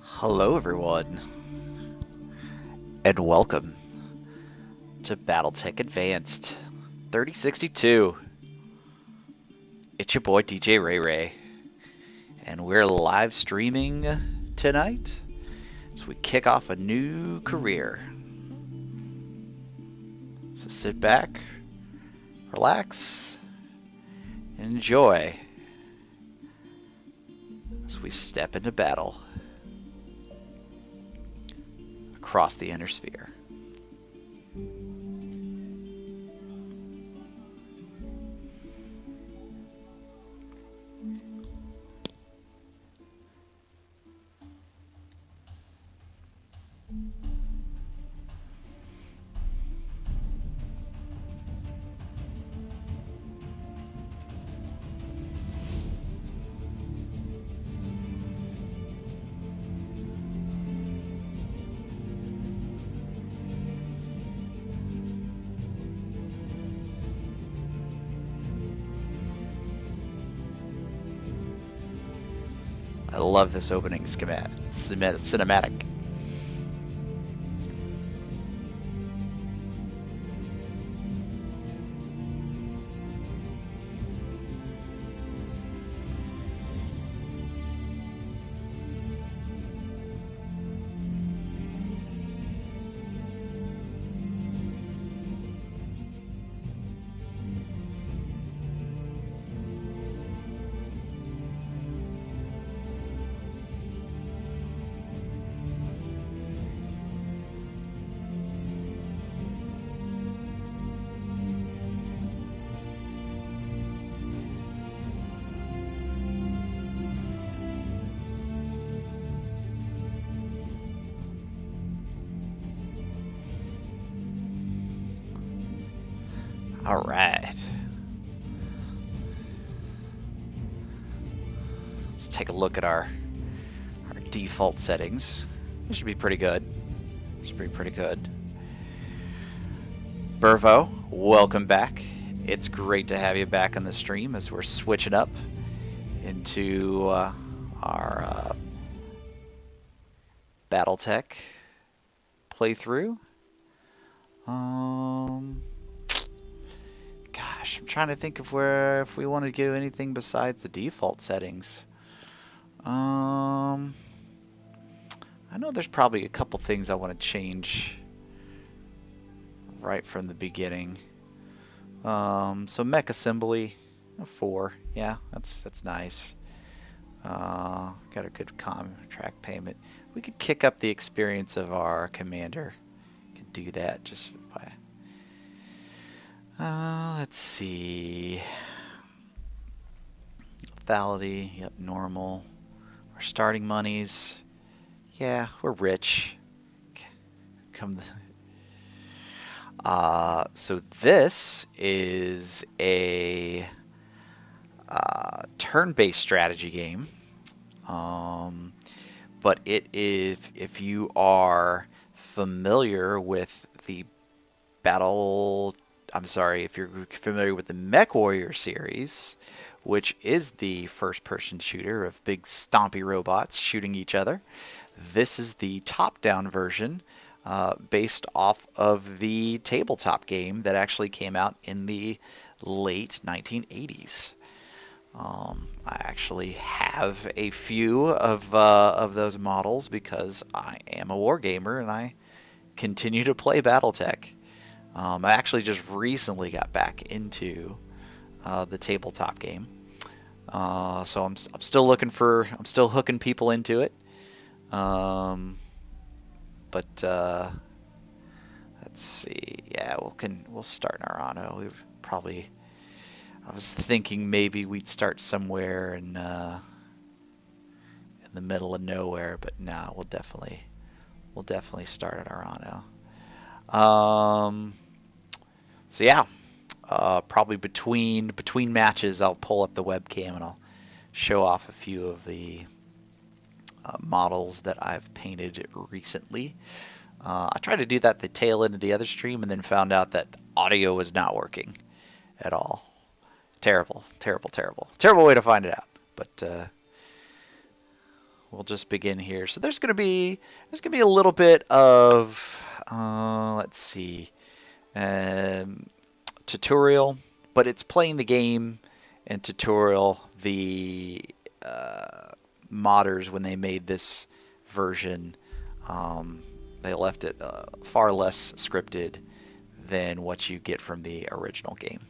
Hello, everyone, and welcome to BattleTech Advanced 3062. It's your boy DJ Ray Ray, and we're live streaming tonight as we kick off a new career. So sit back, relax, and enjoy as we step into battle across the inner sphere. I love this opening cinematic. All right. Let's take a look at our default settings. This should be pretty good. Should be pretty good. Burvo, welcome back. It's great to have you back on the stream as we're switching up into our BattleTech playthrough. Gosh, I'm trying to think of if we want to do anything besides the default settings. I know there's probably a couple things I want to change right from the beginning. So mech assembly, 4, yeah, that's nice. Got a good contract payment. We could kick up the experience of our commander. Could do that just by. Let's see. Lethality, yep, normal. Our starting monies, yeah, we're rich. So this is a turn-based strategy game. But it is, if you are familiar with the if you're familiar with the MechWarrior series, which is the first-person shooter of big stompy robots shooting each other, this is the top-down version based off of the tabletop game that actually came out in the late 1980s. I actually have a few of those models because I am a wargamer and I continue to play BattleTech. I actually just recently got back into the tabletop game, so I'm still I'm still hooking people into it. But let's see. Yeah, we'll start Narano. We've probably. I was thinking maybe we'd start somewhere in the middle of nowhere, but no, we'll definitely start at Arano. So yeah, probably between matches, I'll pull up the webcam and I'll show off a few of the models that I've painted recently. I tried to do that the tail end of the other stream and then found out that audio was not working at all. Terrible, terrible, terrible. Terrible way to find it out. But we'll just begin here. So there's gonna be a little bit of let's see, um, tutorial, but it's playing the game and tutorial. The modders, when they made this version, they left it far less scripted than what you get from the original game.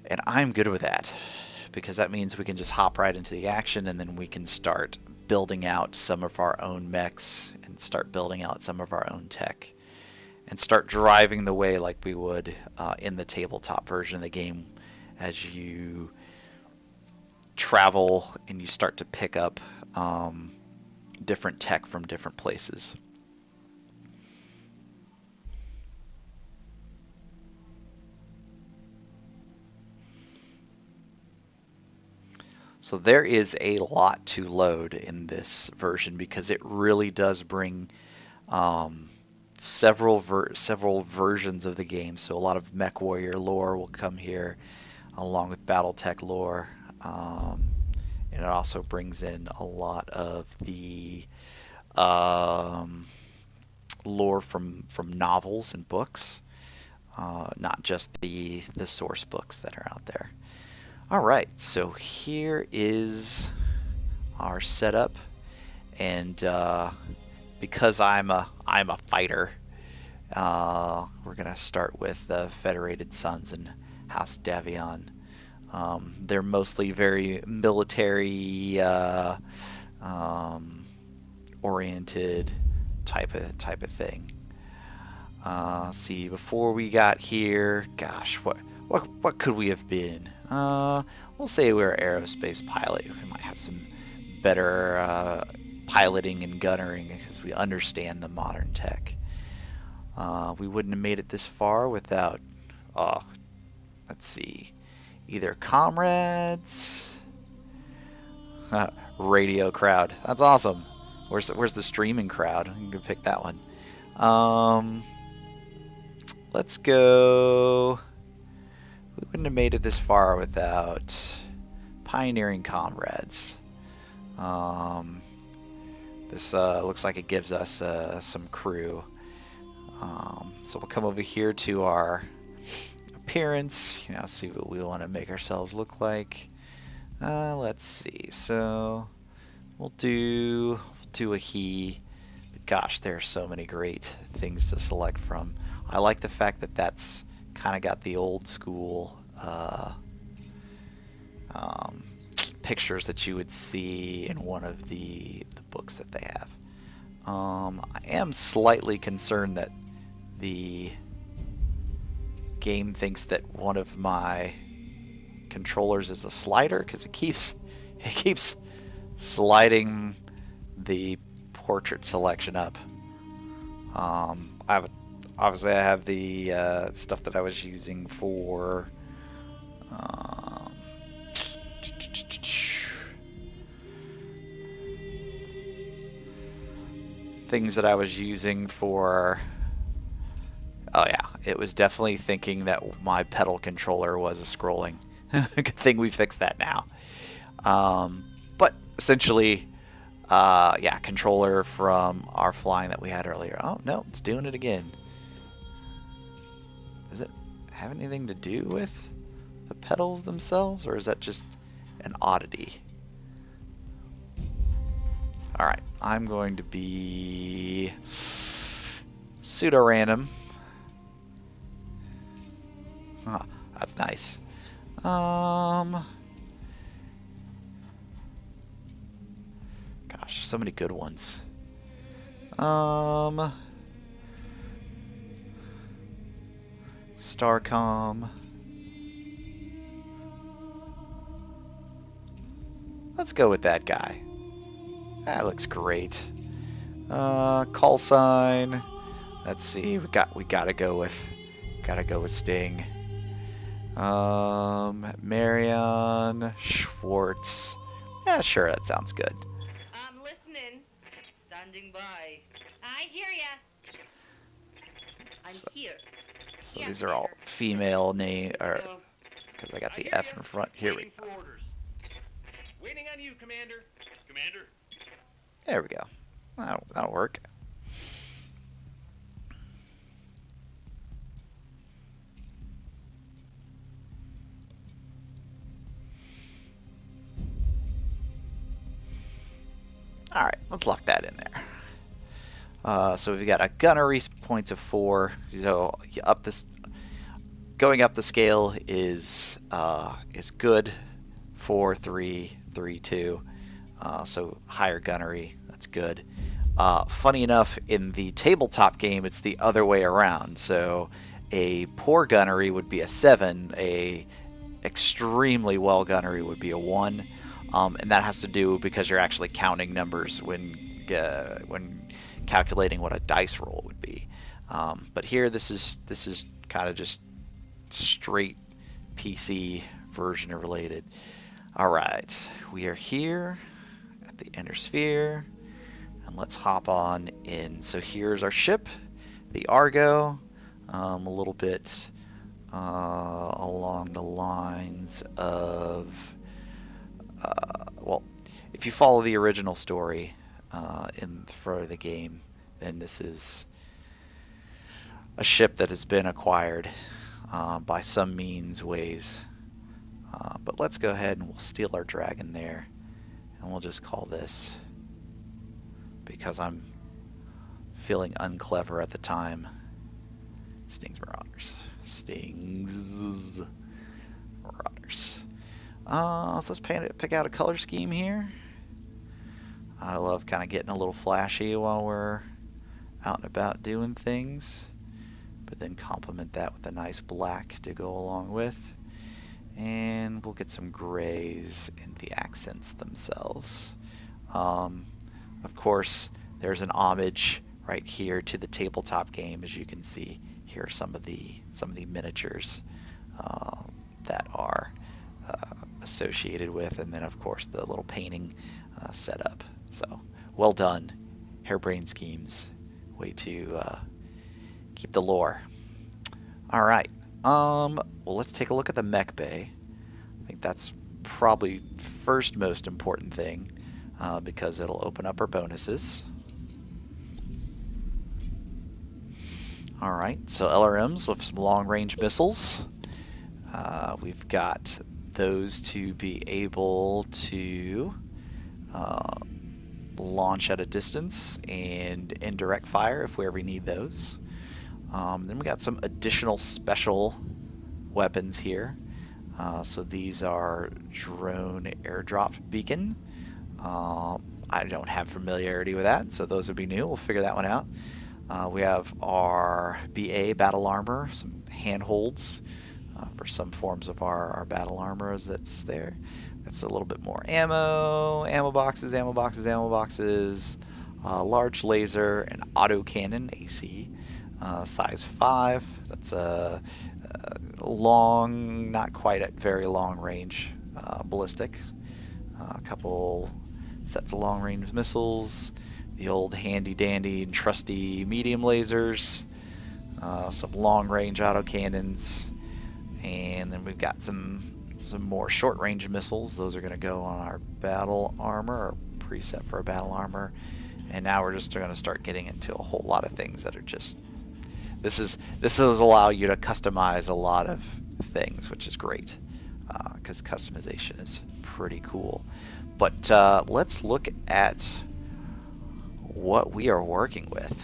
And I'm good with that because that means we can just hop right into the action and then we can start building out some of our own mechs and start building out some of our own tech and start driving the way like we would in the tabletop version of the game as you travel and you start to pick up different tech from different places. So there is a lot to load in this version because it really does bring several versions of the game. So a lot of MechWarrior lore will come here, along with BattleTech lore, and it also brings in a lot of the lore from novels and books, not just the source books that are out there. All right, so here is our setup, and because I'm a fighter, we're gonna start with the Federated Sons and House Davion. They're mostly very military oriented type of thing. See, before we got here, gosh, what could we have been? We'll say we're an aerospace pilot. We might have some better piloting and gunnering because we understand the modern tech. We wouldn't have made it this far without, let's see, either comrades, radio crowd. That's awesome. Where's the streaming crowd? You can pick that one. Let's go. We wouldn't have made it this far without pioneering comrades. This looks like it gives us some crew. So we'll come over here to our appearance. See what we want to make ourselves look like. Let's see. So we'll do a he. But gosh, there are so many great things to select from. I like the fact that that's kind of got the old school pictures that you would see in one of the books that they have. I am slightly concerned that the game thinks that one of my controllers is a slider because it keeps sliding the portrait selection up. Obviously I have the stuff that I was using for things that I was using for. Oh yeah, it was definitely thinking that my pedal controller was a scrolling. Good thing we fixed that now. But essentially, yeah, controller from our flying that we had earlier. Oh no, it's doing it again. Does it have anything to do with the pedals themselves, or is that just an oddity? Alright, I'm going to be pseudo-random. Oh, that's nice. Gosh, so many good ones. Starcom. Let's go with that guy. That looks great. Call sign. Let's see. We gotta go with Sting. Marion Schwartz. Yeah, sure, that sounds good. I'm listening. Standing by. I hear ya. I'm here. So Yes, these are all Major. female name, or Oh, because I got I the hear F ya. in front. Here we Waiting go. for orders. Waiting on you, Commander. Commander. There we go. That'll work. All right, let's lock that in there. So we've got a gunnery points of 4. So going up the scale is good. 4, 3, 3, 2. So higher gunnery, that's good. Funny enough, in the tabletop game, it's the other way around. So a poor gunnery would be a 7. A extremely well gunnery would be a 1. And that has to do because you're actually counting numbers when calculating what a dice roll would be. But here, this is kind of just straight PC version related. All right, we are here at the inner sphere, and let's hop on in. So here's our ship, the Argo, a little bit along the lines of, well, if you follow the original story for the game, then this is a ship that has been acquired by some means, ways. But let's go ahead and we'll steal our dragon there, and we'll just call this, because I'm feeling unclever at the time, Stings Marauders. Stings Marauders. So let's pick out a color scheme here. I love kind of getting a little flashy while we're out and about doing things, but then complement that with a nice black to go along with. And we'll get some grays in the accents themselves. Of course, there's an homage right here to the tabletop game. As you can see, here are some of the miniatures that are associated with, and then of course the little painting setup. So well done, harebrained schemes. Way to keep the lore. All right. Well, let's take a look at the mech bay. I think that's probably first most important thing because it'll open up our bonuses. All right, so LRMs with some long-range missiles. We've got those to be able to launch at a distance and indirect fire if we ever need those. Then we got some additional special weapons here. So these are drone airdrop beacon. I don't have familiarity with that, so those would be new. We'll figure that one out. We have our BA battle armor, some handholds for some forms of our battle armor that's there. That's a little bit more ammo boxes, large laser, and auto cannon, AC, size 5. That's a long, not quite at very long range ballistic. A couple sets of long range missiles, the old handy dandy and trusty medium lasers, some long range autocannons, and then we've got some more short range missiles. Those are going to go on our battle armor, or preset for our battle armor. And now we're just going to start getting into a whole lot of things that are just, this will allow you to customize a lot of things, which is great because customization is pretty cool. But let's look at what we are working with.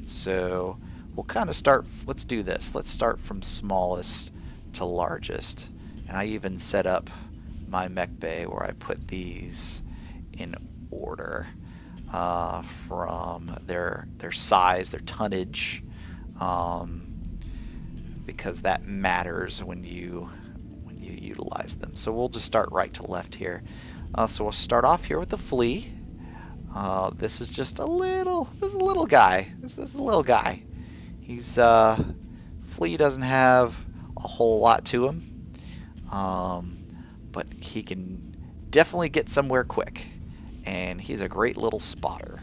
So we'll kind of start, let's do this. Let's start from smallest to largest. And I even set up my mech bay where I put these in order from their size, their tonnage, because that matters when you utilize them. So we'll just start right to left here. So we'll start off here with the flea. This is just a little guy. This is a little guy. He's flea doesn't have a whole lot to him, but he can definitely get somewhere quick. and he's a great little spotter.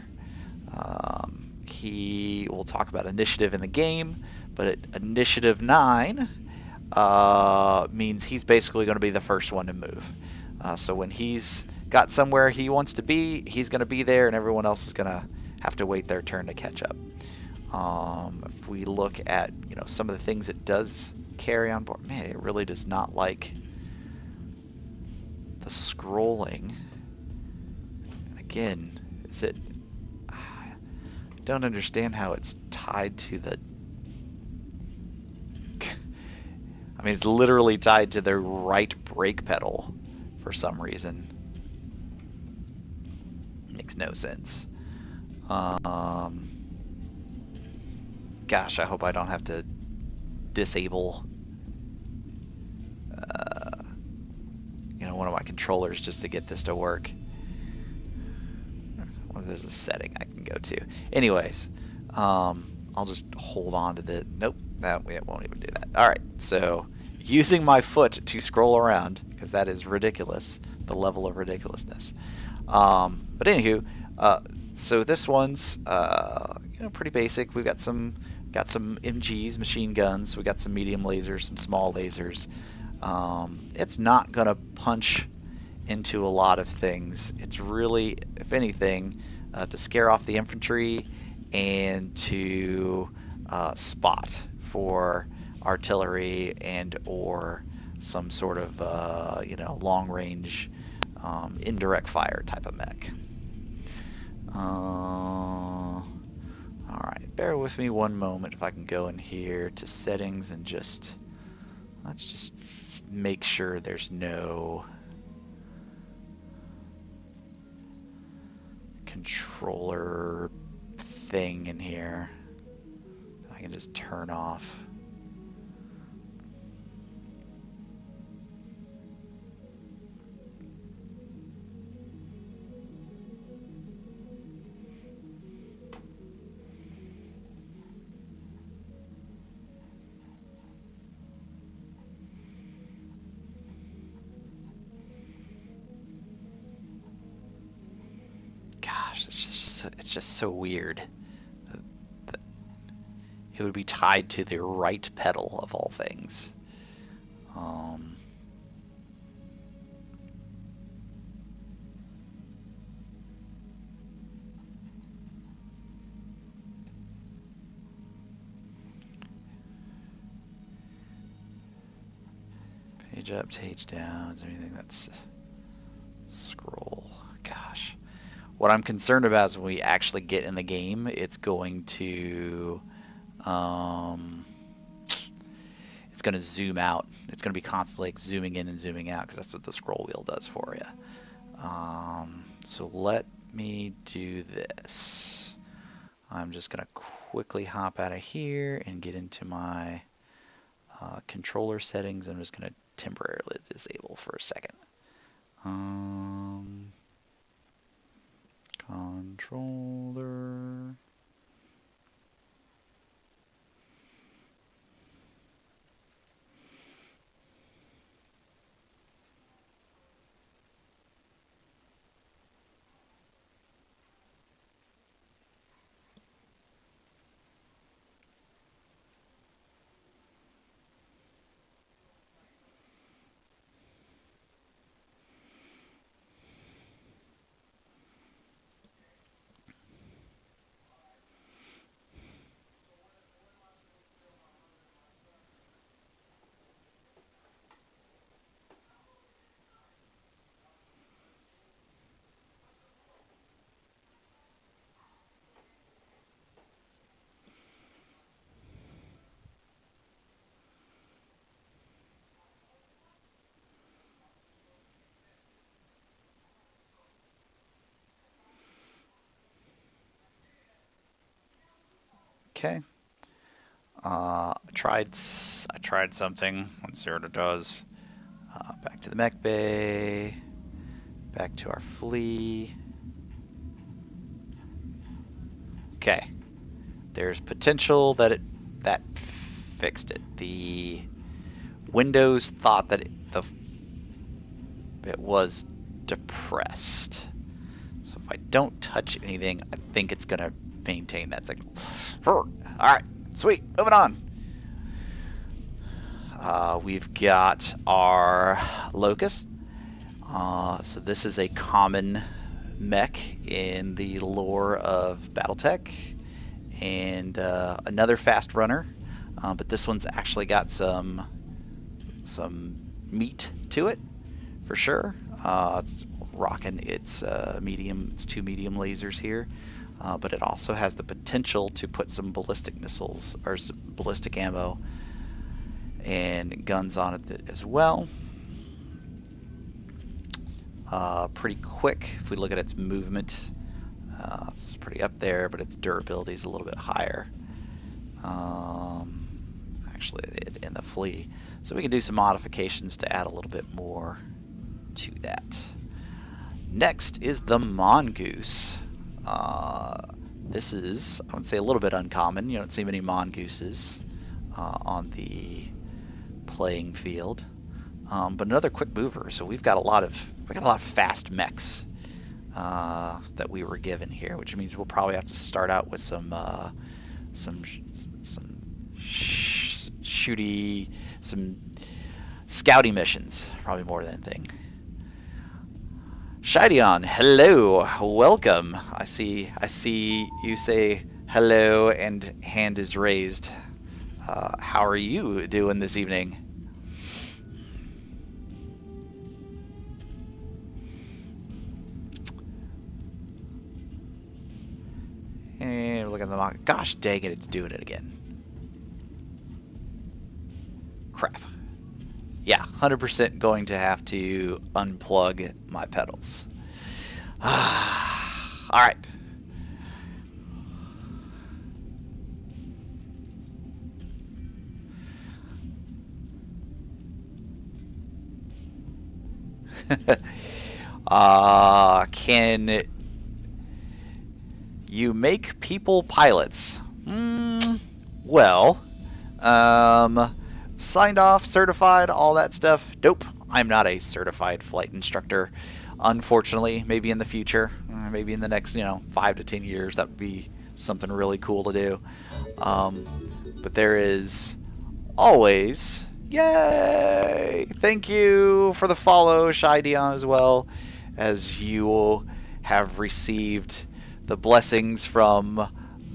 He will talk about initiative in the game, but initiative 9 means he's basically going to be the first one to move. So when he's got somewhere he wants to be, he's going to be there, and everyone else is going to have to wait their turn to catch up. If we look at some of the things it does carry on board, man, it really does not like the scrolling. And again, is it? I don't understand how it's tied to the. I mean, it's literally tied to the right brake pedal for some reason. Makes no sense. Gosh, I hope I don't have to disable one of my controllers just to get this to work. Well, there's a setting I can go to. Anyways, I'll just hold on to the... Nope, it won't even do that. Alright, so using my foot to scroll around, because that is ridiculous, the level of ridiculousness. But anywho, so this one's pretty basic. We've got some MGs, machine guns. We got some medium lasers, some small lasers. It's not gonna punch into a lot of things. It's really, if anything, to scare off the infantry and to spot for artillery and or some sort of long range indirect fire type of mech. Alright, bear with me one moment if I can go in here to settings and let's just make sure there's no controller thing in here I can just turn off. It's just so weird that it would be tied to the right pedal of all things. Page up, page down, is there anything that's scroll? Gosh. What I'm concerned about is when we actually get in the game, it's going to zoom out. It's going to be constantly like zooming in and zooming out because that's what the scroll wheel does for you. So let me do this. I'm just going to quickly hop out of here and get into my controller settings. I'm just going to temporarily disable for a second. Controller. Okay. I tried something. Let's see what it does. Back to the mech bay. Back to our flea. Okay. There's potential that that fixed it. The Windows thought that it was depressed. So So if I don't touch anything, I think it's going to maintain that signal. Alright, sweet, moving on. We've got our Locust. So this is a common mech in the lore of BattleTech, and another fast runner, but this one's actually got some meat to it for sure. It's rocking its its 2 medium lasers here, but it also has the potential to put some ballistic missiles or some ballistic ammo and guns on it as well. Pretty quick if we look at its movement. It's pretty up there, but its durability is a little bit higher. Actually, in the flee. So we can do some modifications to add a little bit more to that. Next is the Mongoose. This is, I would say, a little bit uncommon. You don't see many Mongooses on the playing field. But another quick mover, so we've got a lot of fast mechs that we were given here, which means we'll probably have to start out with some scouty missions, probably more than anything. Shideon, hello, welcome. I see you say hello and hand is raised. How are you doing this evening? And look at the mock. Gosh dang it, it's doing it again. Crap. Yeah, 100% going to have to unplug my pedals. Alright. Can you make people pilots? Well, signed off, certified, all that stuff. Nope, I'm not a certified flight instructor. Unfortunately, maybe in the future, maybe in the next 5 to 10 years, that would be something really cool to do. But there is always, yay! Thank you for the follow, Shy Dion, as well, as you have received the blessings from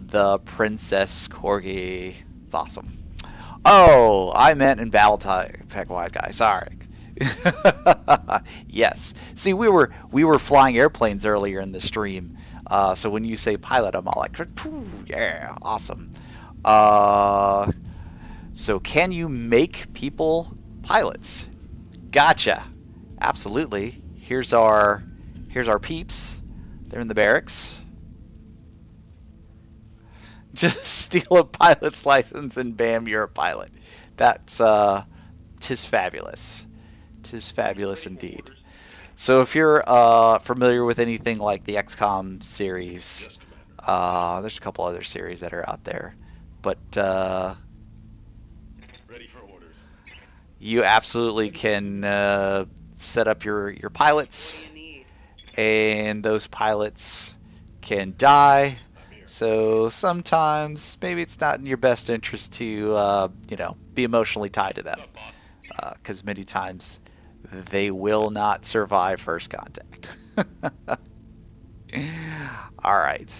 the Princess Corgi. It's awesome. Oh, I meant in BattleTech wise, guys. Sorry. Yes. See, we were flying airplanes earlier in the stream. So when you say pilot, I'm all like, yeah, awesome. So can you make people pilots? Gotcha. Absolutely. Here's our peeps. They're in the barracks. Just steal a pilot's license and bam, you're a pilot. That's tis fabulous. Tis fabulous indeed. So if you're familiar with anything like the XCOM series, there's a couple other series that are out there, but Ready for orders. you absolutely can set up your pilots, and those pilots can die. So sometimes maybe it's not in your best interest to be emotionally tied to them, because many times they will not survive first contact. All right,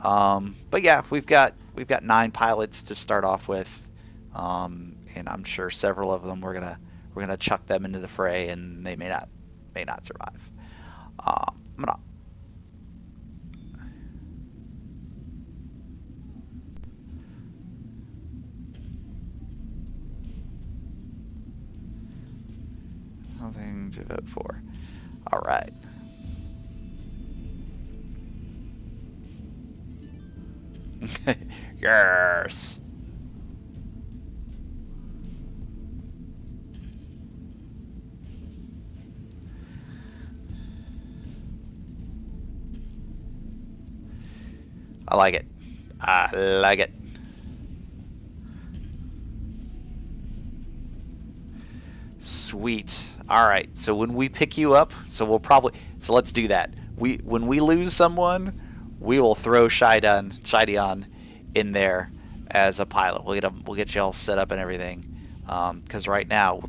but yeah, we've got 9 pilots to start off with, and I'm sure several of them we're gonna chuck them into the fray, and they may not survive. I'm gonna. Nothing to vote for. All right. Yes. I like it. I like it. Sweet. All right. So when we pick you up, so let's do that. when we lose someone, we will throw Shideon in there as a pilot. We'll get you all set up and everything. Because right now,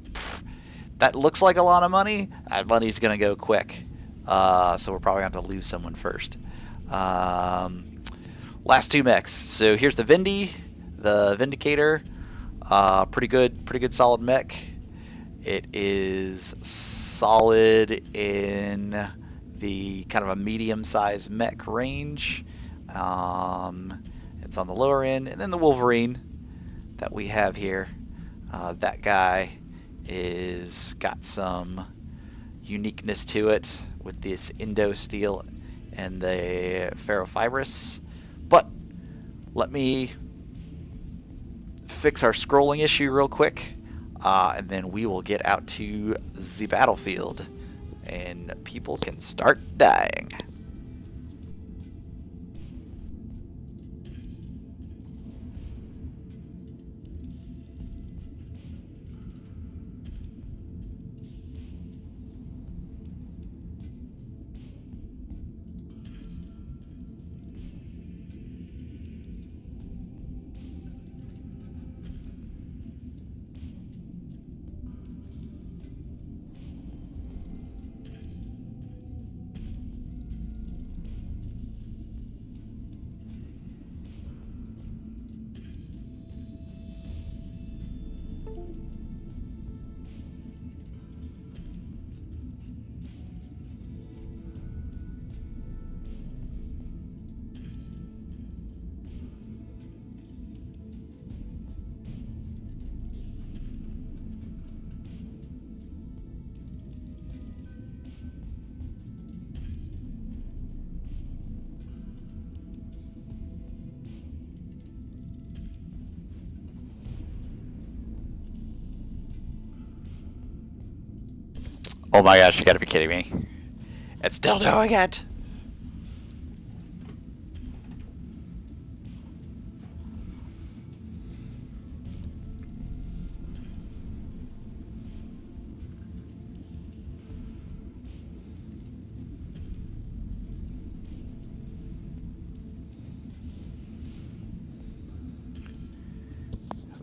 that looks like a lot of money. That money's gonna go quick. So we're probably gonna have to lose someone first. Last two mechs. So here's the the Vindicator. Pretty good solid mech. It is solid in the kind of a medium-sized mech range. It's on the lower end, and then the Wolverine that we have here. That guy is got some uniqueness to it with this Indo Steel and the Ferrofibrous. But let me fix our scrolling issue real quick, and then we will get out to the battlefield, and people can start dying. Oh my gosh, you gotta be kidding me. It's still doing it!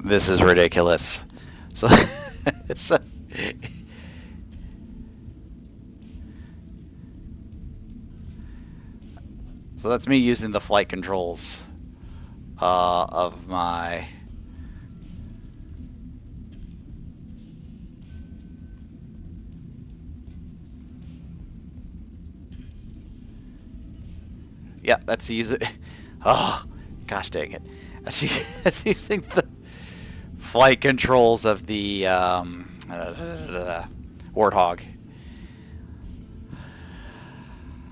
This is ridiculous. So, it's a... So that's me using the flight controls of my... Yeah, that's using... Oh, gosh dang it. That's using the flight controls of the Warthog.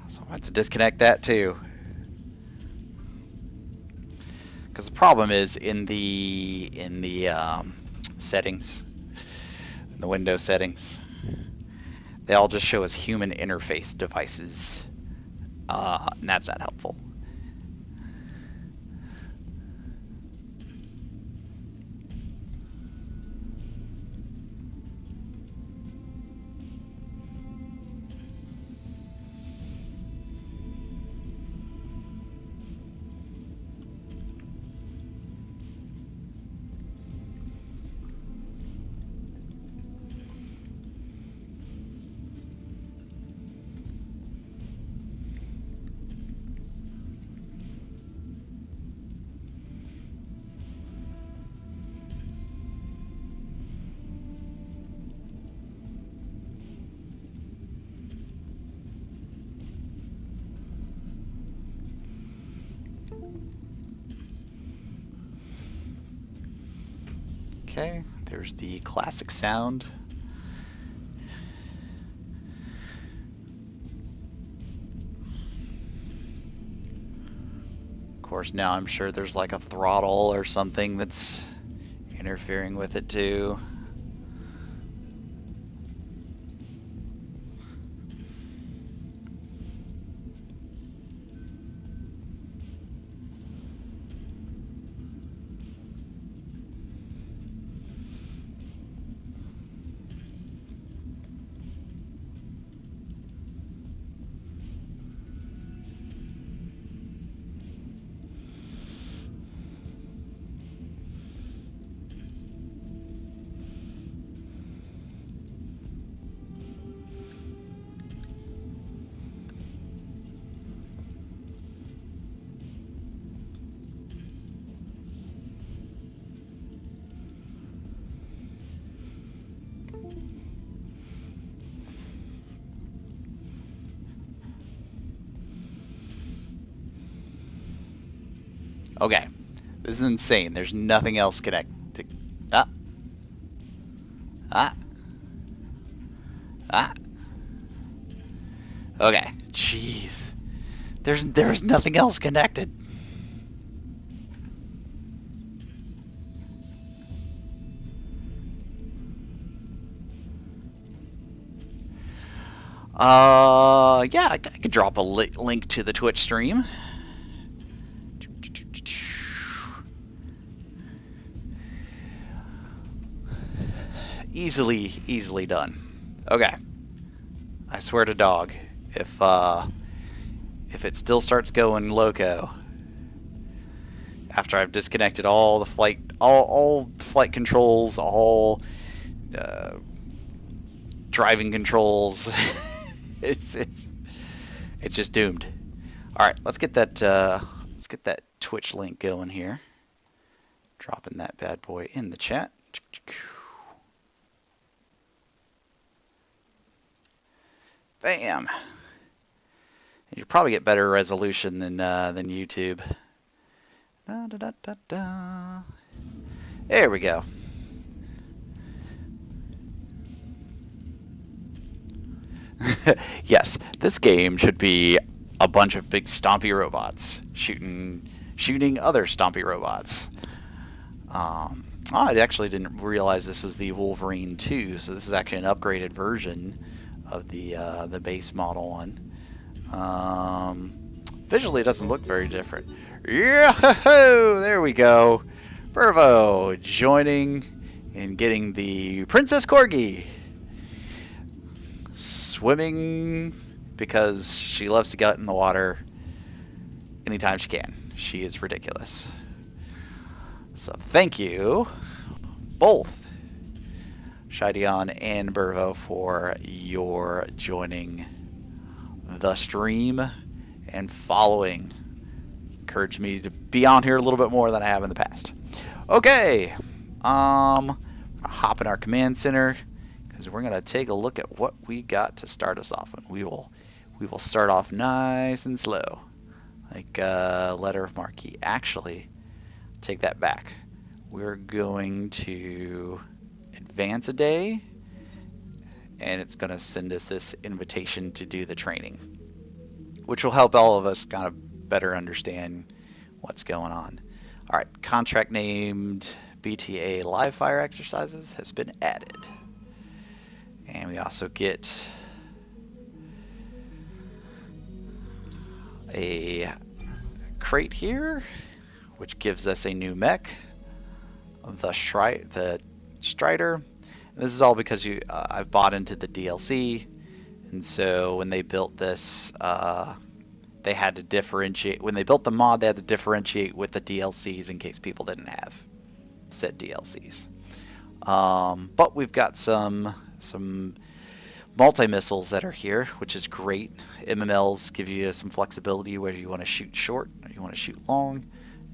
So I have to disconnect that too. Because the problem is in the settings, in the Windows settings, they all just show as human interface devices, and that's not helpful. Okay, there's the classic sound. Of course, now I'm sure there's like a throttle or something that's interfering with it too. Okay. This is insane. There's nothing else connected. Ah. Ah. Ah. Okay. Jeez. There's nothing else connected. Yeah, I could drop a link to the Twitch stream. Easily done. Okay. I swear to dog, if it still starts going loco after I've disconnected all the flight controls, all driving controls, it's just doomed. All right, let's get that Twitch link going here. Dropping that bad boy in the chat. Bam. You probably get better resolution than YouTube. Da, da, da, da, da. There we go. Yes, this game should be a bunch of big stompy robots shooting other stompy robots. I actually didn't realize this was the Wolverine 2, so this is actually an upgraded version of the base model one. Visually, it doesn't look very different. Yeah, there we go. Burvo joining and getting the Princess Corgi. Swimming because she loves to get in the water anytime she can. She is ridiculous. So thank you, both Shideon and Burvo, for your joining the stream and following. Encouraged me to be on here a little bit more than I have in the past. Okay, hop in our command center because we're gonna take a look at what we got to start us off. And we will start off nice and slow, like letter of marquee. Actually, take that back. We're going to advance a day, and it's going to send us this invitation to do the training, which will help all of us kind of better understand what's going on. All right, contract named BTA live fire exercises has been added. And we also get a crate here, which gives us a new mech, the Strider. And this is all because I've bought into the DLC, and so when they built this, they had to differentiate. When they built the mod, they had to differentiate with the DLCs in case people didn't have said DLCs. But we've got some multi-missiles that are here, which is great. MMLs give you some flexibility whether you want to shoot short or you want to shoot long,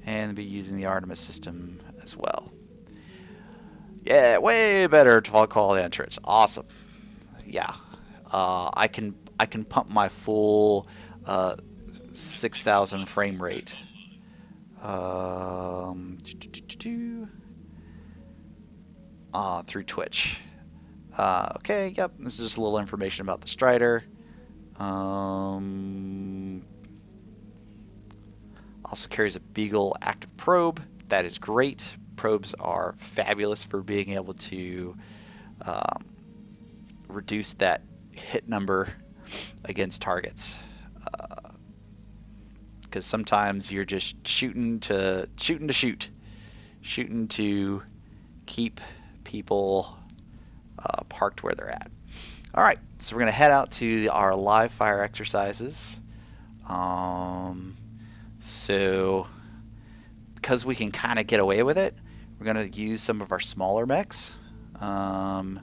and be using the Artemis system as well. Yeah, way better quality on turrets. Awesome. Yeah, I can pump my full 6,000 frame rate. Through Twitch. Okay, yep, this is just a little information about the Strider. Also carries a Beagle active probe. That is great. Probes are fabulous for being able to reduce that hit number against targets. Because sometimes you're just shooting to keep people parked where they're at. All right, so we're going to head out to our live fire exercises. So because we can kind of get away with it, we're going to use some of our smaller mechs. And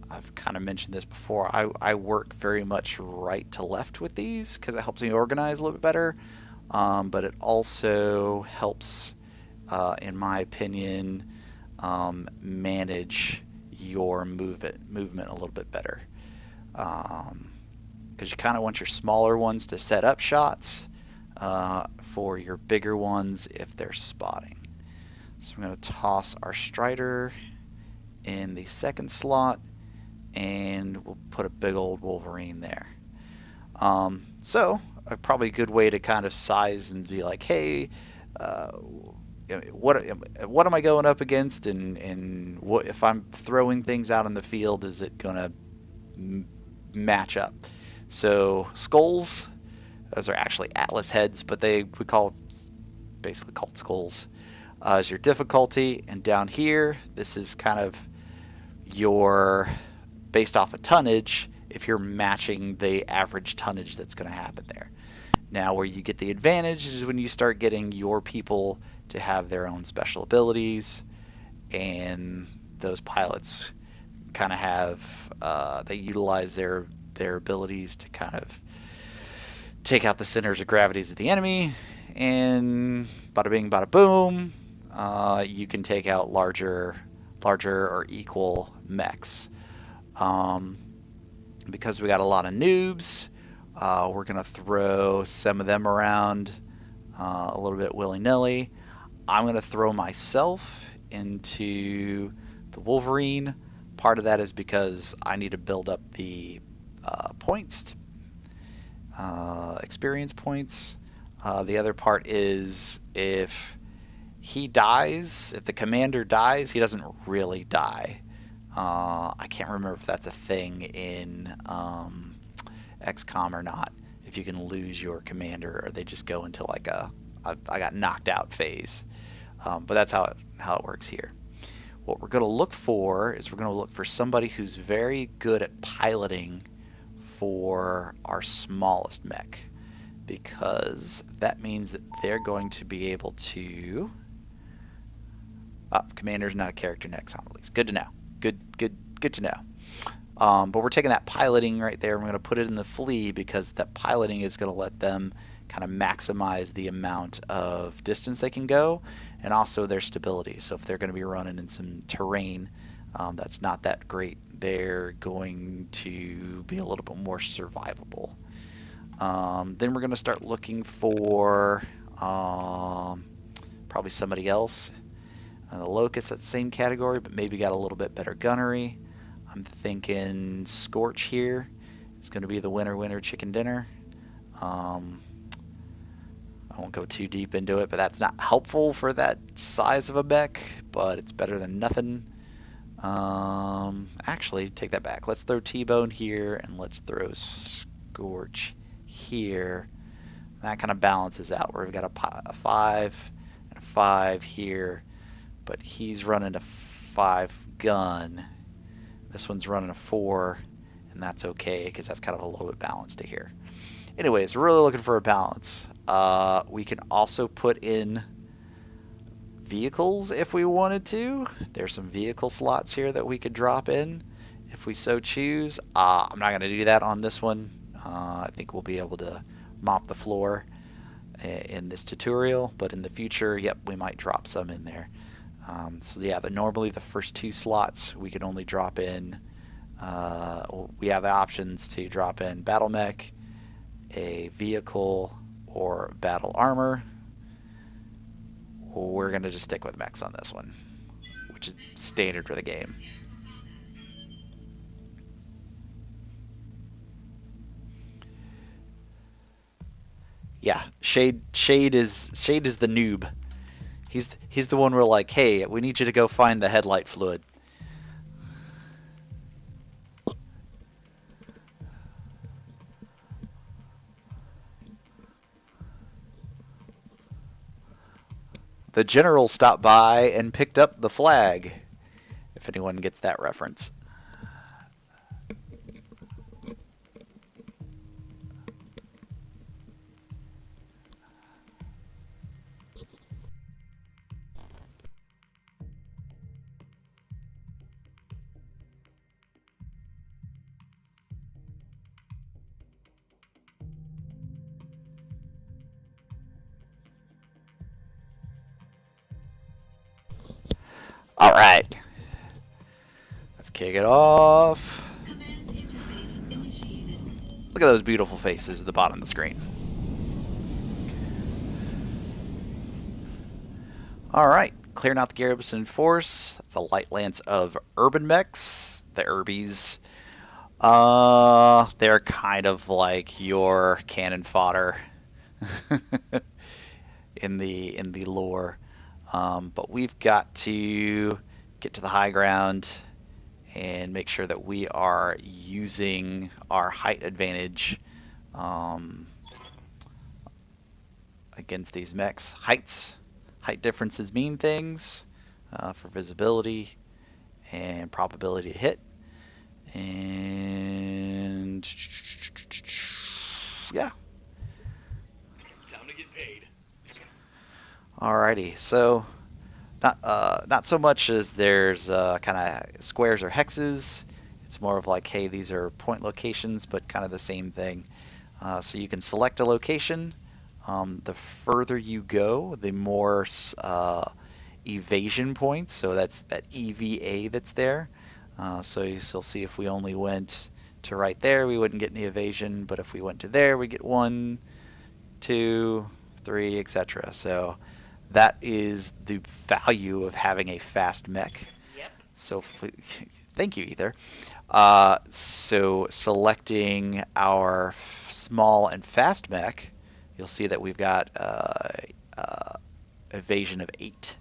I've kind of mentioned this before. I work very much right to left with these because it helps me organize a little bit better. But it also helps, in my opinion, manage your movement a little bit better. Because you kind of want your smaller ones to set up shots for your bigger ones if they're spotting. So I'm going to toss our Strider in the second slot, and we'll put a big old Wolverine there. So probably a good way to kind of size and be like, hey, what am I going up against, and what if I'm throwing things out in the field, is it going to match up? So skulls, those are actually Atlas heads, but we basically called skulls, is your difficulty. And down here, this is kind of your, based off of tonnage, if you're matching the average tonnage that's going to happen there. Now where you get the advantage is when you start getting your people to have their own special abilities, and those pilots kind of have, they utilize their abilities to kind of take out the centers of gravities of the enemy, and bada bing, bada boom, you can take out larger or equal mechs. Because we got a lot of noobs, we're going to throw some of them around a little bit willy-nilly. I'm going to throw myself into the Wolverine. Part of that is because I need to build up the points, experience points. The other part is if he dies, if the commander dies, he doesn't really die. I can't remember if that's a thing in XCOM or not. If you can lose your commander, or they just go into like I got knocked out phase. But that's how it works here. What we're going to look for is we're going to look for somebody who's very good at piloting for our smallest mech, because that means that they're going to be able to. Commander's not a character in XCOM at least. Good to know. Good to know. But we're taking that piloting right there, and we're going to put it in the flea, because that piloting is going to let them kind of maximize the amount of distance they can go, and also their stability. So if they're going to be running in some terrain that's not that great, they're going to be a little bit more survivable. Then we're going to start looking for probably somebody else. The Locust, that same category, but maybe got a little bit better gunnery. I'm thinking Scorch here is going to be the winner chicken dinner. I won't go too deep into it, but that's not helpful for that size of a mech, but it's better than nothing. Actually, take that back. Let's throw T-Bone here, and let's throw Scorch here. That kind of balances out, where we've got a 5 and a 5 here, but he's running a 5 gun. This one's running a 4, and that's okay, because that's kind of a little bit balanced to here. Anyways, we're really looking for a balance. We can also put in vehicles if we wanted to. There's some vehicle slots here that we could drop in if we so choose. I'm not going to do that on this one. I think we'll be able to mop the floor in this tutorial, but in the future, yep, we might drop some in there. So yeah, normally the first 2 slots we can only drop in. We have the options to drop in battle mech, a vehicle, or battle armor. We're going to just stick with mechs on this one, which is standard for the game. Yeah, Shade is the noob. He's the one we're like, hey, we need you to go find the headlight fluid. The general stopped by and picked up the flag, if anyone gets that reference. All right, let's kick it off. Command interface initiated. Look at those beautiful faces at the bottom of the screen. Alright, clearing out the garrison force. That's a light lance of urban mechs, the Urbies. They're kind of like your cannon fodder in the lore. But we've got to get to the high ground and make sure that we are using our height advantage um, against these mechs. Height differences mean things for visibility and probability to hit. And yeah. Time to get paid. Alrighty, so not so much as there's kind of squares or hexes. It's more of like, hey, these are point locations, but kind of the same thing. So you can select a location. The further you go, the more evasion points. So that's that EVA that's there. So you'll see if we only went to right there, we wouldn't get any evasion. But if we went to there, we get 1, 2, 3, etc. So that is the value of having a fast mech. Yep. So thank you, Ether. So selecting our small and fast mech, you'll see that we've got evasion of 8,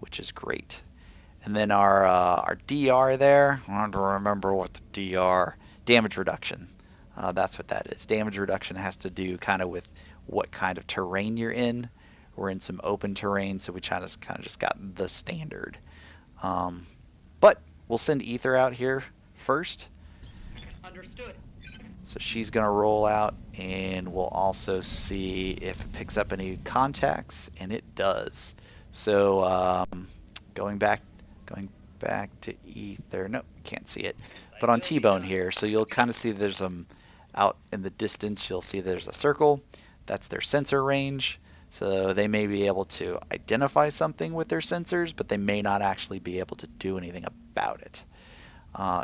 which is great. And then our DR there, I want to remember what the DR, damage reduction. That's what that is. Damage reduction has to do kind of with what kind of terrain you're in. We're in some open terrain, so we kind of just got the standard. But we'll send Ether out here first. Understood. So she's going to roll out, and we'll also see if it picks up any contacts, and it does. So going back to Ether. Nope, can't see it. But on T-Bone here, so you'll kind of see there's out in the distance, you'll see there's a circle. That's their sensor range. So they may be able to identify something with their sensors, but they may not actually be able to do anything about it.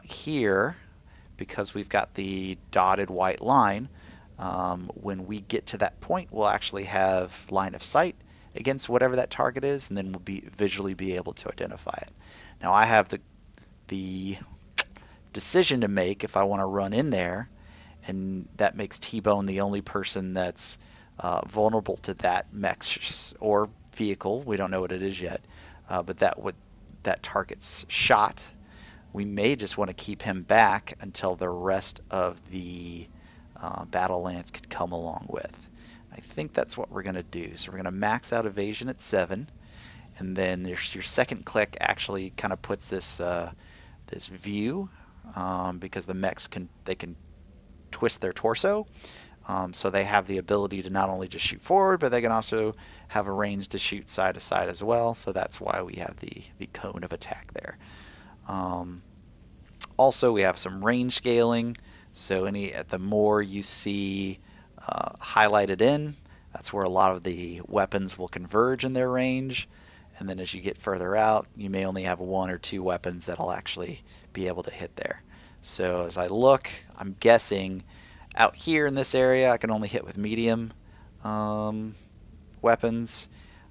Here, because we've got the dotted white line, when we get to that point, we'll actually have line of sight against whatever that target is, and then we'll visually be able to identify it. Now I have the decision to make if I want to run in there, and that makes T-Bone the only person that's vulnerable to that mech or vehicle. We don't know what it is yet, but that target's shot. We may just want to keep him back until the rest of the battle lance could come along with. I think that's what we're going to do. So we're going to max out evasion at 7, and then your second click actually kind of puts this this view because the mechs can twist their torso. So they have the ability to not only just shoot forward, but they can also have a range to shoot side to side as well. So that's why we have the cone of attack there. Also, we have some range scaling. So the more you see highlighted in, that's where a lot of the weapons will converge in their range. And then as you get further out, you may only have 1 or 2 weapons that'll actually be able to hit there. So as I look, I'm guessing out here in this area, I can only hit with medium weapons.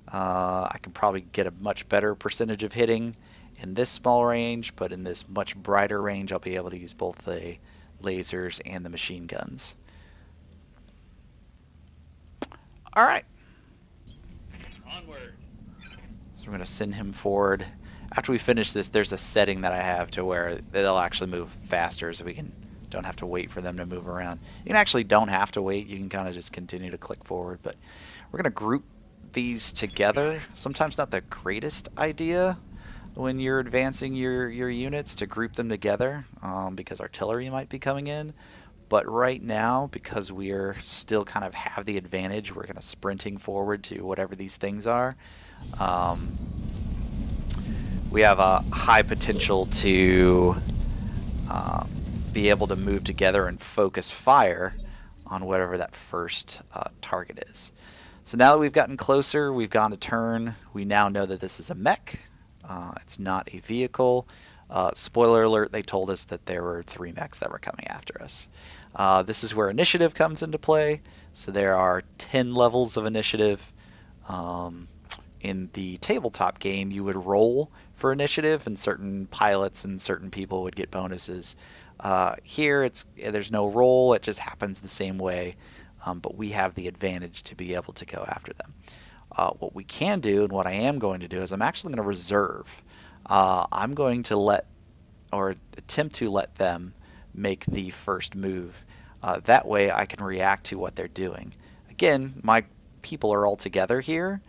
I can probably get a much better percentage of hitting in this small range, but in this much brighter range, I'll be able to use both the lasers and the machine guns. All right. Onward. So we're going to send him forward. After we finish this, there's a setting that I have to where they'll actually move faster, so we don't have to wait for them to move around. You actually don't have to wait. You can kind of just continue to click forward. But we're going to group these together. Sometimes not the greatest idea when you're advancing your units to group them together because artillery might be coming in. But right now, because we're still kind of have the advantage, we're kind of sprinting forward to whatever these things are. We have a high potential to be able to move together and focus fire on whatever that first target is. So now that we've gotten closer, we've gone a turn, we now know that this is a mech. It's not a vehicle. Spoiler alert, they told us that there were 3 mechs that were coming after us. This is where initiative comes into play. So there are 10 levels of initiative. in the tabletop game, you would roll for initiative, and certain pilots and certain people would get bonuses. Here, there's no roll; it just happens the same way, but we have the advantage to be able to go after them. What we can do, and what I am going to do, is I'm actually going to reserve. I'm going to attempt to let them make the first move. That way, I can react to what they're doing. Again, my people are all together here.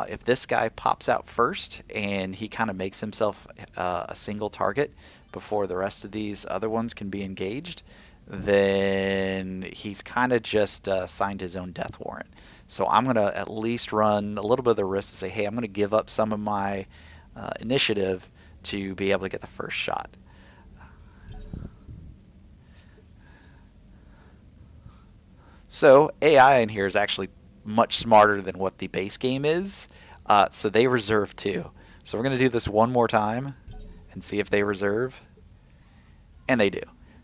If this guy pops out first and he kind of makes himself a single target before the rest of these other ones can be engaged, then he's kind of just signed his own death warrant. So I'm going to at least run a little bit of the risk to say, hey, I'm going to give up some of my initiative to be able to get the first shot. So AI in here is actually much smarter than what the base game is, so they reserve too. So we're going to do this one more time and see if they reserve, and they do.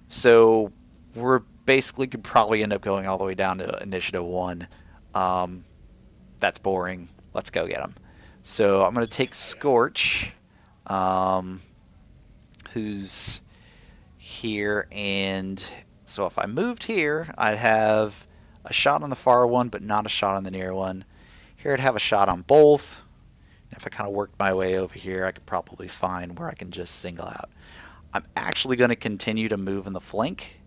So we're basically could probably end up going all the way down to initiative 1. That's boring. Let's go get them. So I'm going to take Scorch, who's here, and so if I moved here, I'd have a shot on the far one, but not a shot on the near one. Here I'd have a shot on both. If I kind of worked my way over here, I could probably find where I can just single out. I'm actually going to continue to move in the flank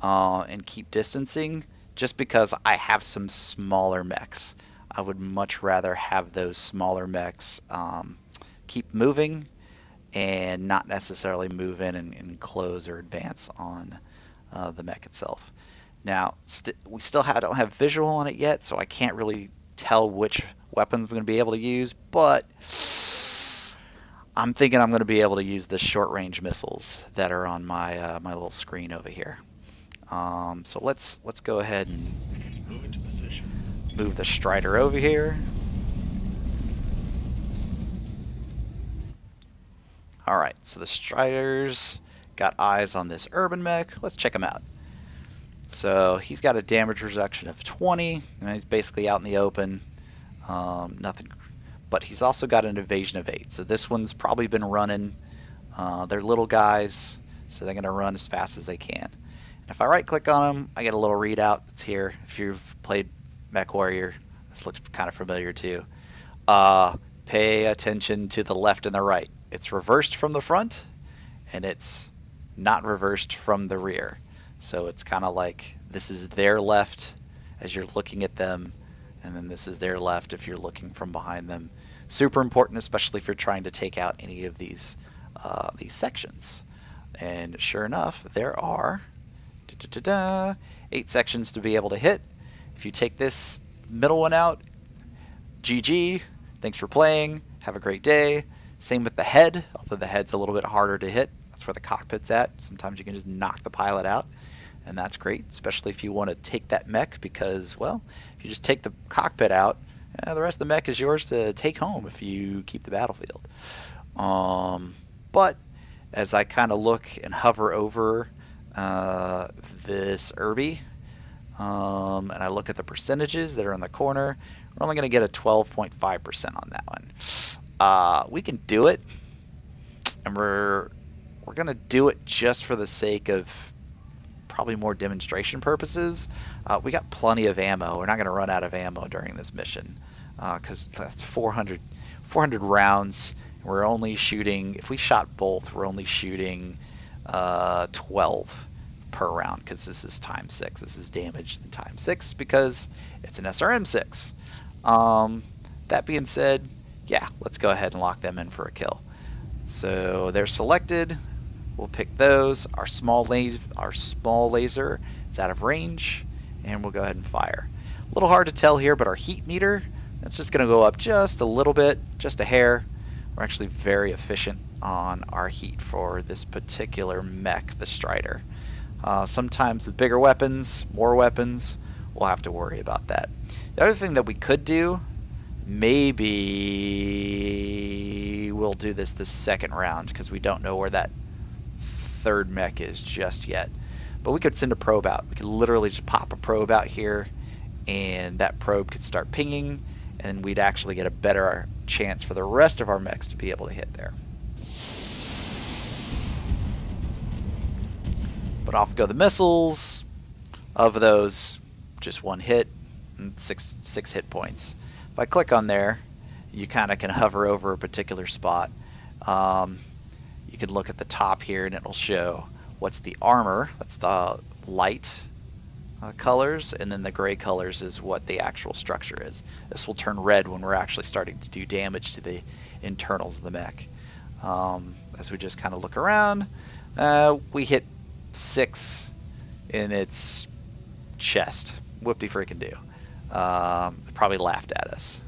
and keep distancing, just because I have some smaller mechs. I would much rather have those smaller mechs keep moving and not necessarily move in and close or advance on the mech itself. Now, we still don't have visual on it yet, so I can't really tell which weapons we're going to be able to use, but I'm thinking I'm going to be able to use the short-range missiles that are on my my little screen over here. So let's go ahead and Move into position. move the Strider over here. All right, so the Striders got eyes on this urban mech. Let's check him out. So he's got a damage reduction of 20, and he's basically out in the open. Nothing, but he's also got an evasion of 8. So this one's probably been running. They're little guys, so they're going to run as fast as they can. And if I right-click on them, I get a little readout that's here. If you've played Mech Warrior, this looks kind of familiar too. Pay attention to the left and the right. It's reversed from the front, and it's not reversed from the rear. So it's kind of like this is their left as you're looking at them, and then this is their left if you're looking from behind them. Super important, especially if you're trying to take out any of these sections. And sure enough, there are 8 sections to be able to hit. If you take this middle one out, GG. Thanks for playing. Have a great day. Same with the head, although the head's a little bit harder to hit. That's where the cockpit's at. Sometimes you can just knock the pilot out, and that's great, especially if you want to take that mech, because, well, if you just take the cockpit out, the rest of the mech is yours to take home if you keep the battlefield. But as I kind of look and hover over this Irby, and I look at the percentages that are in the corner, we're only going to get a 12.5% on that one. We can do it, and we're going to do it just for the sake of probably more demonstration purposes. We got plenty of ammo. We're not going to run out of ammo during this mission, because that's 400 rounds. We're only shooting, if we shot both, we're only shooting 12 per round, because this is times 6. This is damage times 6 because it's an SRM-6. That being said, yeah, let's go ahead and lock them in for a kill. So they're selected. We'll pick those. Our small laser is out of range, and we'll go ahead and fire. A little hard to tell here, but our heat meter, that's just going to go up just a little bit, just a hair. We're actually very efficient on our heat for this particular mech, the Strider. Sometimes with bigger weapons, more weapons, we'll have to worry about that. The other thing that we could do, maybe we'll do this the second round, because we don't know where that third mech is just yet. But we could send a probe out. We could literally just pop a probe out here, and that probe could start pinging, and we'd actually get a better chance for the rest of our mechs to be able to hit there. But off go the missiles. Of those, just one hit and six hit points. If I click on there, you kind of can hover over a particular spot. You can look at the top here and it'll show what's the armor. That's the light colors, and then the gray colors is what the actual structure is. This will turn red when we're actually starting to do damage to the internals of the mech. As we just kind of look around, we hit 6 in its chest. Whoop-de freaking do. They probably laughed at us.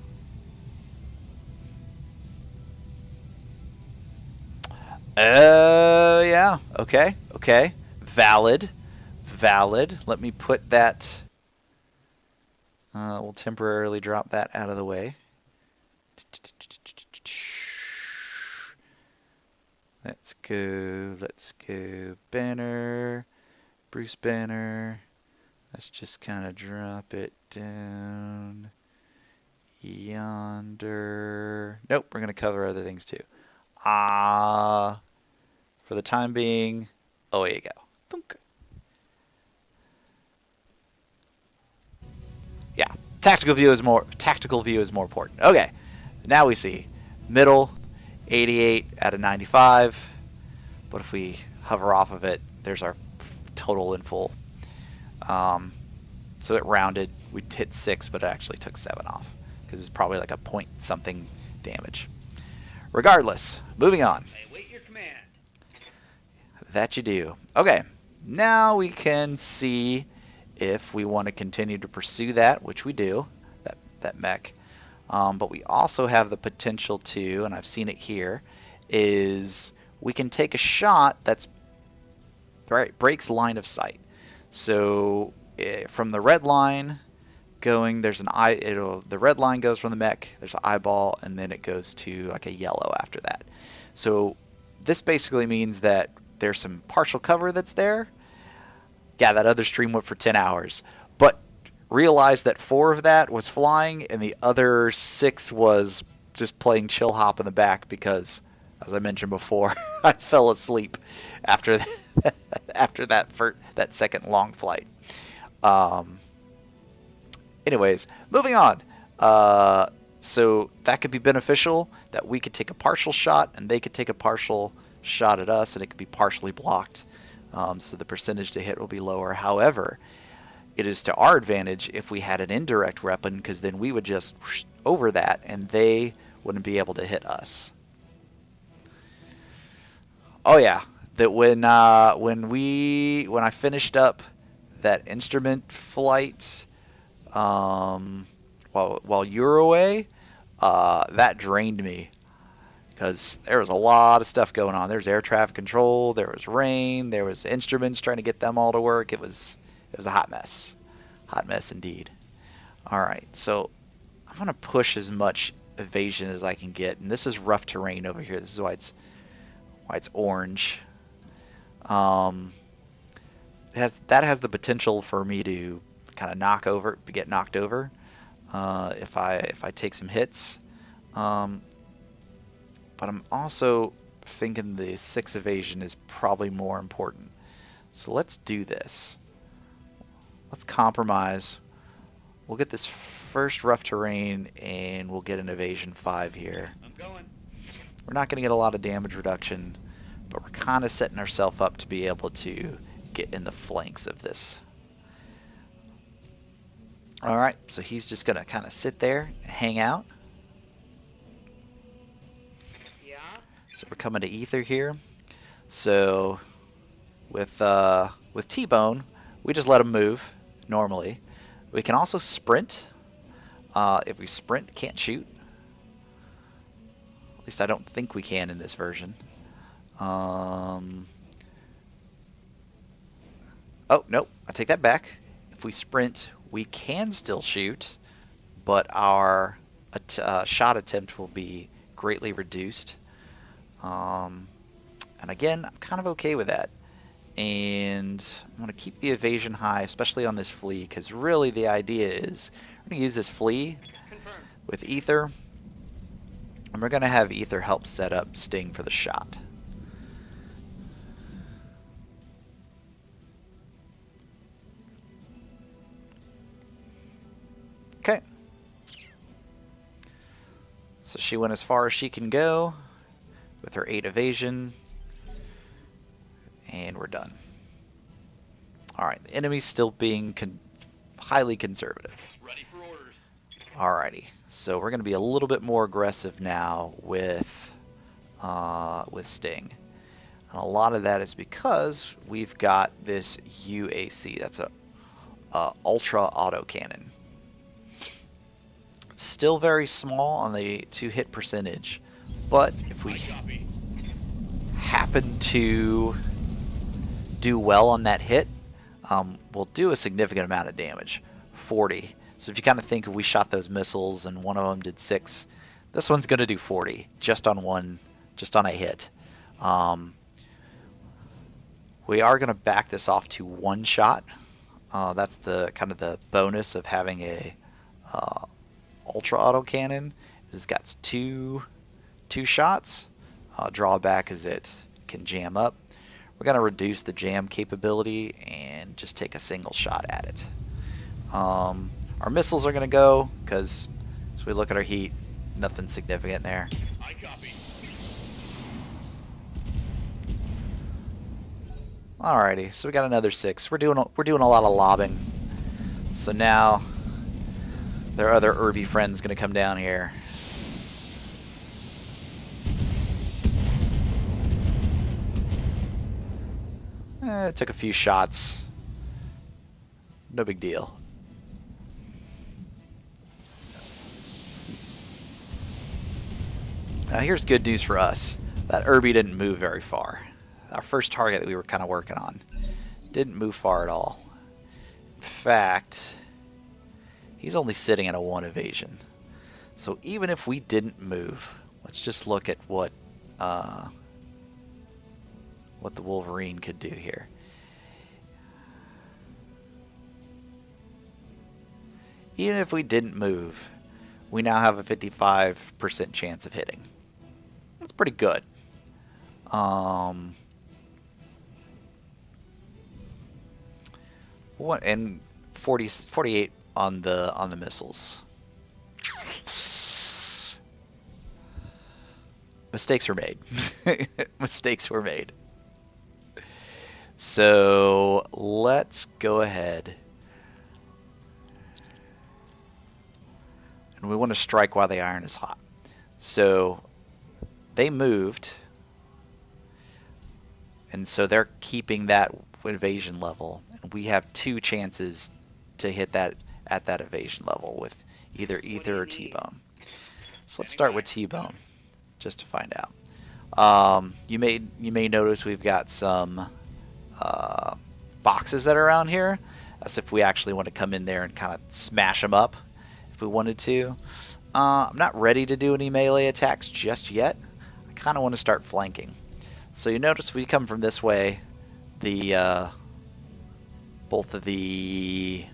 Yeah. Okay. Okay. Valid. Valid. Let me put that. We'll temporarily drop that out of the way. Let's go. Let's go. Banner. Bruce Banner. Let's just kind of drop it down yonder. Nope, we're going to cover other things too. For the time being, away you go. Thunk. Yeah, tactical view is more important. Okay, now we see middle, 88 out of 95. But if we hover off of it, there's our total in full. So it rounded. We hit 6, but it actually took 7 off because it's probably like a point something damage. Regardless, moving on. I await your command. That you do. Okay, now we can see if we want to continue to pursue that, which we do, that mech. But we also have the potential to, and I've seen it here, is we can take a shot that's breaks line of sight. So from the red line going, there's an eye. The red line goes from the mech. There's an eyeball, and then it goes to like a yellow after that. So this basically means that there's some partial cover that's there. Yeah, that other stream went for 10 hours, but realize that 4 of that was flying, and the other 6 was just playing chill hop in the back because, as I mentioned before, I fell asleep after that second long flight. Anyways, moving on. So that could be beneficial, that we could take a partial shot and they could take a partial shot at us, and it could be partially blocked. So the percentage to hit will be lower. However, it is to our advantage if we had an indirect weapon, because then we would just over that and they wouldn't be able to hit us. Oh yeah, that when I finished up that instrument flight, while you were away, that drained me because there was a lot of stuff going on. There was air traffic control, there was rain, there was instruments trying to get them all to work. It was a hot mess indeed. All right, so I'm gonna push as much evasion as I can get, and this is rough terrain over here. This is why it's orange. That has the potential for me to kind of get knocked over if I take some hits. But I'm also thinking the 6 evasion is probably more important. So let's do this. Let's compromise. We'll get this first rough terrain and we'll get an evasion 5 here. I'm going. We're not going to get a lot of damage reduction, but we're kind of setting ourselves up to be able to get in the flanks of this. Alright, so he's just going to kind of sit there and hang out. Yeah. So we're coming to ether here. So with T-Bone, we just let him move normally. We can also sprint. If we sprint, can't shoot. At least I don't think we can in this version. Oh, nope. I take that back. If we sprint, we can still shoot, but our shot attempt will be greatly reduced. And again, I'm kind of okay with that. And I'm going to keep the evasion high, especially on this flea, because really the idea is we're going to use this flea Confirmed. with ether. And we're going to have Ether help set up Sting for the shot. Okay. So she went as far as she can go with her 8 evasion. And we're done. Alright, the enemy's still being highly conservative. Ready for orders. Alrighty, so we're going to be a little bit more aggressive now with Sting. And a lot of that is because we've got this UAC. That's a ultra autocannon. Still very small on the 2-hit percentage, but if we happen to do well on that hit, we'll do a significant amount of damage, 40. So if you kind of think if we shot those missiles and one of them did 6, this one's going to do 40 just on a hit. We are going to back this off to 1 shot. That's the kind of the bonus of having a ultra autocannon. It's got 2 shots. Drawback is it can jam up. We're going to reduce the jam capability and just take a single shot at it. Our missiles are going to go because as we look at our heat, nothing significant there. I copy. Alrighty, so we got another 6. We're doing a lot of lobbing. So now their other Irby friend's going to come down here. It took a few shots. No big deal. Now here's good news for us. That Irby didn't move very far. Our first target that we were kind of working on didn't move far at all. In fact, he's only sitting at a 1 evasion. So even if we didn't move, let's just look at what the Wolverine could do here. Even if we didn't move, we now have a 55% chance of hitting. That's pretty good. What and 48 on the missiles. Mistakes were made. Mistakes were made. So let's go ahead. And we want to strike while the iron is hot. So they moved. And so they're keeping that evasion level. And we have 2 chances to hit that at that evasion level with either Ether or T-Bone. So let's start with T-Bone just to find out. You may notice we've got some boxes that are around here, as if we actually want to come in there and kind of smash them up if we wanted to. I'm not ready to do any melee attacks just yet. I kind of want to start flanking. So you notice we come from this way, the both of the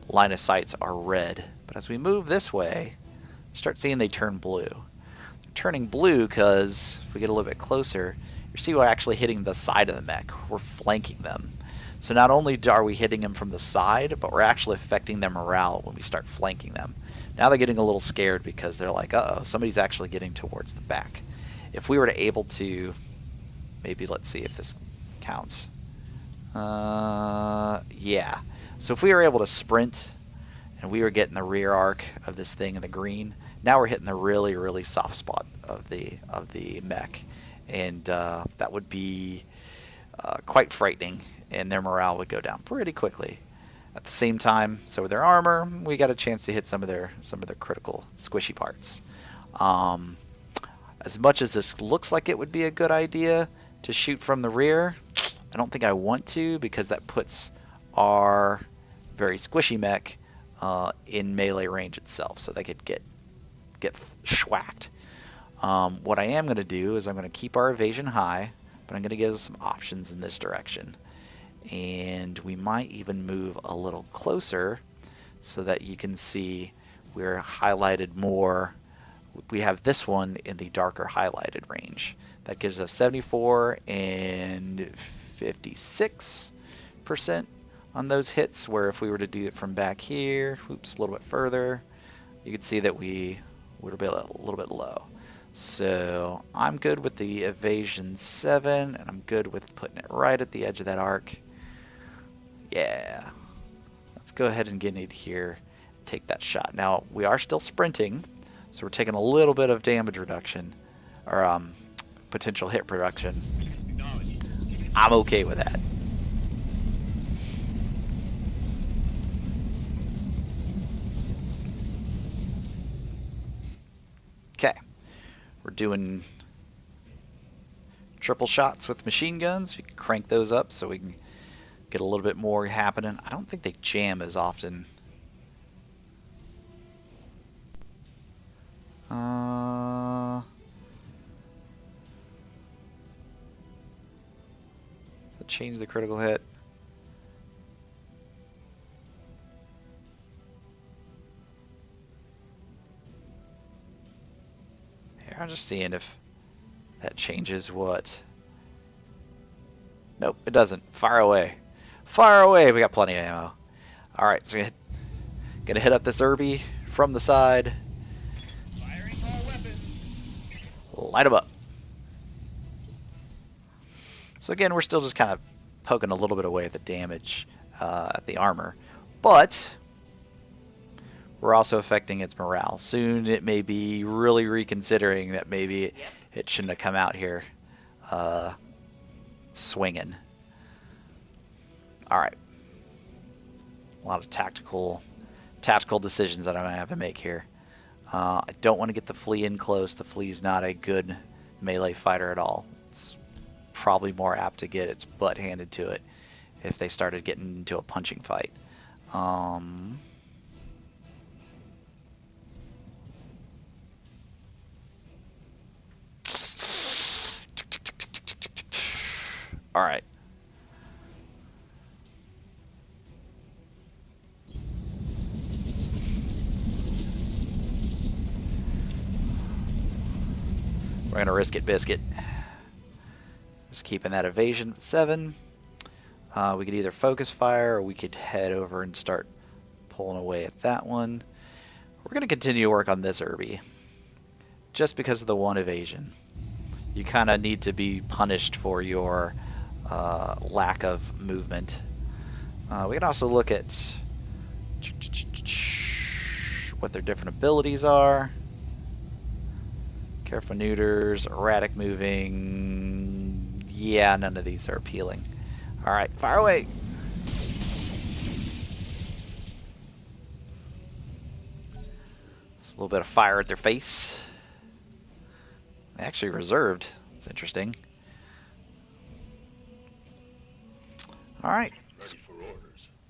line of sights are red, but as we move this way, start seeing they turn blue. They're turning blue because if we get a little bit closer, you see we're actually hitting the side of the mech. We're flanking them. So not only are we hitting them from the side, but we're actually affecting their morale when we start flanking them. Now they're getting a little scared because they're like, uh-oh, somebody's actually getting towards the back. If we were to able to, maybe let's see if this counts. Yeah. So if we were able to sprint and we were getting the rear arc of this thing in the green, now we're hitting the really, really soft spot of the mech. And that would be quite frightening, and their morale would go down pretty quickly. At the same time, so with their armor, we got a chance to hit some of their critical squishy parts. As much as this looks like it would be a good idea to shoot from the rear, I don't think I want to, because that puts our very squishy mech in melee range itself, so they could get schwacked. What I am going to do is I'm going to keep our evasion high, but I'm going to give us some options in this direction. And we might even move a little closer so that you can see we're highlighted more we have this one in the darker highlighted range. That gives us 74 and 56% on those hits, where if we were to do it from back here, oops, a little bit further, you can see that we would be a little bit low. So I'm good with the evasion 7, and I'm good with putting it right at the edge of that arc. Yeah. Let's go ahead and get in here, take that shot. Now, we are still sprinting, so we're taking a little bit of damage reduction, or potential hit reduction. I'm okay with that. Okay, we're doing triple shots with machine guns. We can crank those up so we can get a little bit more happening. I don't think they jam as often. Change the critical hit. Here, I'm just seeing if that changes what. Nope, it doesn't. Fire away. Fire away! We got plenty of ammo. Alright, so we're gonna hit up this Irby from the side. Firing all weapons. Light them up. So again, we're still just kind of poking a little bit away at the damage at the armor, but we're also affecting its morale. Soon it may be really reconsidering that maybe it shouldn't have come out here swinging. Alright. A lot of tactical decisions that I'm going to have to make here. I don't want to get the flea in close. The flea's not a good melee fighter at all. It's probably more apt to get its butt handed to it if they started getting into a punching fight. All right. We're gonna risk it, biscuit. Just keeping that evasion 7. We could either focus fire, or we could head over and start pulling away at that one. We're gonna continue to work on this Irby, just because of the 1 evasion. You kind of need to be punished for your lack of movement. We can also look at what their different abilities are. Careful neuters, erratic moving. Yeah, none of these are appealing. Alright, fire away! A little bit of fire at their face. They actually reserved. That's interesting. Alright.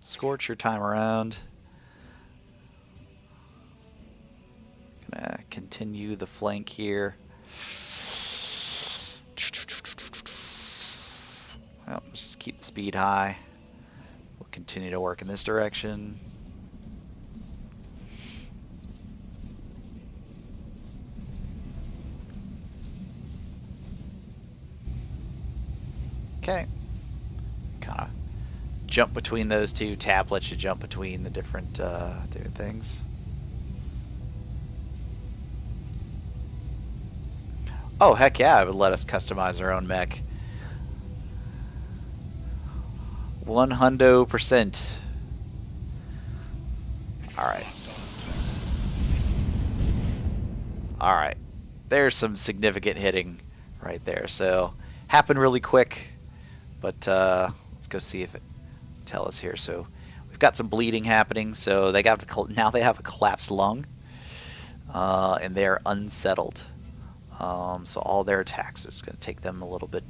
Scorch your time around. Gonna continue the flank here. Well, let's just keep the speed high. We'll continue to work in this direction. Okay. Kind of jump between those two. Tab lets you jump between the different things. Oh, heck yeah, it would let us customize our own mech. 100%. Alright. Alright. There's some significant hitting right there. So, happened really quick. But let's go see if it tells us here. So, we've got some bleeding happening. So, they got now they have a collapsed lung. And they're unsettled. So all their attacks is going to take them a little bit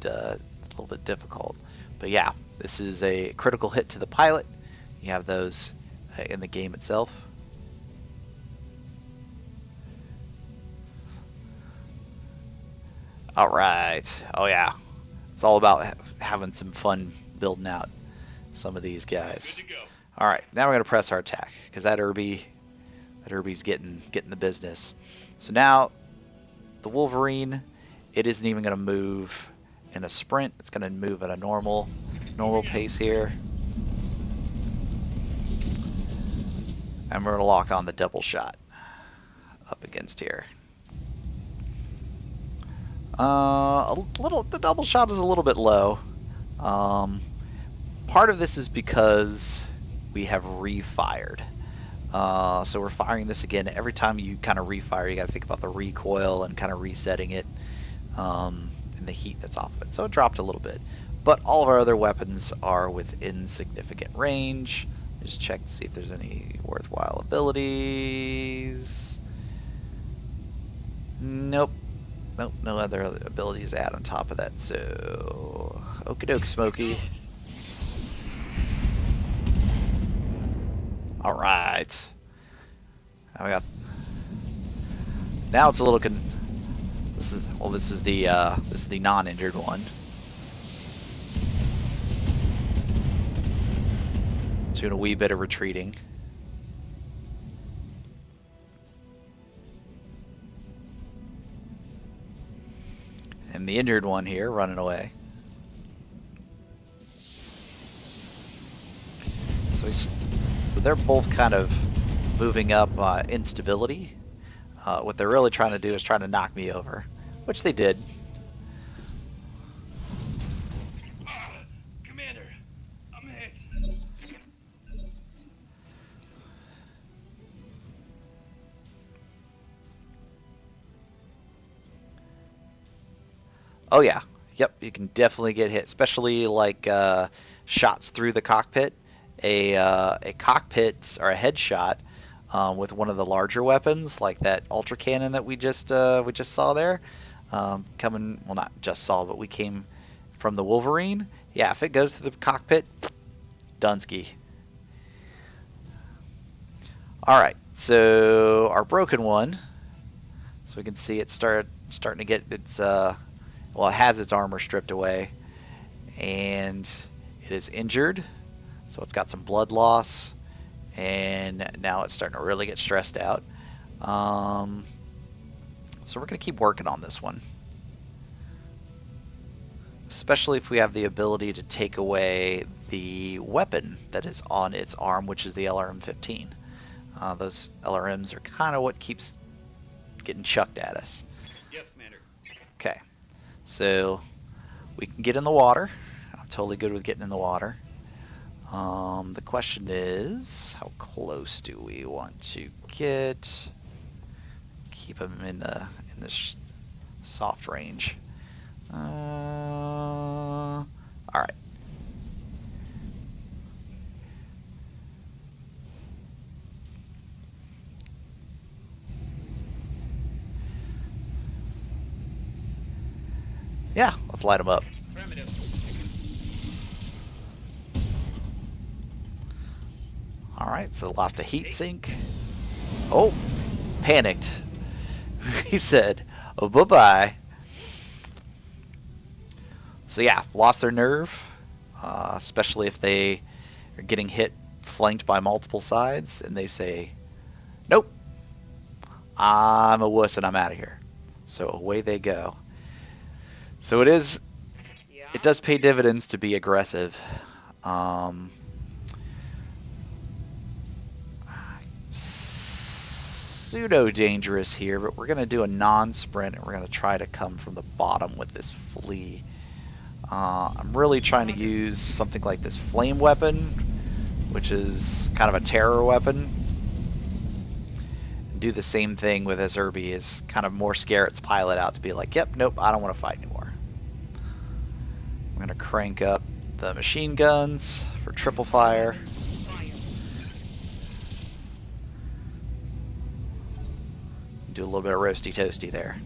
difficult. But yeah, this is a critical hit to the pilot. You have those in the game itself. All right. Oh yeah, it's all about having some fun building out some of these guys. Good to go. All right, now we're going to press our attack because that Irby's getting the business. So now the Wolverine, it isn't even going to move in a sprint. It's going to move at a normal pace here. And we're going to lock on the double shot up against here. The double shot is a little bit low. Part of this is because we have refired. So we're firing this again. Every time you kind of refire, you got to think about the recoil and kind of resetting it, and the heat that's off of it. So it dropped a little bit. But all of our other weapons are within significant range. Just check to see if there's any worthwhile abilities. Nope. Nope, no other abilities to add on top of that. So, okie doke, Smokey. All right. Now it's a little this is the non-injured one. Doing a wee bit of retreating. And the injured one here running away. So they're both kind of moving up instability. What they're really trying to do is trying to knock me over, which they did. Commander, I'm hit. Oh yeah, yep, you can definitely get hit, especially like shots through the cockpit. A cockpit or a headshot with one of the larger weapons, like that ultra cannon that we just saw there, coming. Well, not just saw, but we came from the Wolverine. Yeah, if it goes through the cockpit, Dunsky. All right, so our broken one. So we can see it starting to get its well, it has its armor stripped away, and it is injured. So it's got some blood loss, and now it's starting to really get stressed out. So we're going to keep working on this one. Especially if we have the ability to take away the weapon that is on its arm, which is the LRM-15. Those LRMs are kind of what keeps getting chucked at us. Yes, Commander. Okay, so we can get in the water. I'm totally good with getting in the water. The question is, how close do we want to get? Keep them in the soft range. All right. Yeah, let's light them up. Primitive. Alright, so lost a heat sink. Oh, panicked. He said, oh, bye-bye. So yeah, lost their nerve, especially if they are getting hit, flanked by multiple sides, and they say, nope, I'm a wuss and I'm out of here. So away they go. So it does pay dividends to be aggressive. Pseudo dangerous here, but we're going to do a non-sprint and we're going to try to come from the bottom with this flea. I'm really trying to use something like this flame weapon, which is kind of a terror weapon. Do the same thing with this Irby, is kind of more scare its pilot out to be like, yep, nope, I don't want to fight anymore. I'm going to crank up the machine guns for triple fire. Do a little bit of roasty toasty there.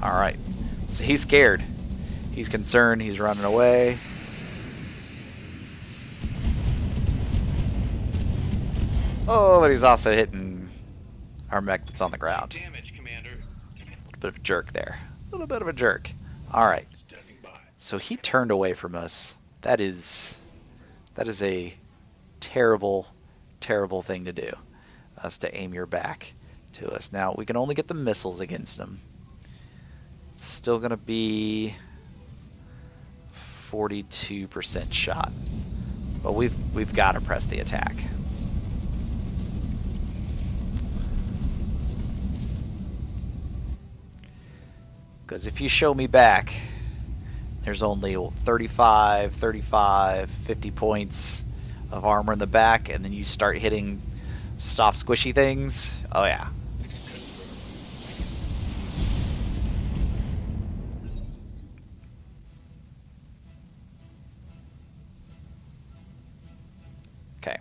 Alright, so he's scared. He's concerned, he's running away. Oh, but he's also hitting our mech that's on the ground. Damage, Commander. A bit of a jerk there. A little bit of a jerk. Alright, Standing by. so he turned away from us. That is a terrible, terrible thing to do. Us to aim your back to us. Now, we can only get the missiles against them. It's still going to be 42% shot. But we've got to press the attack. Because if you show me back, there's only 35, 35, 50 points of armor in the back, and then you start hitting soft, squishy things. Oh, yeah. Okay.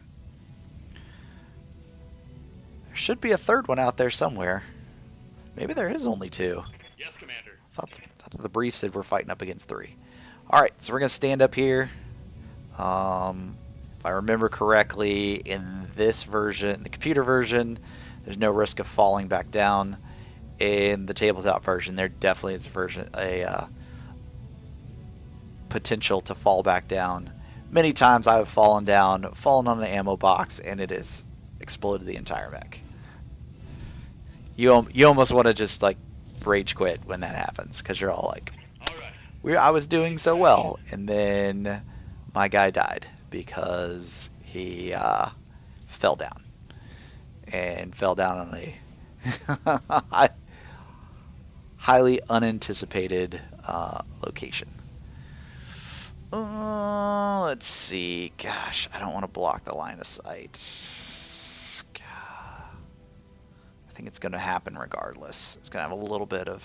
There should be a third one out there somewhere. Maybe there is only two. Yes, Commander. I thought the brief said we're fighting up against 3. Alright, so we're going to stand up here. If I remember correctly, in this version, the computer version, there's no risk of falling back down. In the tabletop version, there definitely is a potential to fall back down. Many times I have fallen down, fallen on an ammo box, and it has exploded the entire mech. You almost want to just like rage quit when that happens, because you're all like, I was doing so well, and then my guy died because he fell down, and fell down on a highly unanticipated location. Let's see. Gosh, I don't want to block the line of sight. I think it's going to happen regardless. It's going to have a little bit of...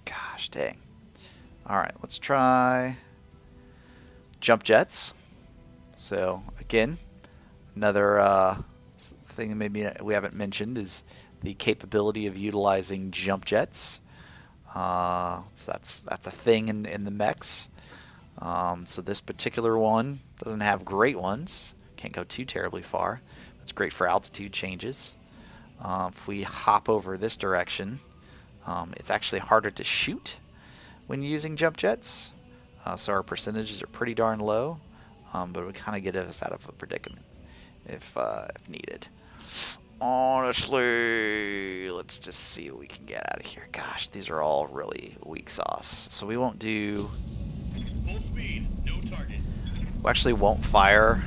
Gosh, dang. Alright, let's try jump jets. So, again, another thing maybe we haven't mentioned is the capability of utilizing jump jets. So that's a thing in the mechs. So this particular one doesn't have great ones. Can't go too terribly far. It's great for altitude changes. If we hop over this direction, it's actually harder to shoot when using jump jets. So our percentages are pretty darn low, but it would kind of get us out of a predicament if needed. Honestly, let's just see what we can get out of here. Gosh, these are all really weak sauce. So we won't do... Full speed, no target. We actually won't fire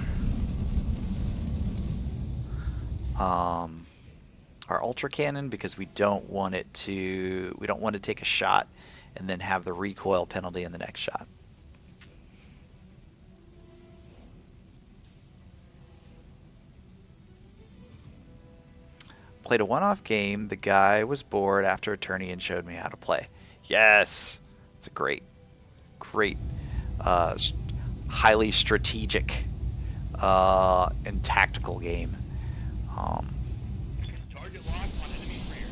our ultra cannon because we don't want it to... We don't want to take a shot and then have the recoil penalty in the next shot. Played a one-off game. The guy was bored after a tourney and showed me how to play. Yes! It's a great, highly strategic and tactical game. Target lock on enemy rear.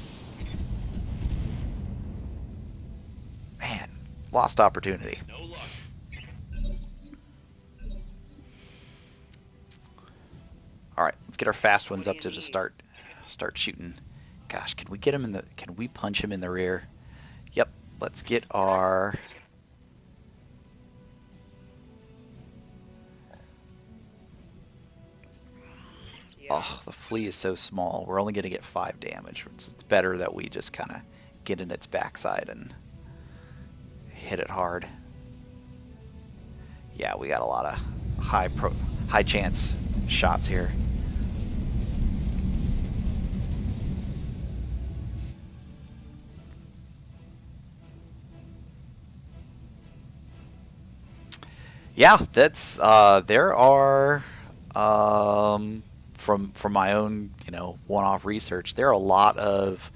Man, lost opportunity. No luck. Alright, let's get our fast ones up to just start shooting. Gosh, can we get him in the... Can we punch him in the rear? Yep, let's get our... Oh, the flea is so small. We're only going to get 5 damage. It's better that we just kind of get in its backside and hit it hard. Yeah, we got a lot of high chance shots here. Yeah, that's there are from my own one-off research, there are a lot of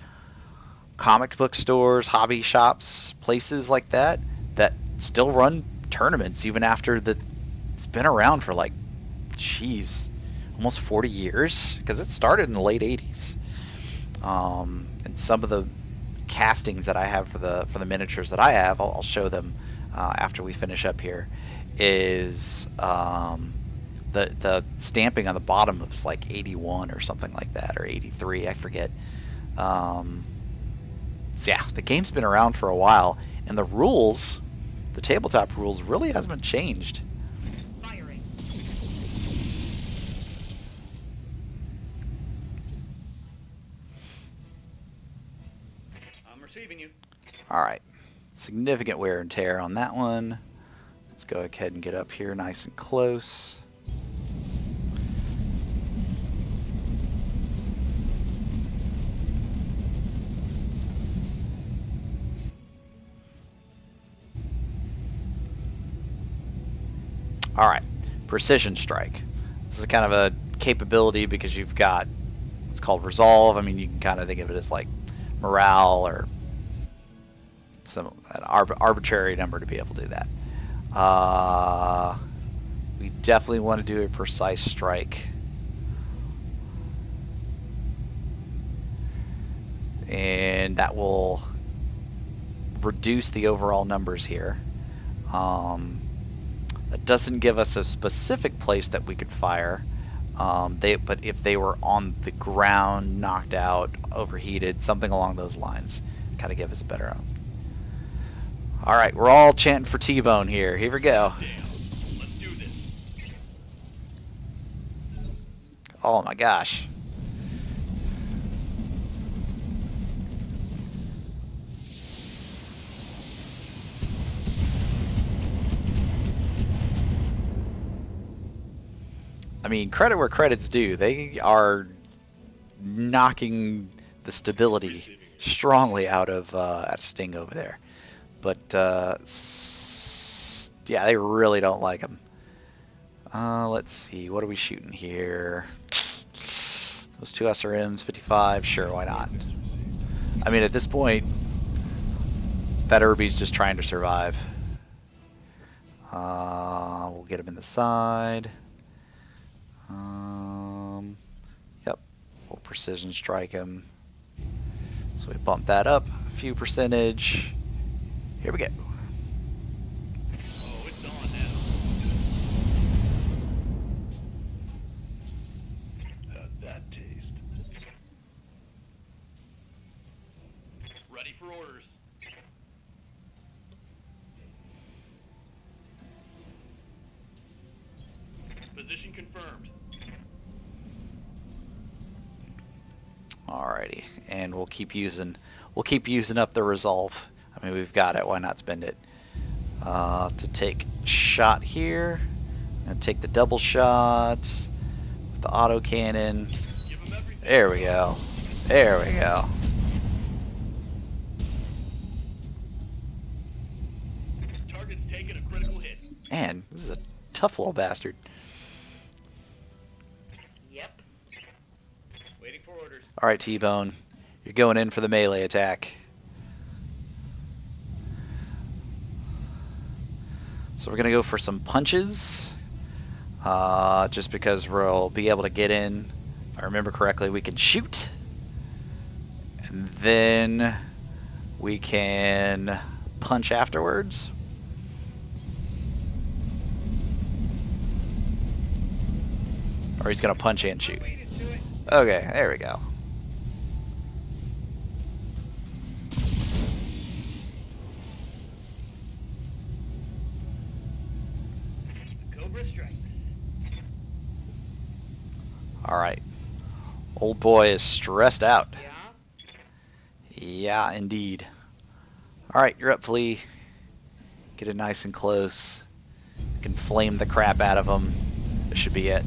comic book stores, hobby shops, places like that that still run tournaments even after it's been around for like, geez, almost 40 years, because it started in the late 80s. And some of the castings that I have for the miniatures that I have, I'll show them after we finish up here. Is the stamping on the bottom was like 81 or something like that, or 83, I forget. So yeah, the game's been around for a while, and the rules, the tabletop rules, really hasn't changed. Firing. Receiving you. Alright. Significant wear and tear on that one. Let's go ahead and get up here nice and close. Alright, precision strike. This is kind of a capability because you've got what's called resolve. I mean, you can kind of think of it as like morale or an arbitrary number to be able to do that. We definitely want to do a precise strike. And that will reduce the overall numbers here. That doesn't give us a specific place that we could fire. But if they were on the ground, knocked out, overheated, something along those lines, kind of give us a better. All right, we're all chanting for T-Bone here. Here we go. Damn. Let's do this. Oh my gosh. I mean, credit where credit's due. They are knocking the stability strongly out of Sting over there. But, yeah, they really don't like him. Let's see. What are we shooting here? Those two SRMs, 55. Sure, why not? I mean, at this point, that Irby's just trying to survive. We'll get him in the side. Yep, we'll precision strike him. So we bump that up a few percentage. Here we go. Oh, it's on now. How'd that taste? Ready for orders. Position confirmed. Alrighty, and we'll keep using up the resolve. I mean, we've got it. Why not spend it? To take shot here, and take the double shot with the auto cannon. Give him everything. There we go. There we go. Target's taken a critical hit. Man, this is a tough little bastard. Yep. Waiting for orders. All right, T-Bone, you're going in for the melee attack. So we're going to go for some punches, just because we'll be able to get in. If I remember correctly, we can shoot, and then we can punch afterwards. Or he's going to punch and shoot. Okay, there we go. Cobra strikes. Alright. Old boy is stressed out. Yeah? Yeah, indeed. Alright, you're up, Flea. Get it nice and close. You can flame the crap out of him. This should be it.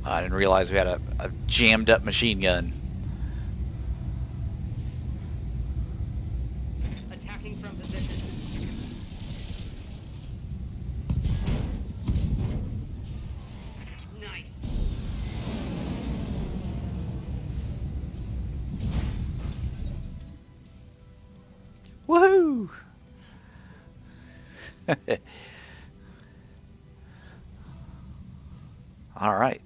I didn't realize we had a jammed up machine gun. Attacking from position. Nice. Woohoo! Alright.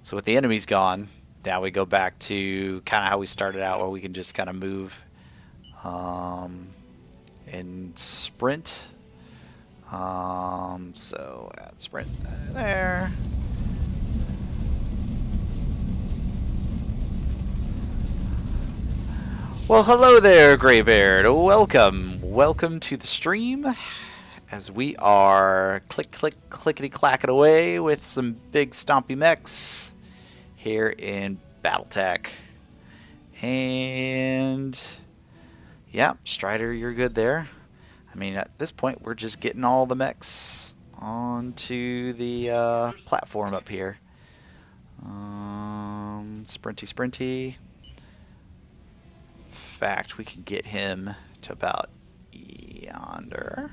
So with the enemies gone, now we go back to kind of how we started out, where we can just kind of move and sprint. So add sprint there. Well, hello there, Graybeard. Welcome to the stream. as we are clickety clacking away with some big stompy mechs here in BattleTech. And yeah, Strider, you're good there. I mean, at this point, we're just getting all the mechs onto the platform up here. Sprinty. In fact, we can get him to about yonder.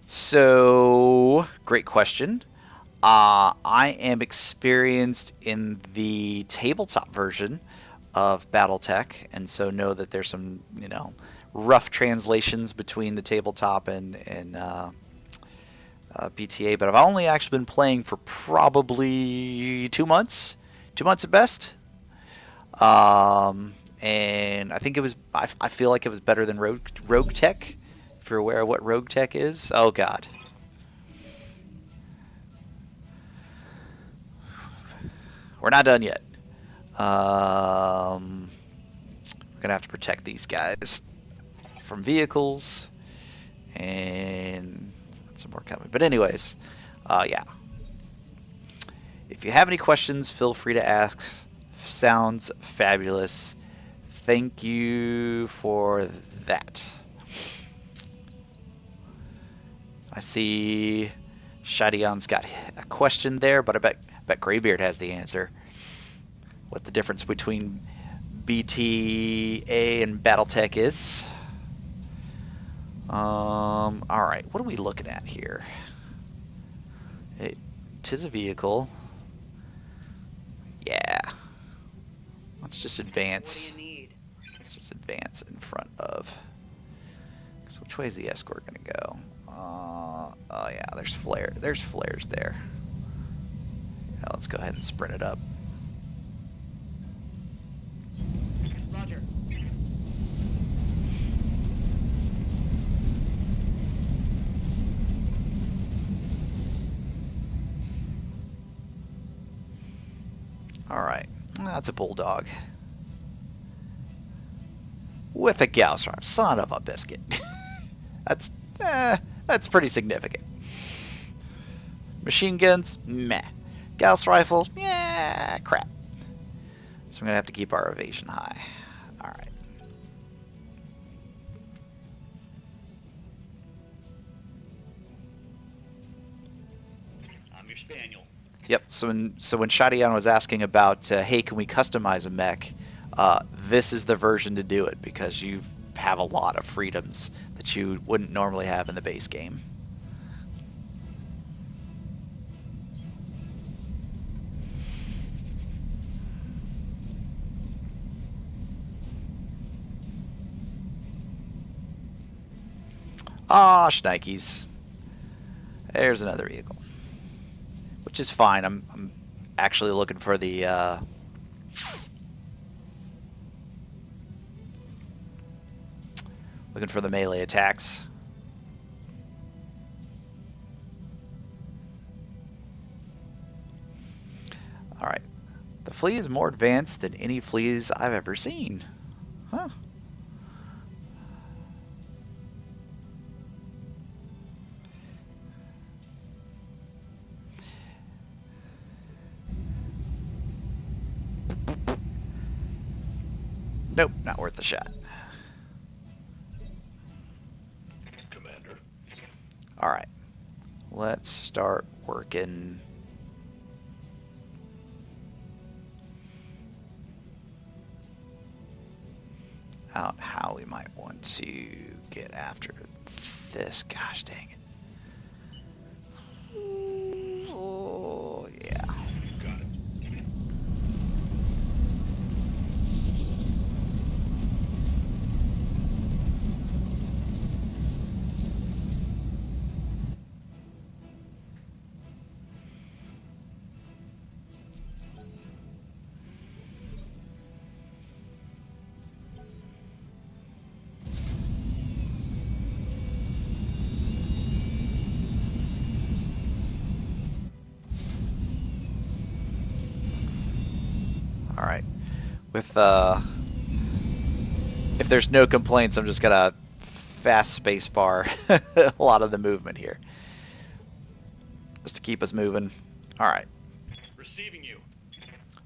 So, great question. I am experienced in the tabletop version of BattleTech, and so know that there's some, rough translations between the tabletop and BTA. But I've only actually been playing for probably 2 months, 2 months at best. And I think it was. I feel like it was better than Rogue Tech. If you're aware of what Rogue Tech is, oh god. We're not done yet. We're gonna have to protect these guys from vehicles, and some more coming. But anyways, yeah. If you have any questions, feel free to ask. Sounds fabulous. Thank you for that. I see Shadion's got a question there, but I bet Graybeard has the answer. What the difference between BTA and BattleTech is. Alright, what are we looking at here? It is a vehicle. Yeah. Let's just advance. What do you need? Let's just advance in front of. So which way is the escort gonna go? Oh yeah, there's flares there. Yeah, let's go ahead and sprint it up. Roger. Alright, that's a bulldog. With a Gauss rifle. Son of a biscuit. That's pretty significant. Machine guns, meh. Gauss rifle, yeah, crap. So I'm gonna have to keep our evasion high. Alright. I'm your spaniel. Yep, so when Shadian was asking about, hey, can we customize a mech? This is the version to do it, because you have a lot of freedoms that you wouldn't normally have in the base game. Ah, shnikes. There's another vehicle. Which is fine. I'm actually looking for the melee attacks. Alright. The flea is more advanced than any fleas I've ever seen. Huh. Nope, not worth the shot. Commander. Alright. Let's start working. Out how we might want to get after this. Gosh dang it. Oh, yeah. Got it. Alright. With if there's no complaints, I'm just gonna fast space bar a lot of the movement here, just to keep us moving. All right. Receiving you.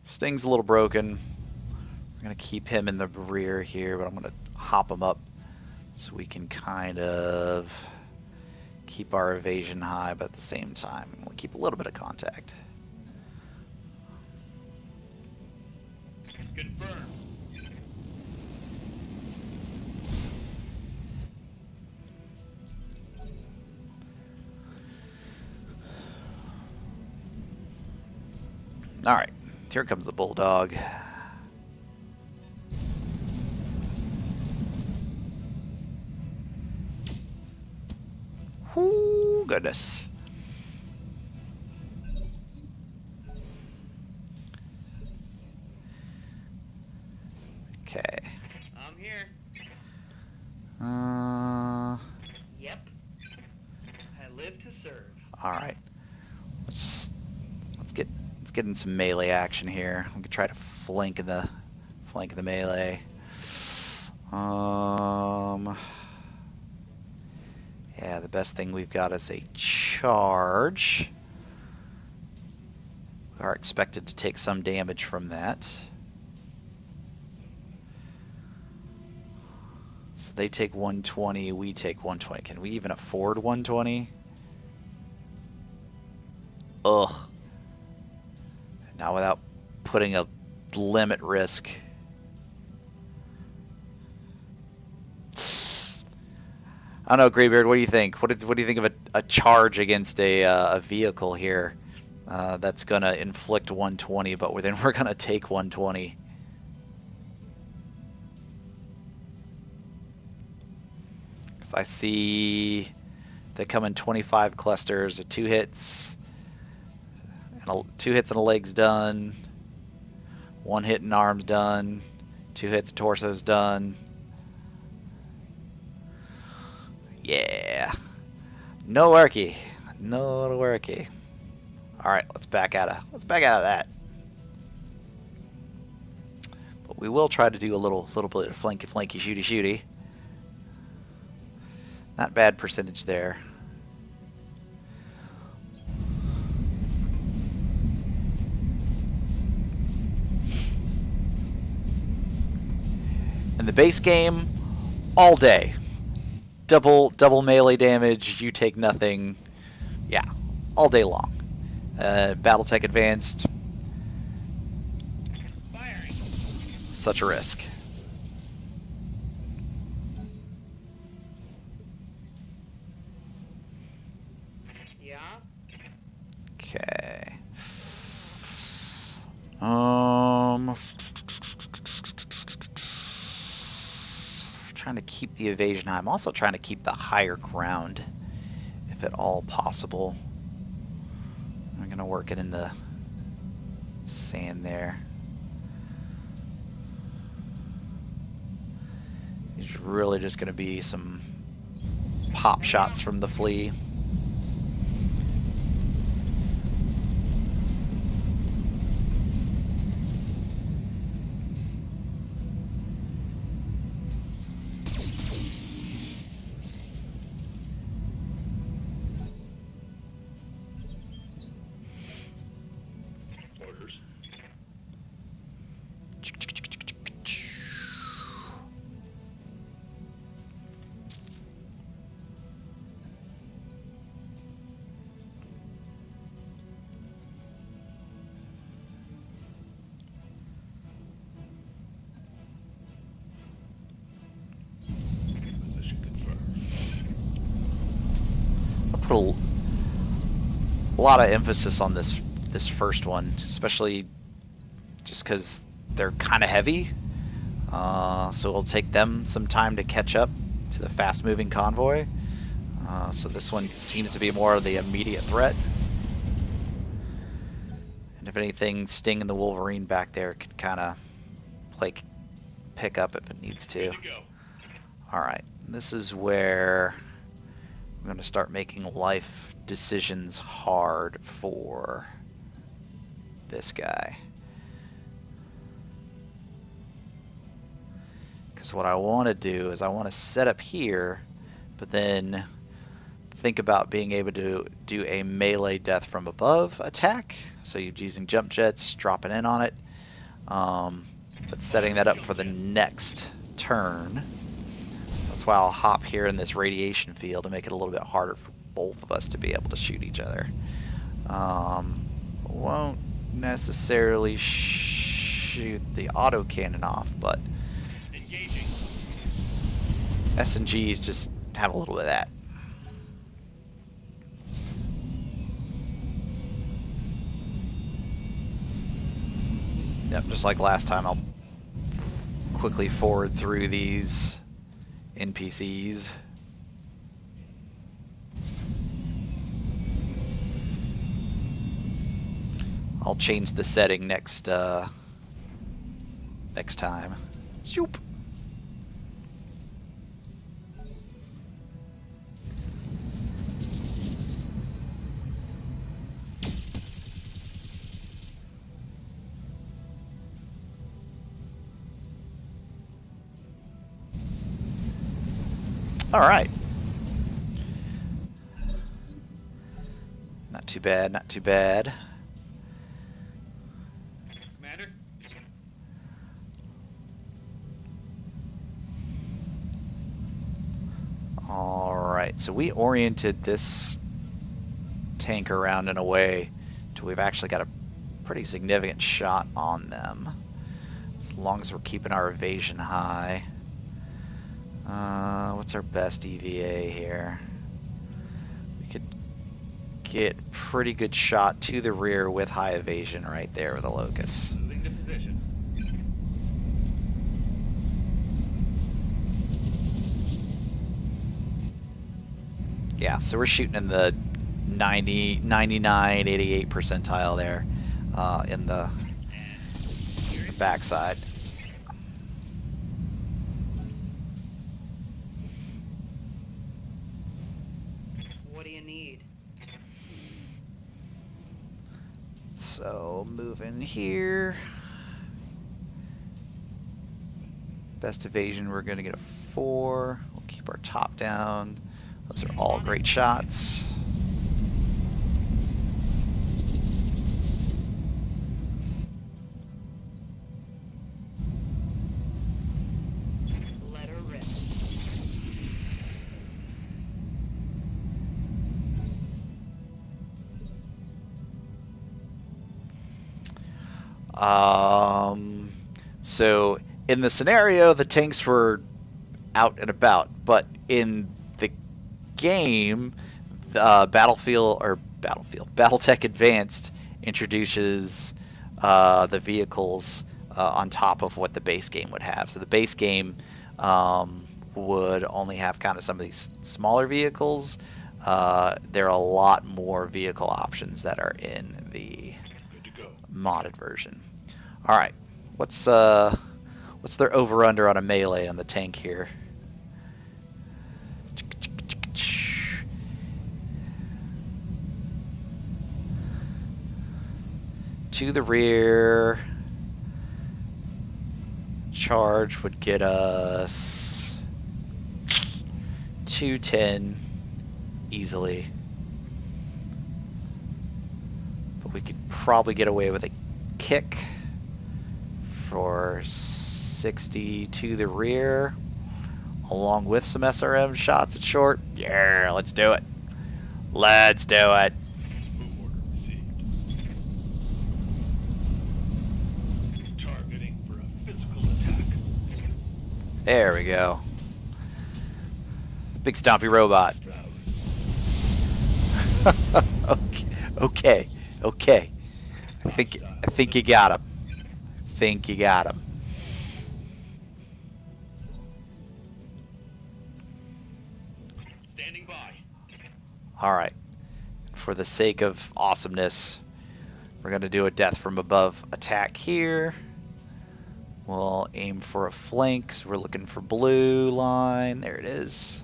Sting's a little broken. We're gonna keep him in the rear here, but I'm gonna hop him up so we can kind of keep our evasion high, but at the same time, we'll keep a little bit of contact. Confirmed. All right, here comes the Bulldog. Whoo, goodness. Okay. I'm here. Yep. I live to serve. All right. Let's get in some melee action here. We can try to flank in the melee. Yeah, the best thing we've got is a charge. We are expected to take some damage from that. So they take 120, we take 120. Can we even afford 120? Ugh. Now without putting a limit risk. I don't know, Greybeard, what do you think? What do you think of a charge against a vehicle here that's going to inflict 120, but then we're going to take 120? Because I see they come in 25 clusters, 2 hits, and 2 hits and a leg's done, 1 hit and arm's done, 2 hits, torso's done. Yeah. No worky. No worky. Alright, let's back out of that. But we will try to do a little bit of flanky shooty. Not bad percentage there. In the base game, all day. Double melee damage, you take nothing. Yeah, all day long. BattleTech Advanced, Firing. such a risk. Yeah. Okay. Trying to keep the evasion high. I'm also trying to keep the higher ground, if at all possible. I'm gonna work it in the sand there. It's really just gonna be some pop shots from the flea. Orders. Position confirmed. I'll put a lot of emphasis on this first one, especially just because they're kind of heavy. So it'll take them some time to catch up to the fast-moving convoy. So this one seems to be more of the immediate threat. And if anything, Sting and the Wolverine back there can kind of pick up if it needs to. Good to go. Alright, this is where I'm going to start making life decisions hard for this guy. Because what I want to do is I want to set up here, but then think about being able to do a melee death from above attack. So you're using jump jets, dropping in on it, but setting that up for the next turn. So that's why I'll hop here in this radiation field to make it a little bit harder for both of us to be able to shoot each other. Won't necessarily shoot the autocannon off, but Engaging. SMGs just have a little bit of that. Yep, just like last time, I'll quickly forward through these NPCs. I'll change the setting next time. Shoop. All right. Not too bad, not too bad. Commander. All right, so we oriented this tank around in a way to we've actually got a pretty significant shot on them, as long as we're keeping our evasion high. What's our best EVA here? We could get pretty good shot to the rear with high evasion right there with a locus. Moving to position. Yeah, so we're shooting in the 90, 99, 88 percentile there in the backside. What do you need? So moving here. Best evasion, we're going to get a 4. We'll keep our top down. Those are all great shots. Let her rip. So in the scenario, the tanks were out and about, but in the game, BattleTech Advanced introduces the vehicles on top of what the base game would have. So the base game would only have kind of some of these smaller vehicles. There are a lot more vehicle options that are in the Good to go. modded version. All right, what's their over/under on a melee on the tank here? To the rear. Charge would get us 210 easily. But we could probably get away with a kick for 60 to the rear, along with some SRM shots at short. Yeah, let's do it. Let's do it. Move order received. Targeting for a physical attack. There we go. Big stompy robot. Okay. I think you got him. Standing by. All right. For the sake of awesomeness, we're going to do a death from above attack here. We'll aim for a flank, so we're looking for blue line. There it is.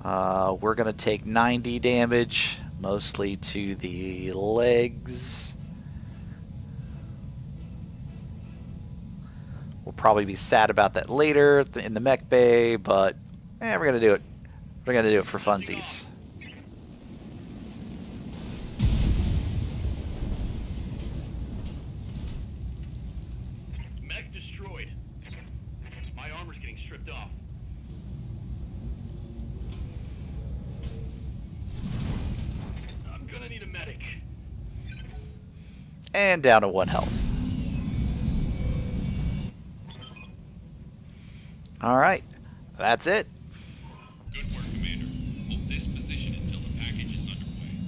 We're going to take 90 damage, mostly to the legs. We'll probably be sad about that later in the mech bay, but we're gonna do it. We're gonna do it for funsies. Mech destroyed. My armor's getting stripped off. I'm gonna need a medic. And down to 1 health. Alright, that's it. Good work, Commander. Hold this position until the package is underway.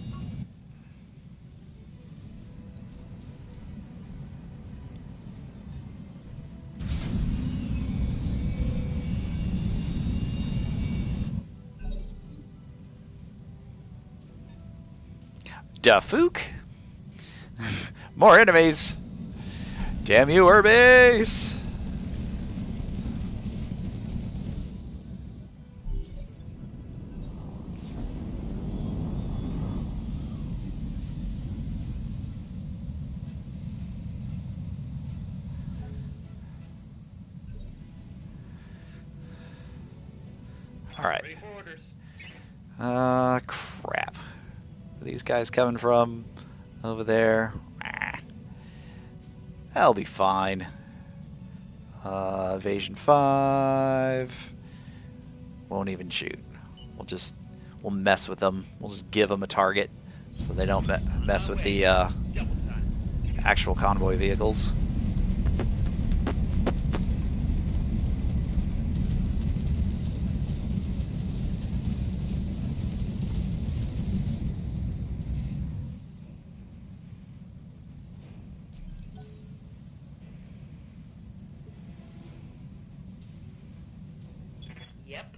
Dafook. More enemies. Damn you, Urbies. Alright. Ready for orders. Crap. Where are these guys coming from? Over there. That'll be fine. Evasion 5. Won't even shoot. We'll mess with them. We'll just give them a target so they don't mess with the Double time. actual convoy vehicles. Yep.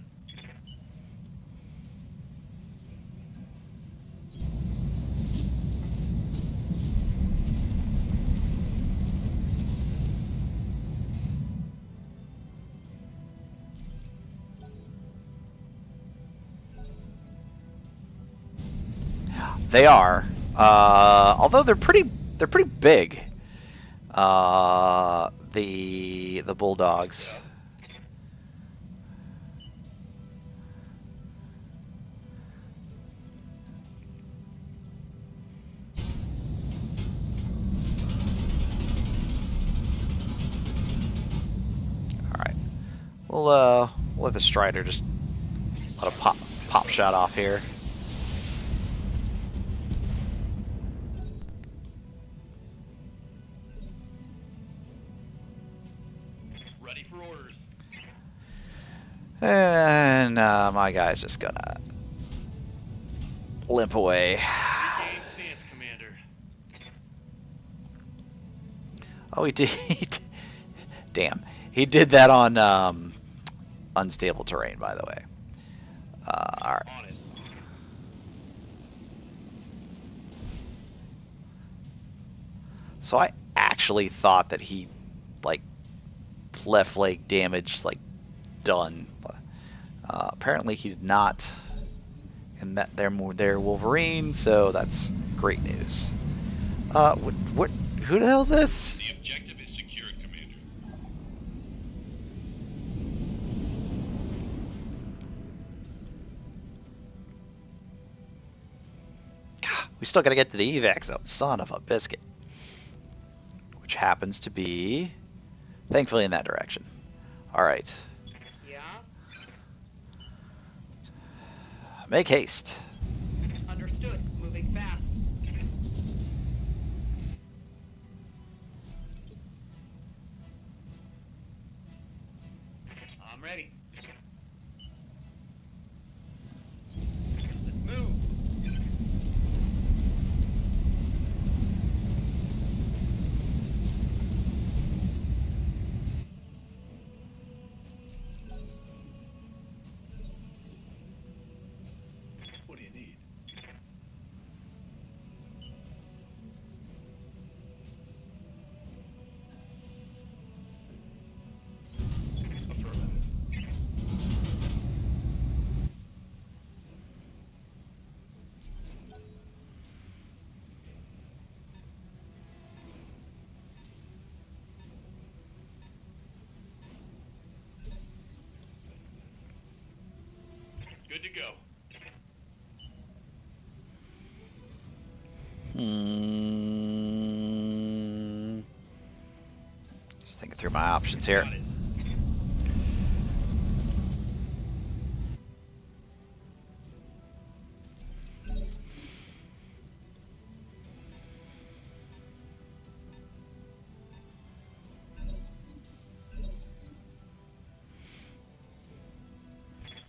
They are, although they're pretty big. The bulldogs. All right, we'll let the Strider just let a pop shot off here. Ready for orders. And my guy's just gonna limp away. Regain stance, Commander. Oh, he did. Damn, he did that on unstable terrain, by the way. All right. On it. So I actually thought that he, like, left leg damage, like, done. Apparently he did not. And that they're Wolverine, so that's great news. What? Who the hell is this? The objective is secured, Commander. God, we still gotta get to the evac zone. Son of a biscuit. Which happens to be, thankfully, in that direction. All right. Yeah. Make haste. Understood. Moving fast. I'm ready. Let's move. What do you need? Affirmative. Good to go. Just thinking through my options here. Got it.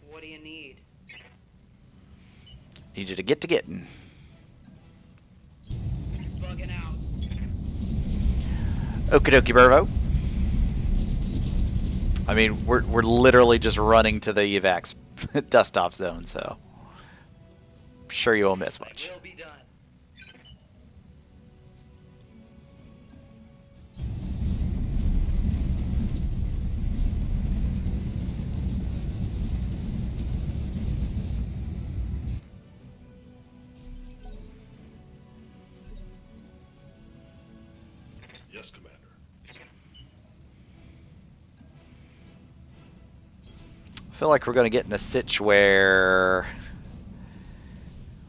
What do you need? Need you to get to getting. Bugging out. Okie dokie, Burvo. I mean, we're literally just running to the evacs dust off zone, so I'm sure you won't miss much. Will be done. Yes, Commander. I feel like we're going to get in a sitch where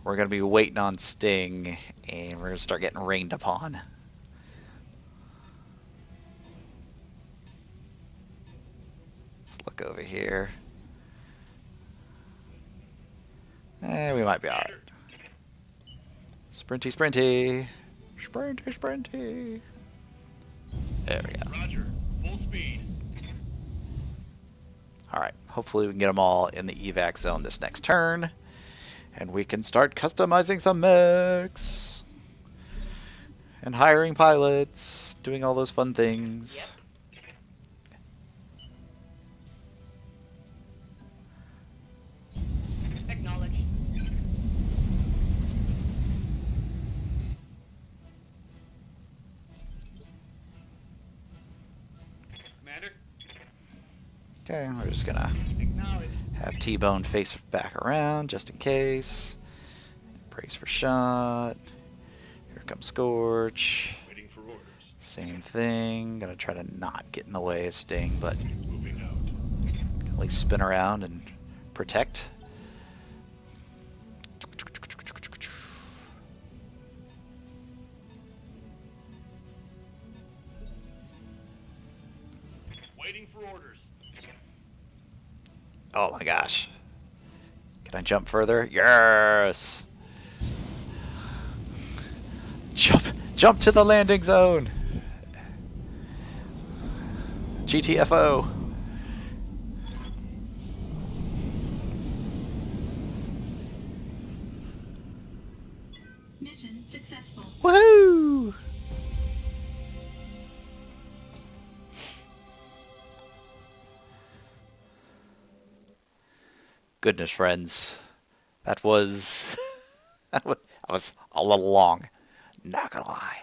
we're going to be waiting on Sting, and we're going to start getting rained upon. Let's look over here. We might be alright. Sprinty, sprinty. Sprinty, sprinty. There we go. Roger. Full speed. Alright, hopefully we can get them all in the evac zone this next turn. And we can start customizing some mechs. And hiring pilots. Doing all those fun things. Yep. Acknowledged. Commander. Okay, we're just gonna Acknowledged. have T-Bone face back around just in case. Brace for shot. Here comes Scorch. Waiting for orders. Same thing. Gonna try to not get in the way of Sting, but Moving out. at least spin around and protect. Waiting for orders. Oh my gosh. Can I jump further? Yes! Jump to the landing zone! GTFO! Mission successful. Woohoo! Goodness, friends. That was... I was a little long. Not gonna lie.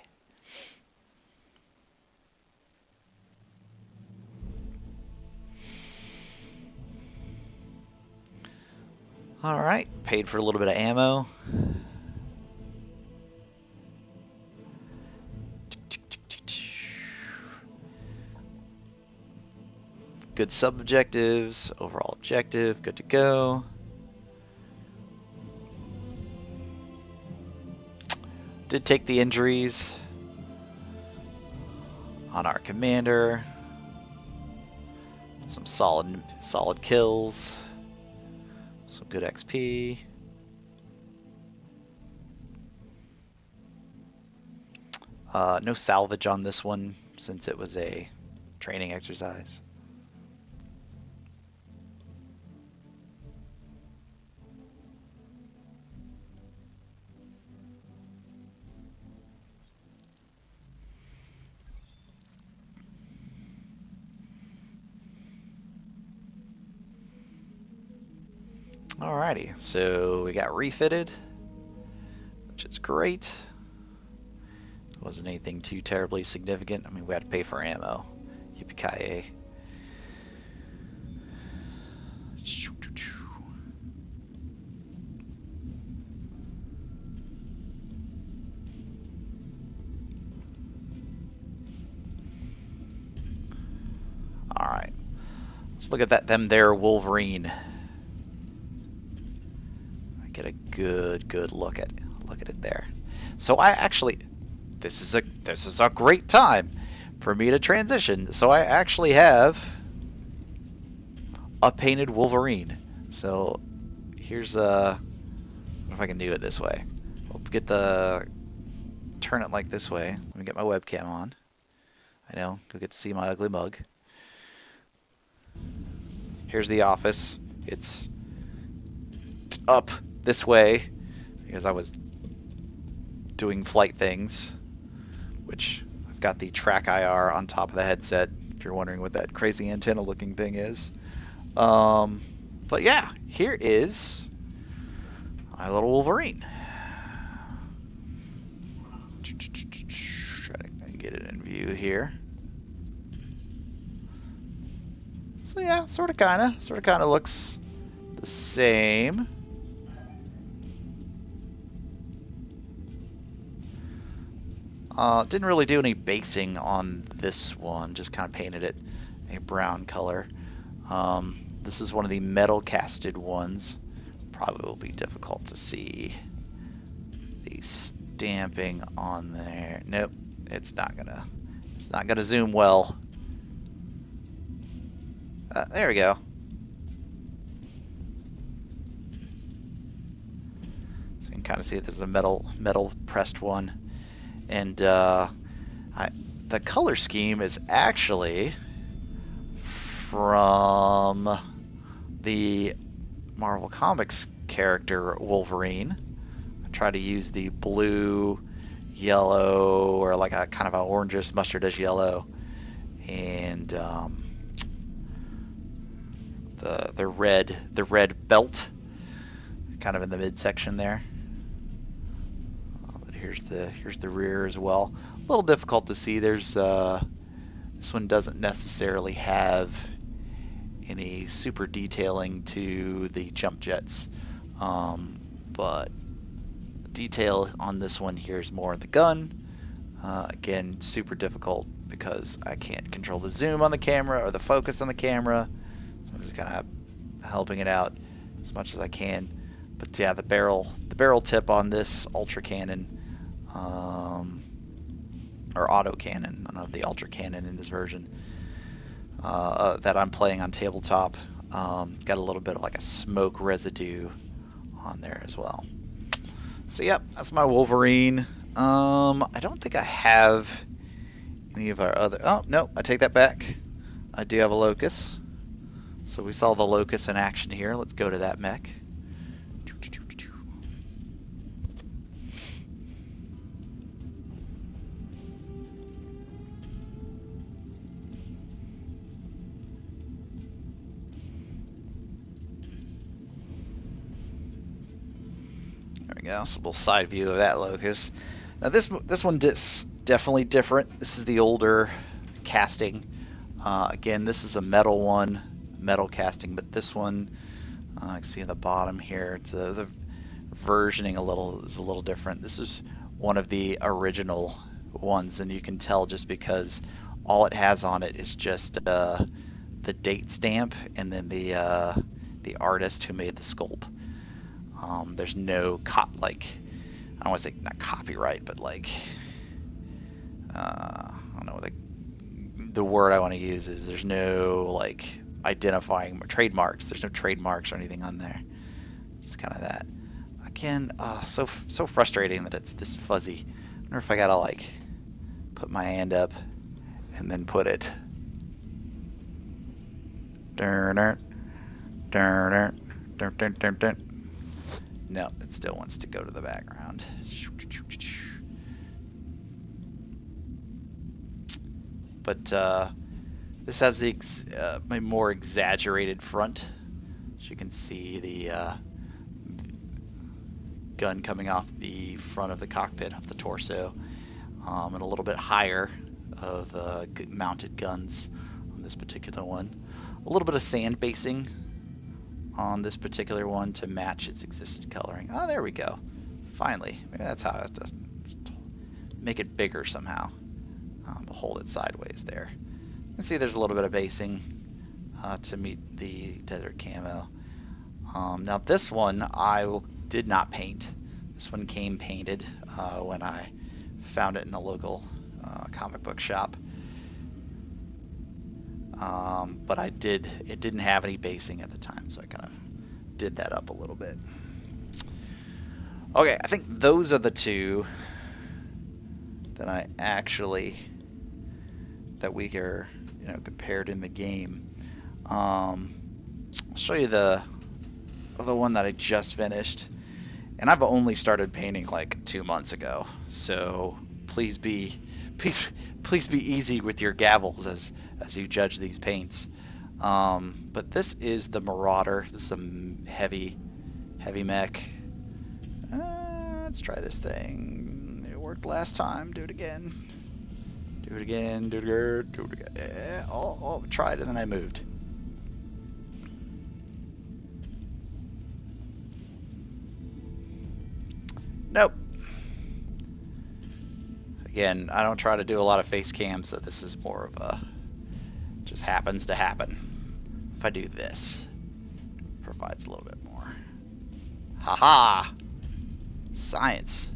Alright, paid for a little bit of ammo. Good sub-objectives, overall objective, good to go. Did take the injuries on our commander. Some solid kills. Some good XP. No salvage on this one since it was a training exercise. Alrighty, so we got refitted, which is great. Wasn't anything too terribly significant. I mean, we had to pay for ammo. Yippee-ki-yay. Alright, let's look at them there Wolverine. good look at it there. So I actually, this is a great time for me to transition. So I actually have a painted Wolverine. So here's what if I can do it this way. We'll turn it like this way. Let me get my webcam on. I know, you'll get to see my ugly mug. Here's the office. It's up this way because I was doing flight things, which I've got the track IR on top of the headset, if you're wondering what that crazy antenna looking thing is. But yeah, here is my little Wolverine. Try to get it in view here. So yeah, sort of kinda looks the same. Didn't really do any basing on this one, just kind of painted it a brown color. This is one of the metal casted ones. Probably will be difficult to see the stamping on there. Nope, it's not gonna zoom well. There we go. So you can kind of see this is a metal pressed one. And the color scheme is actually from the Marvel Comics character Wolverine. I try to use the blue, yellow, or like a kind of an orangish mustardish yellow, and the red belt, kind of in the midsection there. But here's the rear as well. A little difficult to see. There's this one doesn't necessarily have any super detailing to the jump jets, but detail on this one here is more in the gun. Again, super difficult because I can't control the zoom on the camera or the focus on the camera, so I'm just kind of helping it out as much as I can. But yeah, the barrel tip on this ultra cannon, or auto cannon, I don't know the ultra cannon in this version that I'm playing on tabletop, got a little bit of like a smoke residue on there as well. So yep, that's my Wolverine. I don't think I have any of our other. Oh no, I take that back. I do have a Locust. So we saw the Locust in action here. Let's go to that mech. There we go. So a little side view of that Locust. Now this one is definitely different. This is the older casting. Again, this is a metal one, metal casting, but this one, I can see at the bottom here, it's the versioning is a little different. This is one of the original ones, and you can tell just because all it has on it is just the date stamp and then the artist who made the sculpt. There's no I don't want to say not copyright, but like I don't know what the word I want to use is. There's no like identifying trademarks. There's no trademarks or anything on there. Just kind of that. Again, so frustrating that it's this fuzzy. I wonder if I gotta like put my hand up and then put it. No, it still wants to go to the background. But this has the more exaggerated front. As you can see, the gun coming off the front of the cockpit, off the torso, and a little bit higher of mounted guns on this particular one. A little bit of sand basing on this particular one to match its existing coloring. Oh, there we go. Finally. Maybe that's how I have to just make it bigger somehow. Hold it sideways there. You can see there's a little bit of basing to meet the desert camo. Now this one, I will did not paint. This one came painted when I found it in a local comic book shop. But it didn't have any basing at the time, so I kind of did that up a little bit. Okay, I think those are the two that we are, compared in the game. I'll show you the one that I just finished, and I've only started painting like 2 months ago, so please be easy with your gavels as you judge these paints. But this is the Marauder. This is a heavy mech. Let's try this thing. It worked last time. Do it again. Do it again. Do it again. Do it again. Yeah. Oh, tried and then I moved. Nope. Again, I don't try to do a lot of face cam, so this is more of a just happens to happen. If I do this, it provides a little bit more. Haha! Science.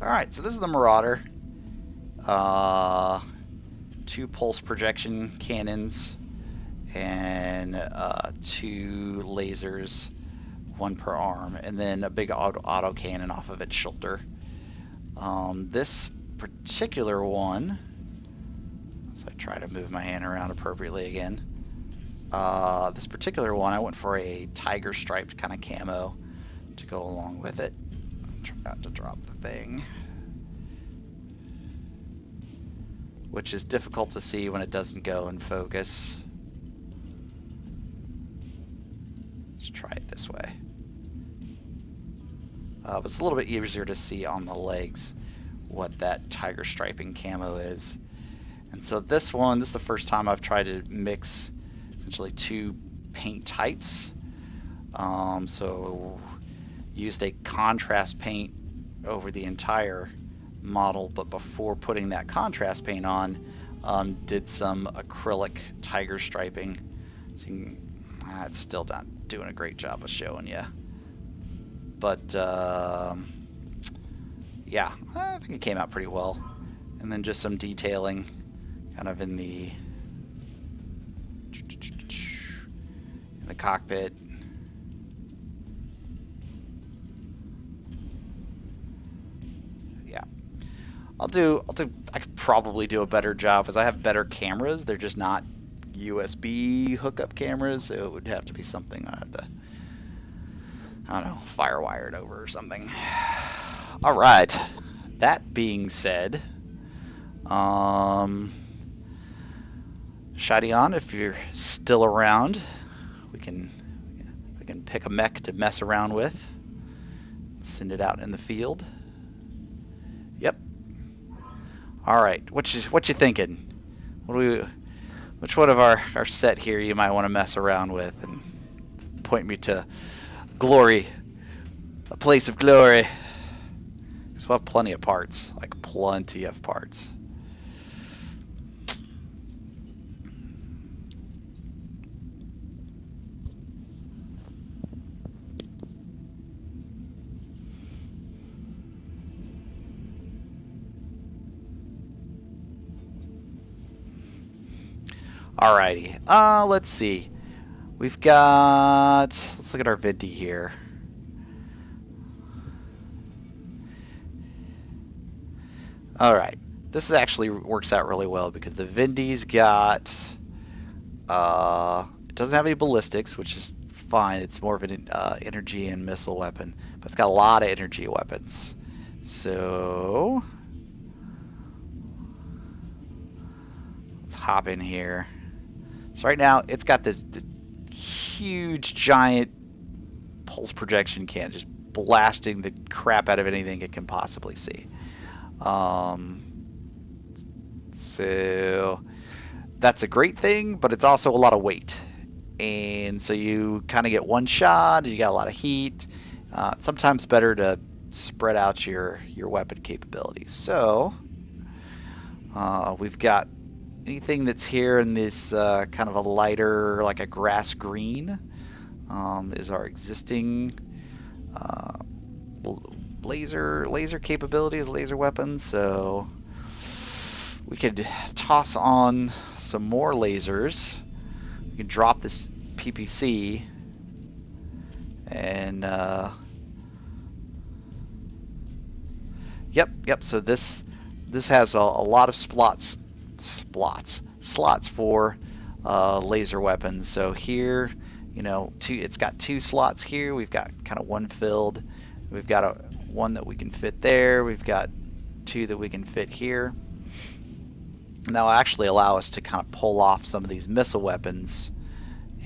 Alright, so this is the Marauder. 2 pulse projection cannons and 2 lasers, 1 per arm, and then a big auto cannon off of its shoulder. This particular one, as I try to move my hand around appropriately again, this particular one I went for a tiger striped kind of camo to go along with it. Try not to drop the thing, which is difficult to see when it doesn't go in focus. Let's try it this way. But it's a little bit easier to see on the legs what that tiger striping camo is. And so this is the first time I've tried to mix essentially 2 paint types. So used a contrast paint over the entire model, but before putting that contrast paint on, did some acrylic tiger striping. So it's still not doing a great job of showing you, but yeah, I think it came out pretty well. And then just some detailing kind of in the cockpit. Yeah, I could probably do a better job because I have better cameras. They're just not USB hookup cameras, so it would have to be something I have to, I don't know, firewire it over or something. All right. That being said, Shadion, if you're still around, we can pick a mech to mess around with. Send it out in the field. Yep. All right. What you thinking? Which one of our set here you might want to mess around with and point me to glory, a place of glory? Because we'll have plenty of parts, like plenty of parts. Alrighty, let's see. Let's look at our Vindi here. Alright, this actually works out really well because the Vindi's got, it doesn't have any ballistics, which is fine. It's more of an energy and missile weapon, but it's got a lot of energy weapons. So, let's hop in here. So right now, it's got this huge, giant pulse projection cannon just blasting the crap out of anything it can possibly see. So that's a great thing, but it's also a lot of weight. And so you kind of get one shot, and you got a lot of heat. It's sometimes better to spread out your weapon capabilities. So we've got anything that's here in this kind of a lighter, like a grass green, is our existing laser capabilities, laser weapons. So we could toss on some more lasers. We can drop this PPC and yep. So this has a lot of slots for laser weapons. So here, you know, it's got 2 slots here. We've got kind of one filled. We've got one that we can fit there. We've got 2 that we can fit here. And that'll actually allow us to kind of pull off some of these missile weapons,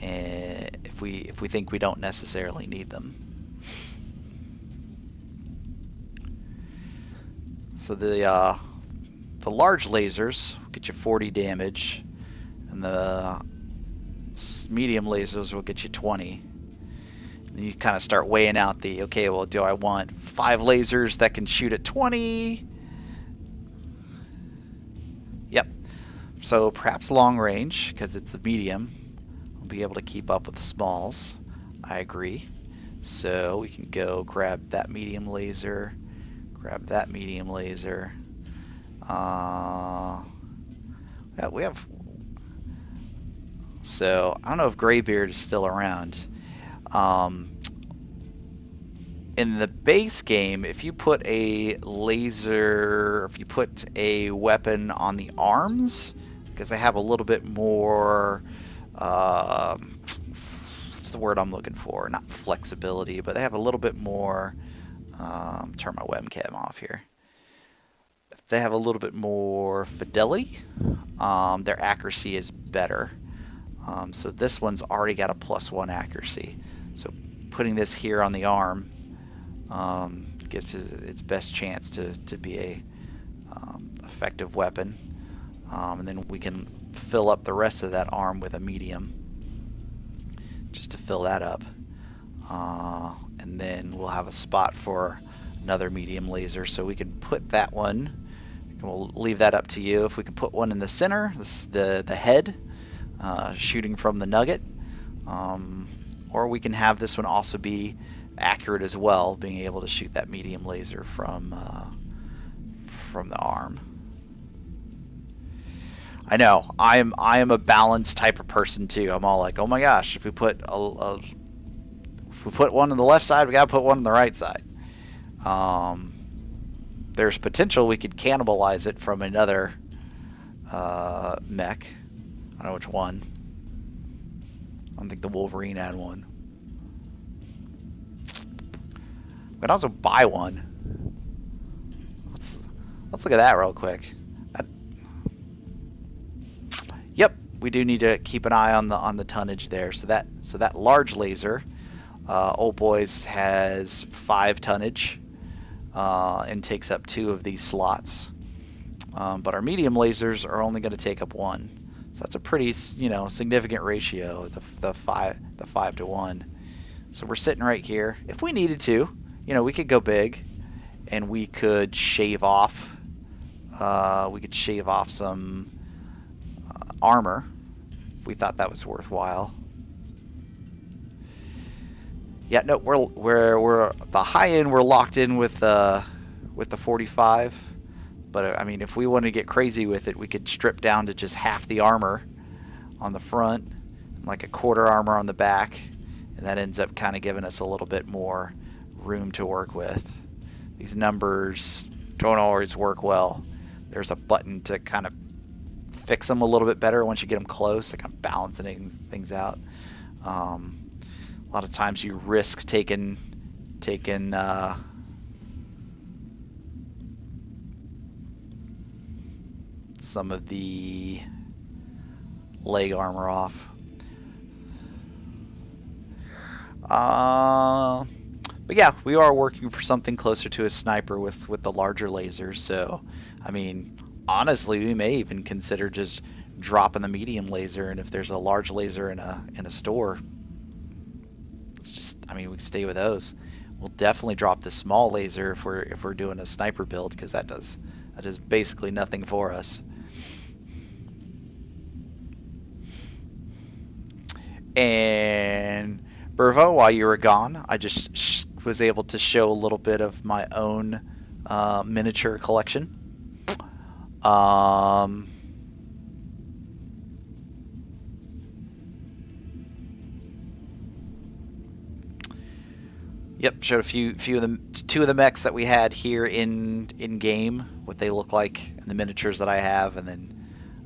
if we think we don't necessarily need them. So the large lasers will get you 40 damage, and the medium lasers will get you 20. And you kind of start weighing out okay, well, do I want 5 lasers that can shoot at 20? Yep. So perhaps long range, because it's a medium. We'll be able to keep up with the smalls. I agree. So we can go grab that medium laser, grab that medium laser. Yeah, we have. So I don't know if Graybeard is still around. In the base game, if you put a weapon on the arms, because they have a little bit more, what's the word I'm looking for? Not flexibility, but they have a little bit more, turn my webcam off here. They have a little bit more fidelity. Their accuracy is better. So this one's already got a +1 accuracy. So putting this here on the arm gives it its best chance to be a effective weapon. And then we can fill up the rest of that arm with a medium, just to fill that up. And then we'll have a spot for another medium laser, so we can put that one. We'll leave that up to you. If we can put one in the center, this is the head, shooting from the nugget, or we can have this one also be accurate as well, being able to shoot that medium laser from the arm. I know I am a balanced type of person too. I'm all like, oh my gosh, if we put one on the left side, we gotta put one on the right side. There's potential we could cannibalize it from another mech. I don't know which one. I don't think the Wolverine had one. We can also buy one. Let's look at that real quick. Yep, we do need to keep an eye on the tonnage there. So that large laser, Old Boys has 5 tonnage. And takes up 2 of these slots, but our medium lasers are only going to take up 1, so that's a pretty significant ratio, the 5 to 1. So we're sitting right here. If we needed to, we could go big, and we could shave off some armor if we thought that was worthwhile. Yeah, no, we're the high end. We're locked in with the 45, but I mean, if we wanted to get crazy with it, we could strip down to just half the armor on the front, like a quarter armor on the back, and that ends up kind of giving us a little bit more room to work with. These numbers don't always work well. There's a button to kind of fix them a little bit better once you get them close, to kind of balancing things out. A lot of times you risk taking some of the leg armor off. But yeah, we are working for something closer to a sniper with the larger lasers. So, I mean, honestly, we may even consider just dropping the medium laser, and if there's a large laser in a store, we can stay with those. We'll definitely drop the small laser if we're doing a sniper build, because that does basically nothing for us. And Burvo, while you were gone, I just was able to show a little bit of my own miniature collection. Yep, showed two of the mechs that we had here in game, what they look like, and the miniatures that I have, and then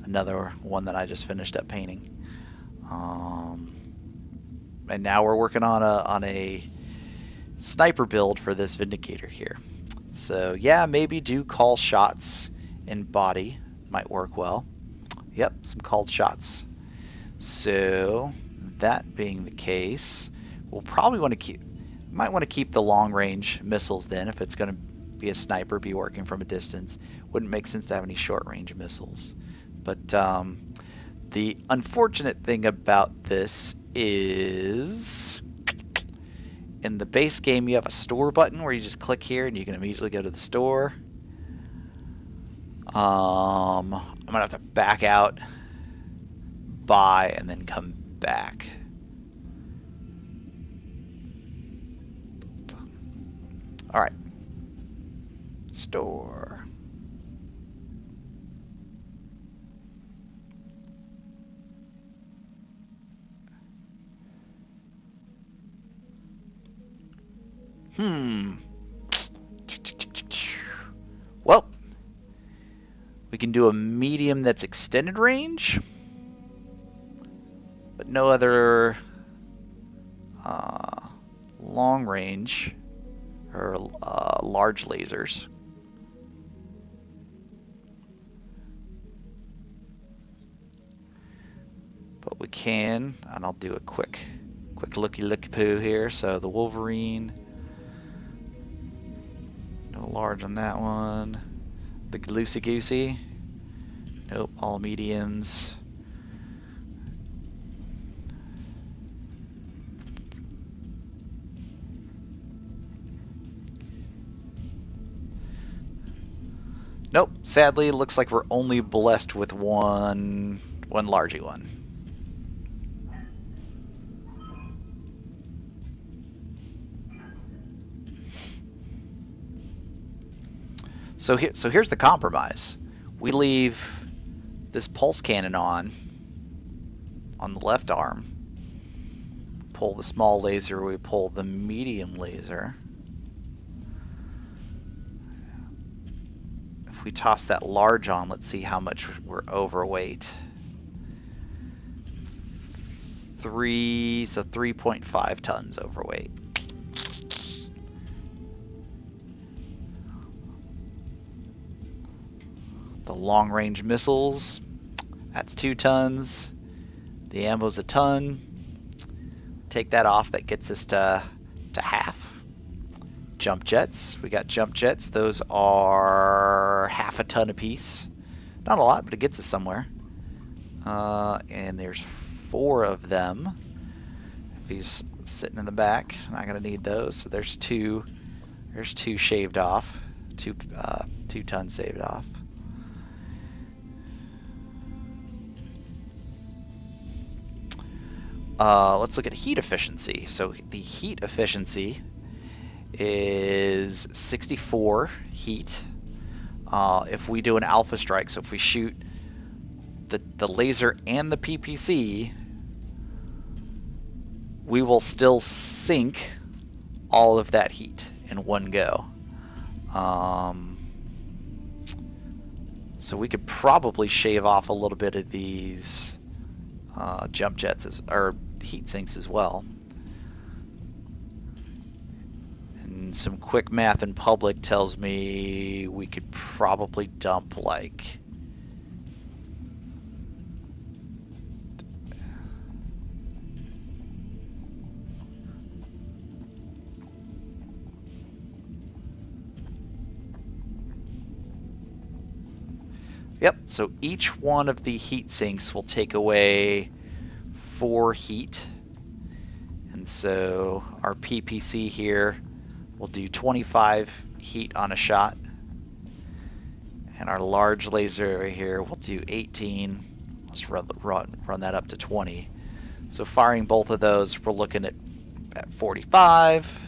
another one that I just finished up painting. And now we're working on a sniper build for this Vindicator here. So yeah, maybe do call shots in body might work well. Yep, some called shots. So that being the case, we'll probably want to might want to keep the long range missiles then, if it's going to be a sniper, be working from a distance. Wouldn't make sense to have any short range missiles. But the unfortunate thing about this is, in the base game you have a store button where you just click here and you can immediately go to the store. I'm gonna have to back out, buy, and then come back. Alright. Store. Well, we can do a medium that's extended range, but no other long range or large lasers. But we can, and I'll do a quick looky poo here. So the Wolverine, no large on that one. The loosey goosey, nope, all mediums. Nope, sadly, it looks like we're only blessed with one largy one. So here's the compromise. We leave this pulse cannon on the left arm. Pull the small laser, we pull the medium laser. If we toss that large on, let's see how much we're overweight. 3.5 tons overweight. The long-range missiles, that's 2 tons. The ammo's a ton. Take that off, that gets us to half. Jump jets, we got jump jets. Those are half a ton apiece. Not a lot, but it gets us somewhere. And there's 4 of them. If he's sitting in the back, not gonna need those. So there's 2. There's 2 shaved off. 2 tons saved off. Let's look at heat efficiency. So the heat efficiency is 64 heat. If we do an alpha strike, so if we shoot the laser and the PPC, we will still sink all of that heat in one go. So we could probably shave off a little bit of these jump jets or heat sinks as well. And some quick math in public tells me we could probably dump like Yep, so each one of the heat sinks will take away 4 heat. And so our PPC here will do 25 heat on a shot. And our large laser here will do 18. Let's run that up to 20. So firing both of those, we're looking at 45.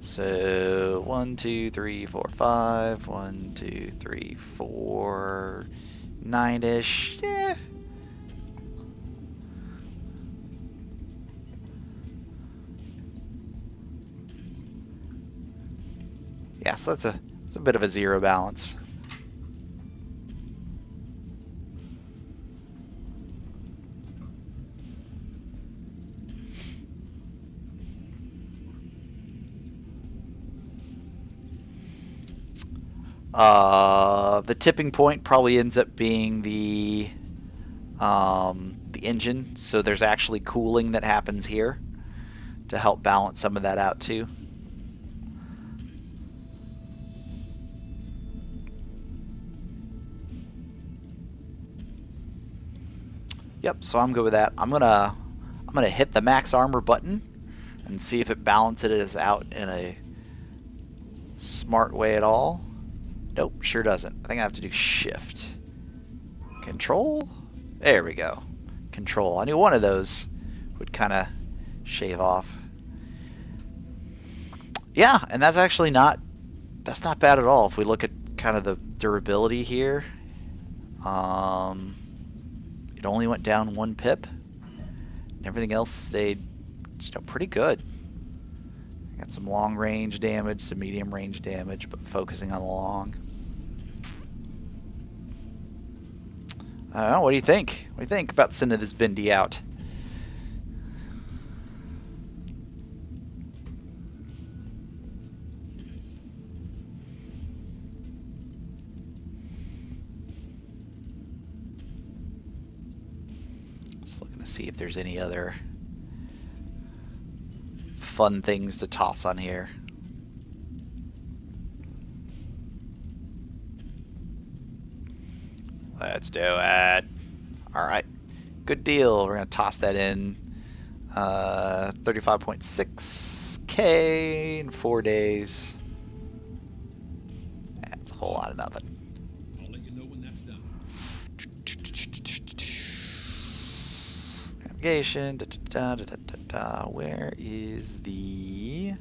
So 1, 2, 3, 4, 5. 1, 2, 3, 4, 9-ish. Yeah. Yeah, so that's a bit of a zero balance. The tipping point probably ends up being the engine. So there's actually cooling that happens here to help balance some of that out too. Yep, so I'm good with that. I'm gonna hit the max armor button and see if it balances it out in a smart way at all. Nope, sure doesn't. I think I have to do shift. Control? There we go. Control. I knew one of those would kind of shave off. Yeah, and that's actually that's not bad at all if we look at kind of the durability here. It only went down 1 pip. And everything else stayed pretty good. Got some long range damage, some medium range damage, but focusing on the long. I don't know, what do you think? What do you think about sending this Vindy out? Just looking to see if there's any other fun things to toss on here. Let's do it. Alright. Good deal. We're going to toss that in. 35.6K in 4 days. That's a whole lot of nothing. I'll let you know when that's done. Navigation. Where is the...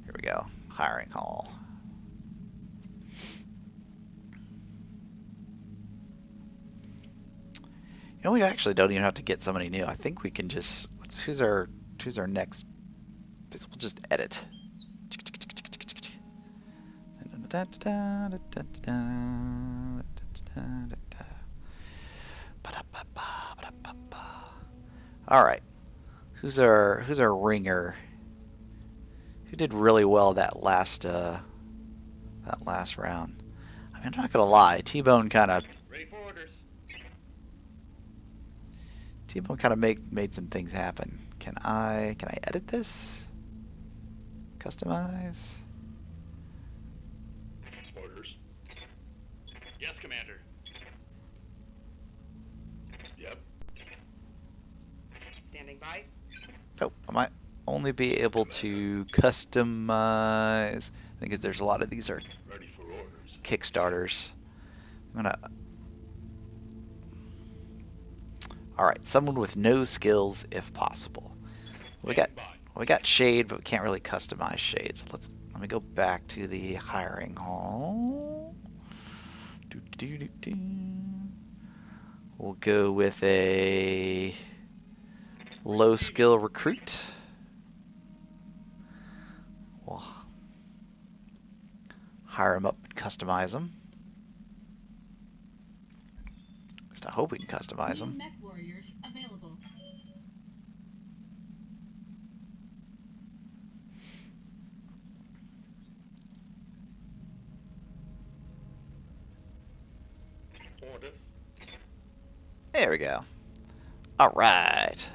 Here we go. Hiring hall. You know, we actually don't even have to get somebody new. I think we can just... Who's our next... We'll just edit. Alright. Who's our ringer? Who did really well that last round? I mean, I'm not gonna lie, T-Bone kind of made some things happen. Can I edit this? Customize? Orders. Yes, Commander. Yep. Standing by. Nope, I might only be able to customize. I think there's a lot of these are Ready for orders. Kickstarters. I'm gonna... Alright, someone with no skills if possible. We got shade, but we can't really customize shades. Let me go back to the hiring hall. We'll go with a low skill recruit. We'll hire him up and customize him. At least I hope we can customize him. Mech warriors available. Order. There we go. All right.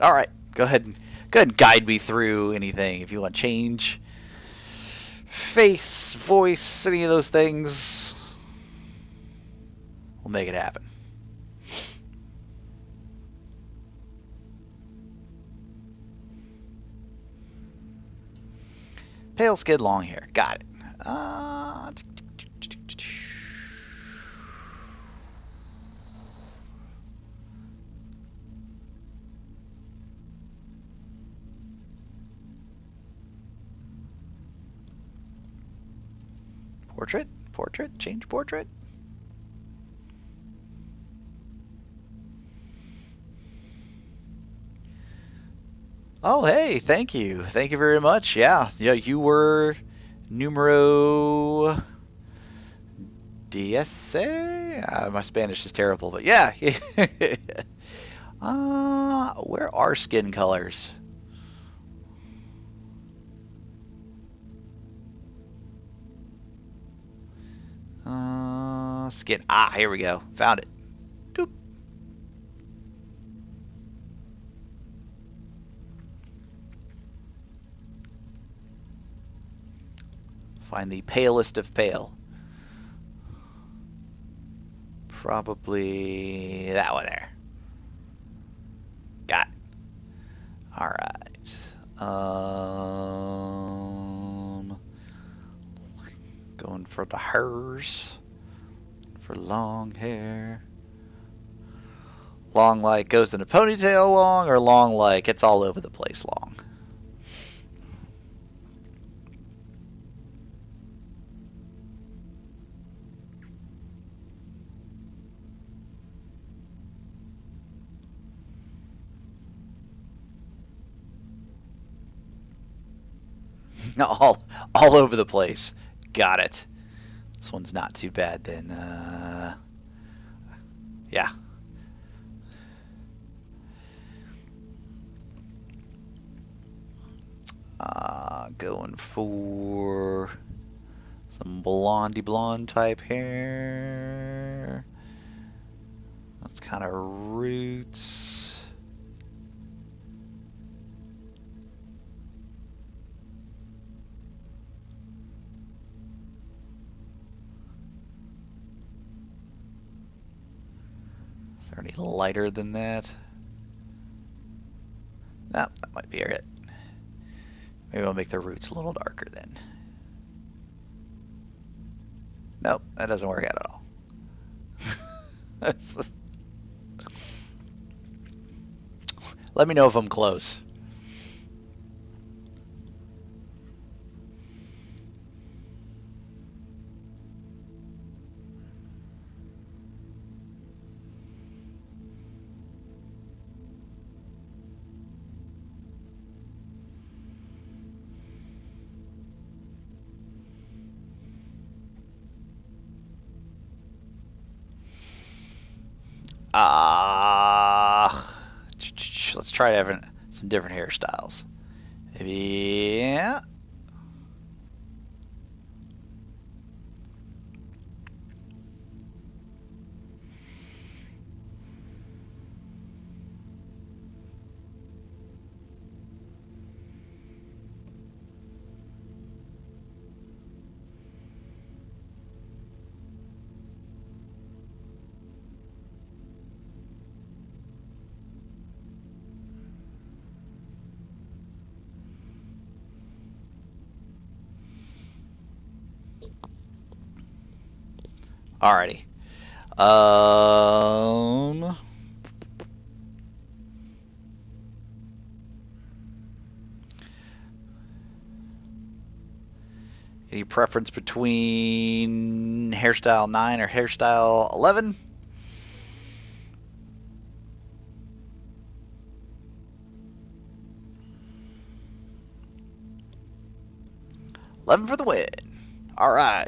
All right. Go ahead Go ahead and guide me through anything. If you want to change face, voice, any of those things, we'll make it happen. Pale skin, long hair. Got it. Portrait? Portrait? Change portrait? Oh, hey, thank you. Thank you very much. Yeah, you were numero 10. My Spanish is terrible, but yeah. Where are skin colors? Skin. Here we go. Found it. Doop. Find the palest of pale. Probably that one there. Got it. Alright. Going for the hers. For long hair. Long like goes in a ponytail long, or long like it's all over the place long? all over the place. Got it. This one's not too bad then. Yeah. Going for some blondie blonde type hair. That's kind of roots. Is there any lighter than that? No, that might be it. Maybe I'll make the roots a little darker then. Nope, that doesn't work out at all. Let me know if I'm close. Let's try having some different hairstyles. Maybe, yeah. Alrighty. Any preference between hairstyle 9 or hairstyle 11? $11 for the win. Alright.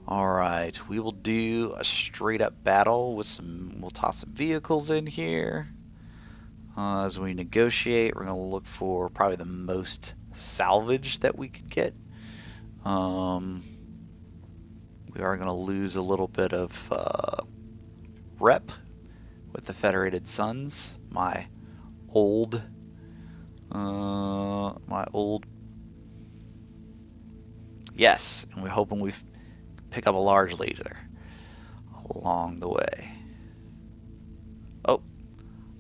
Alright, we will do a straight up battle with some, we'll toss some vehicles in here. As we negotiate, we're going to look for probably the most salvage that we could get. We are going to lose a little bit of rep with the Federated Suns. My old, yes, and we're hoping we pick up a large leader along the way. Oh,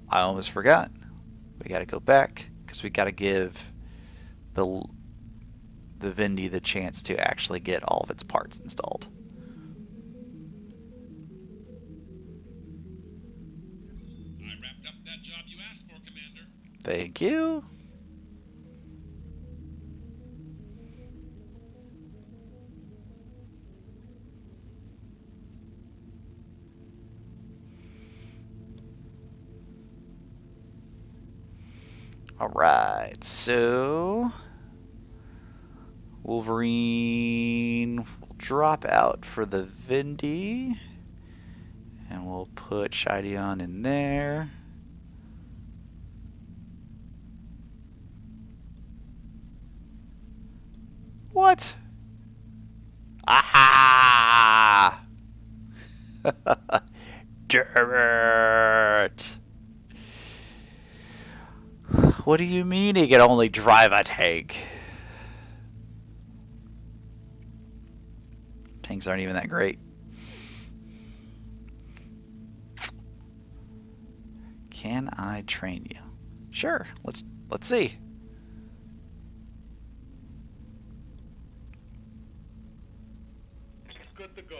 I almost forgot. We got to go back because we got to give the Vindy the chance to actually get all of its parts installed. I wrapped up that job you asked for, Commander. Thank you. Alright, so Wolverine will drop out for the Vindy, and we'll put Shideon in there. What? Aha! Damn it! What do you mean he can only drive a tank? Tanks aren't even that great. Can I train you? Sure. Let's see. Good to go.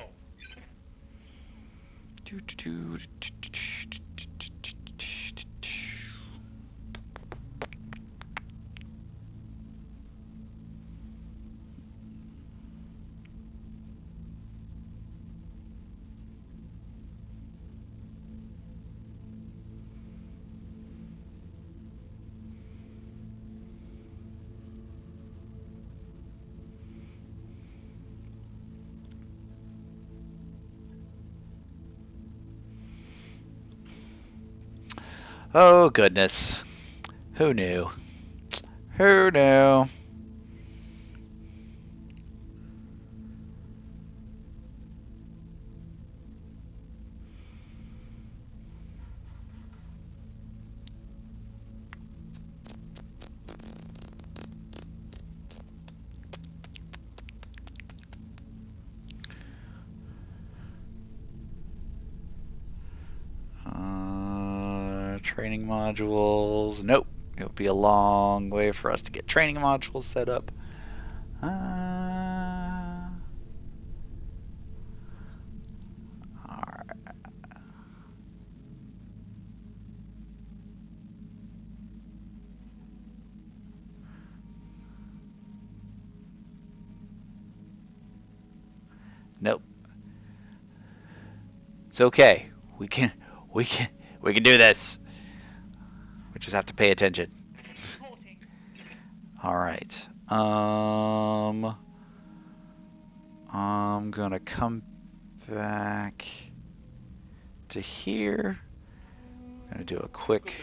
Oh, goodness. Who knew? Who knew? Training modules. Nope. It'll be a long way for us to get training modules set up. Alright. Nope. It's okay. We can do this. We just have to pay attention. Reporting. All right. I'm gonna come back to here. I'm gonna do a quick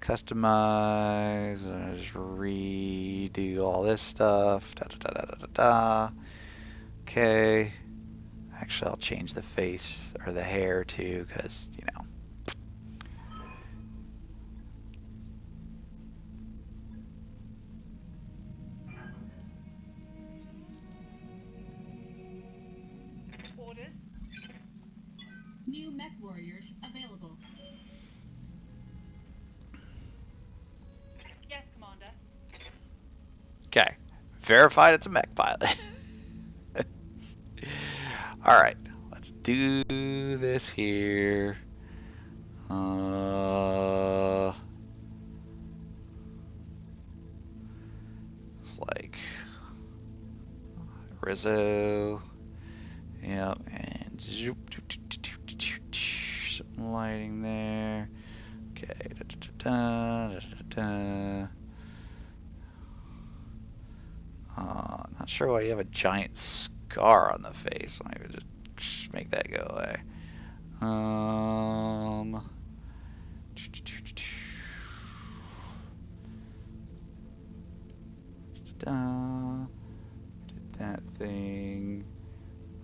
customize. Just redo all this stuff. Da, da, da, da, da, da, da. Okay. Actually, I'll change the face or the hair too, because you know. Orders. New mech warriors available. Yes, Commander. Okay. Verified it's a mech pilot. Alright. Let's do this here. It's like Rizzo. Yep. And zoop, some lighting there. Okay. Not sure why you have a giant scar on the face. Let me just make that go away. da. Did that thing.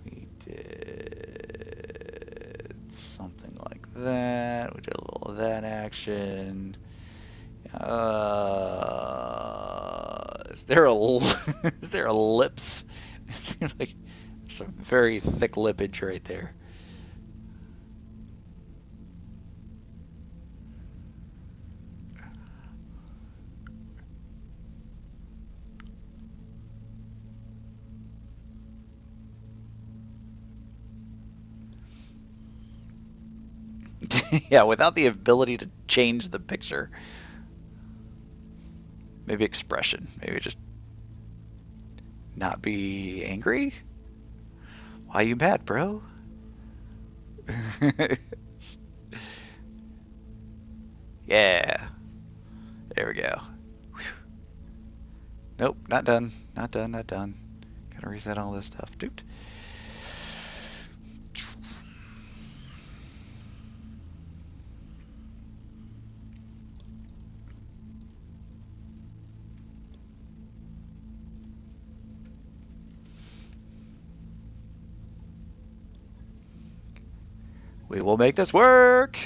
We did something like that. We did a little of that action. Is there a is there a lips? Like some very thick lippage right there. Yeah, without the ability to change the picture. Maybe expression. Maybe just not be angry? Why you mad, bro? Yeah. There we go. Whew. Nope, not done. Not done, not done. Gotta reset all this stuff. Doot. We will make this work!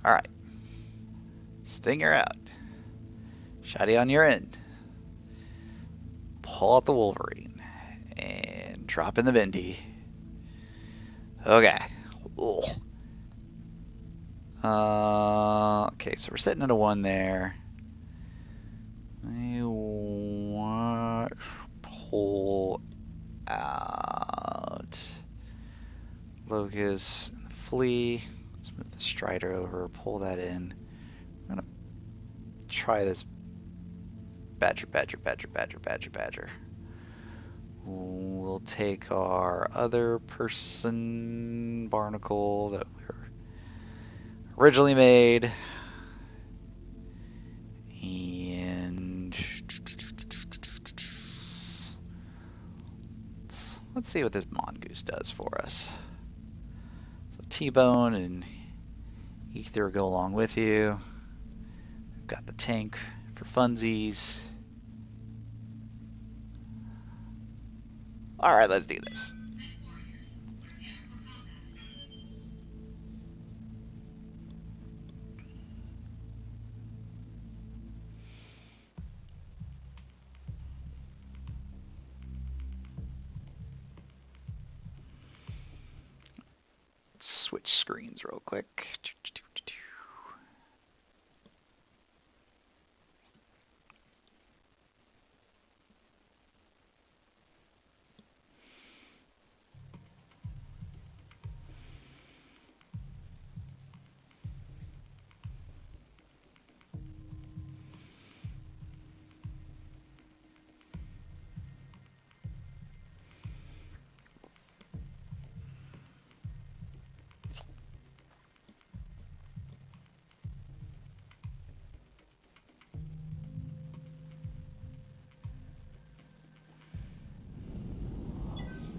Alright. Stinger out. Shotty on your end. Pull out the Wolverine. And drop in the Bendy. Okay. Ugh. Okay, so we're sitting at a 1 there. I want pull out Locust and the Flea. Let's move the Strider over, pull that in. I'm gonna try this Badger. We'll take our other person, Barnacle, that we were originally made, and let's see what this Mongoose does for us. So T-Bone and Ether go along with you. We've got the tank for funsies. Alright, let's do this. Switch screens real quick.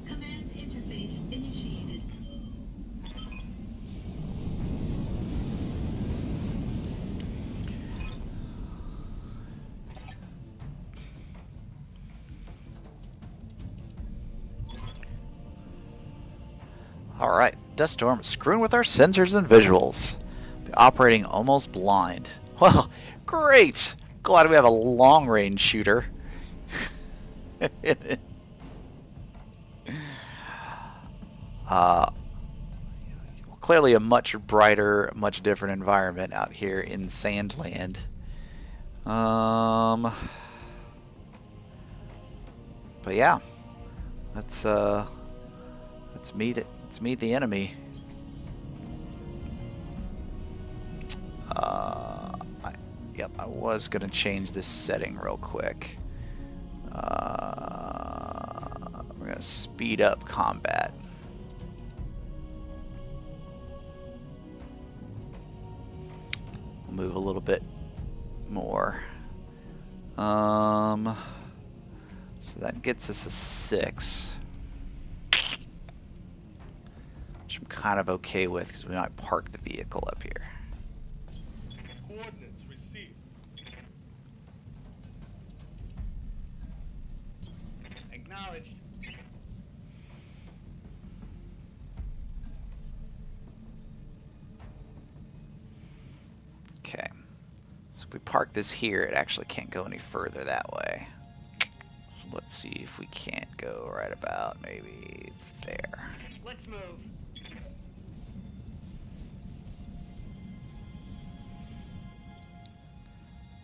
Command interface initiated. Alright, Dust Storm is screwing with our sensors and visuals. Be operating almost blind. Well, great! Glad we have a long-range shooter. Clearly a much brighter, much different environment out here in Sandland. But yeah, let's meet it. Let's meet the enemy. Yep, I was gonna change this setting real quick. We're gonna speed up combat. We'll move a little bit more. So that gets us a 6. kind of okay with because we might park the vehicle up here. Coordinates received. Acknowledged. Okay. So if we park this here, it actually can't go any further that way. So let's see if we can't go right about maybe there. Let's move.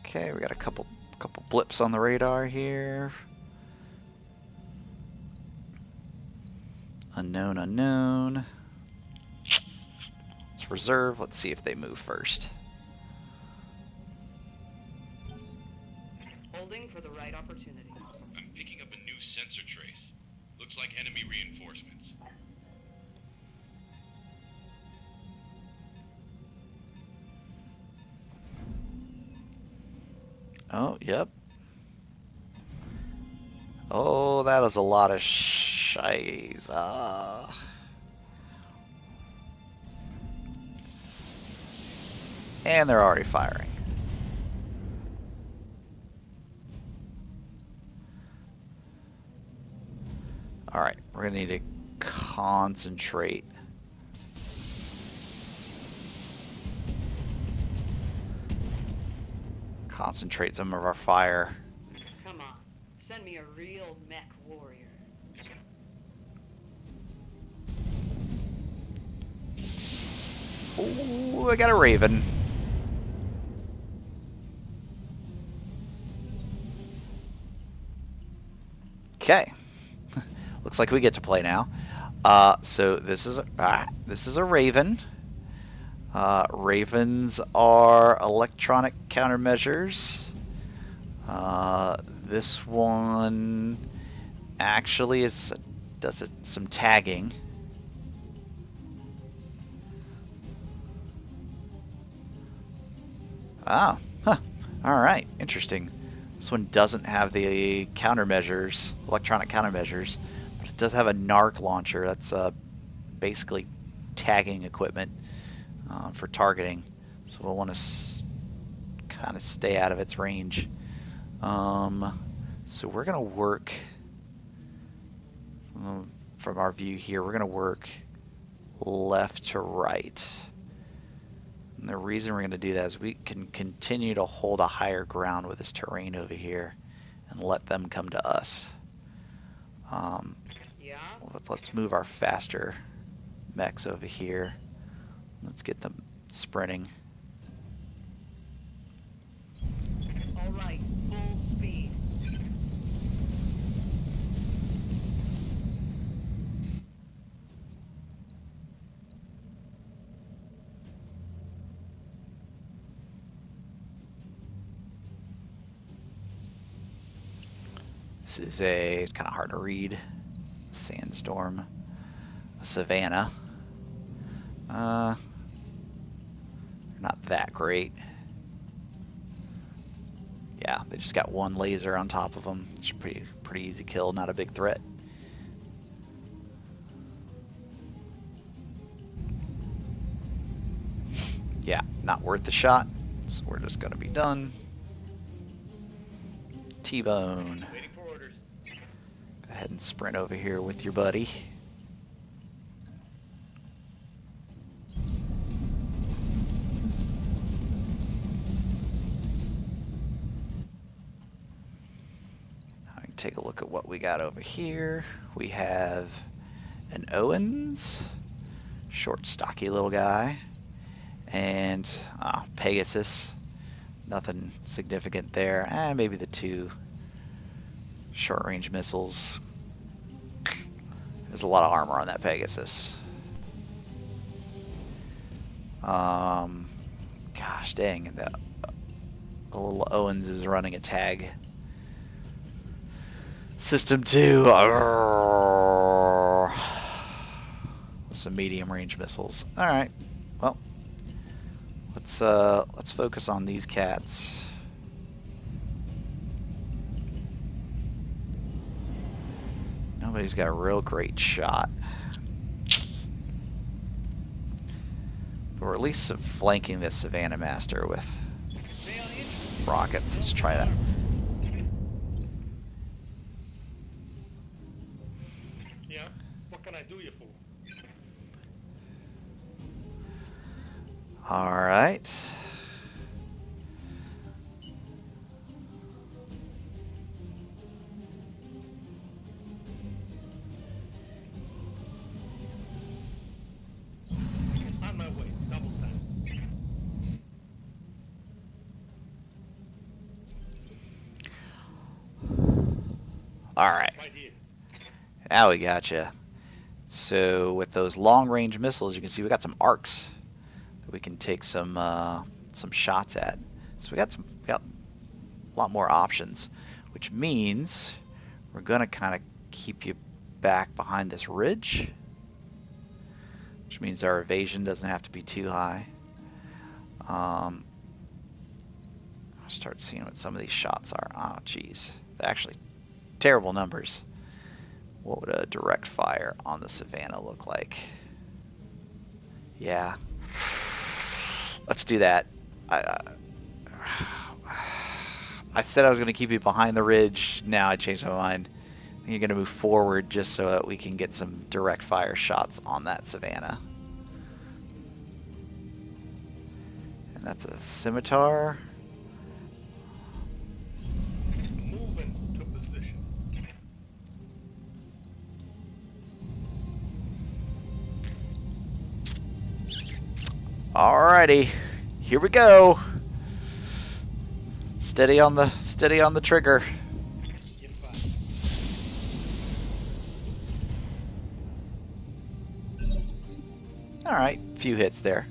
Okay, we got a couple blips on the radar here. Unknown, unknown. Let's reserve. Let's see if they move first. Holding for the right opportunity. I'm picking up a new sensor trace. Looks like enemy reinforcements. Oh, yep. Oh, that is a lot of shies. And they're already firing. Alright, we're going to need to concentrate. Concentrate some of our fire. Come on. Send me a real mech warrior. Ooh, I got a Raven. Okay. Looks like we get to play now. So this is a Raven. Ravens are electronic countermeasures. This one actually does some tagging. Ah, huh. All right, interesting. This one doesn't have the countermeasures, electronic countermeasures, but it does have a NARC launcher. That's basically tagging equipment for targeting. So we'll want to kind of stay out of its range. So we're going to work from our view here. We're going to work left to right. And the reason we're going to do that is we can continue to hold a higher ground with this terrain over here and let them come to us. Yeah? Let's move our faster mechs over here. Let's get them sprinting. All right. Full speed. This is a kind of hard to read sandstorm, a savanna. They're not that great. Yeah, they just got one laser on top of them. It's pretty easy kill, not a big threat. Yeah, not worth the shot. So we're just gonna be done. T-bone. Waiting for orders. Go ahead and sprint over here with your buddy. I can take a look at what we got over here. We have an Owens, short, stocky little guy, and Pegasus. Nothing significant there. Maybe the two short-range missiles. There's a lot of armor on that Pegasus. Gosh dang, the little Owens is running a tag. System 2. With some medium-range missiles. All right. Well, let's focus on these cats. Nobody's got a real great shot. Or at least flanking this Savannah Master with Stay on in. rockets. Let's try that. Yeah? What can I do you for? Alright. On my way. Double time. Alright. Right here. Now we got you. So with those long-range missiles, you can see we got some arcs that we can take some shots at. So we got a lot more options, which means we're gonna kind of keep you back behind this ridge, which means our evasion doesn't have to be too high. I'll start seeing what some of these shots are. Oh, geez, they're actually terrible numbers. What would a direct fire on the Savannah look like? Yeah. Let's do that. I said I was going to keep you behind the ridge. Now I changed my mind. I think you're going to move forward just so that we can get some direct fire shots on that Savannah. And that's a scimitar. Moving to position. Alrighty, here we go. Steady on the trigger. Get fired. All right, few hits there.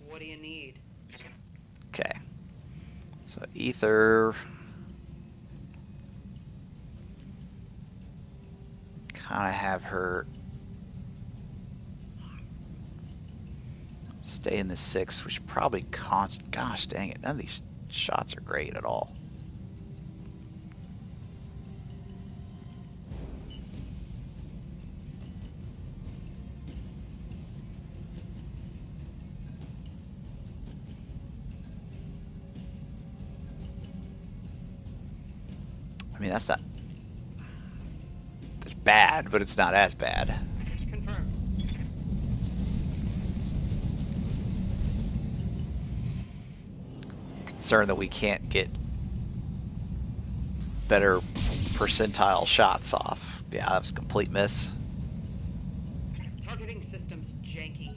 What do you need? Okay, so ether. Kind of have her stay in the 6, which probably constant. Gosh dang it, none of these shots are great at all. I mean, that's not. It's bad, but it's not as bad. Confirmed. Concerned that we can't get better percentile shots off. Yeah, that was a complete miss. Targeting systems janky.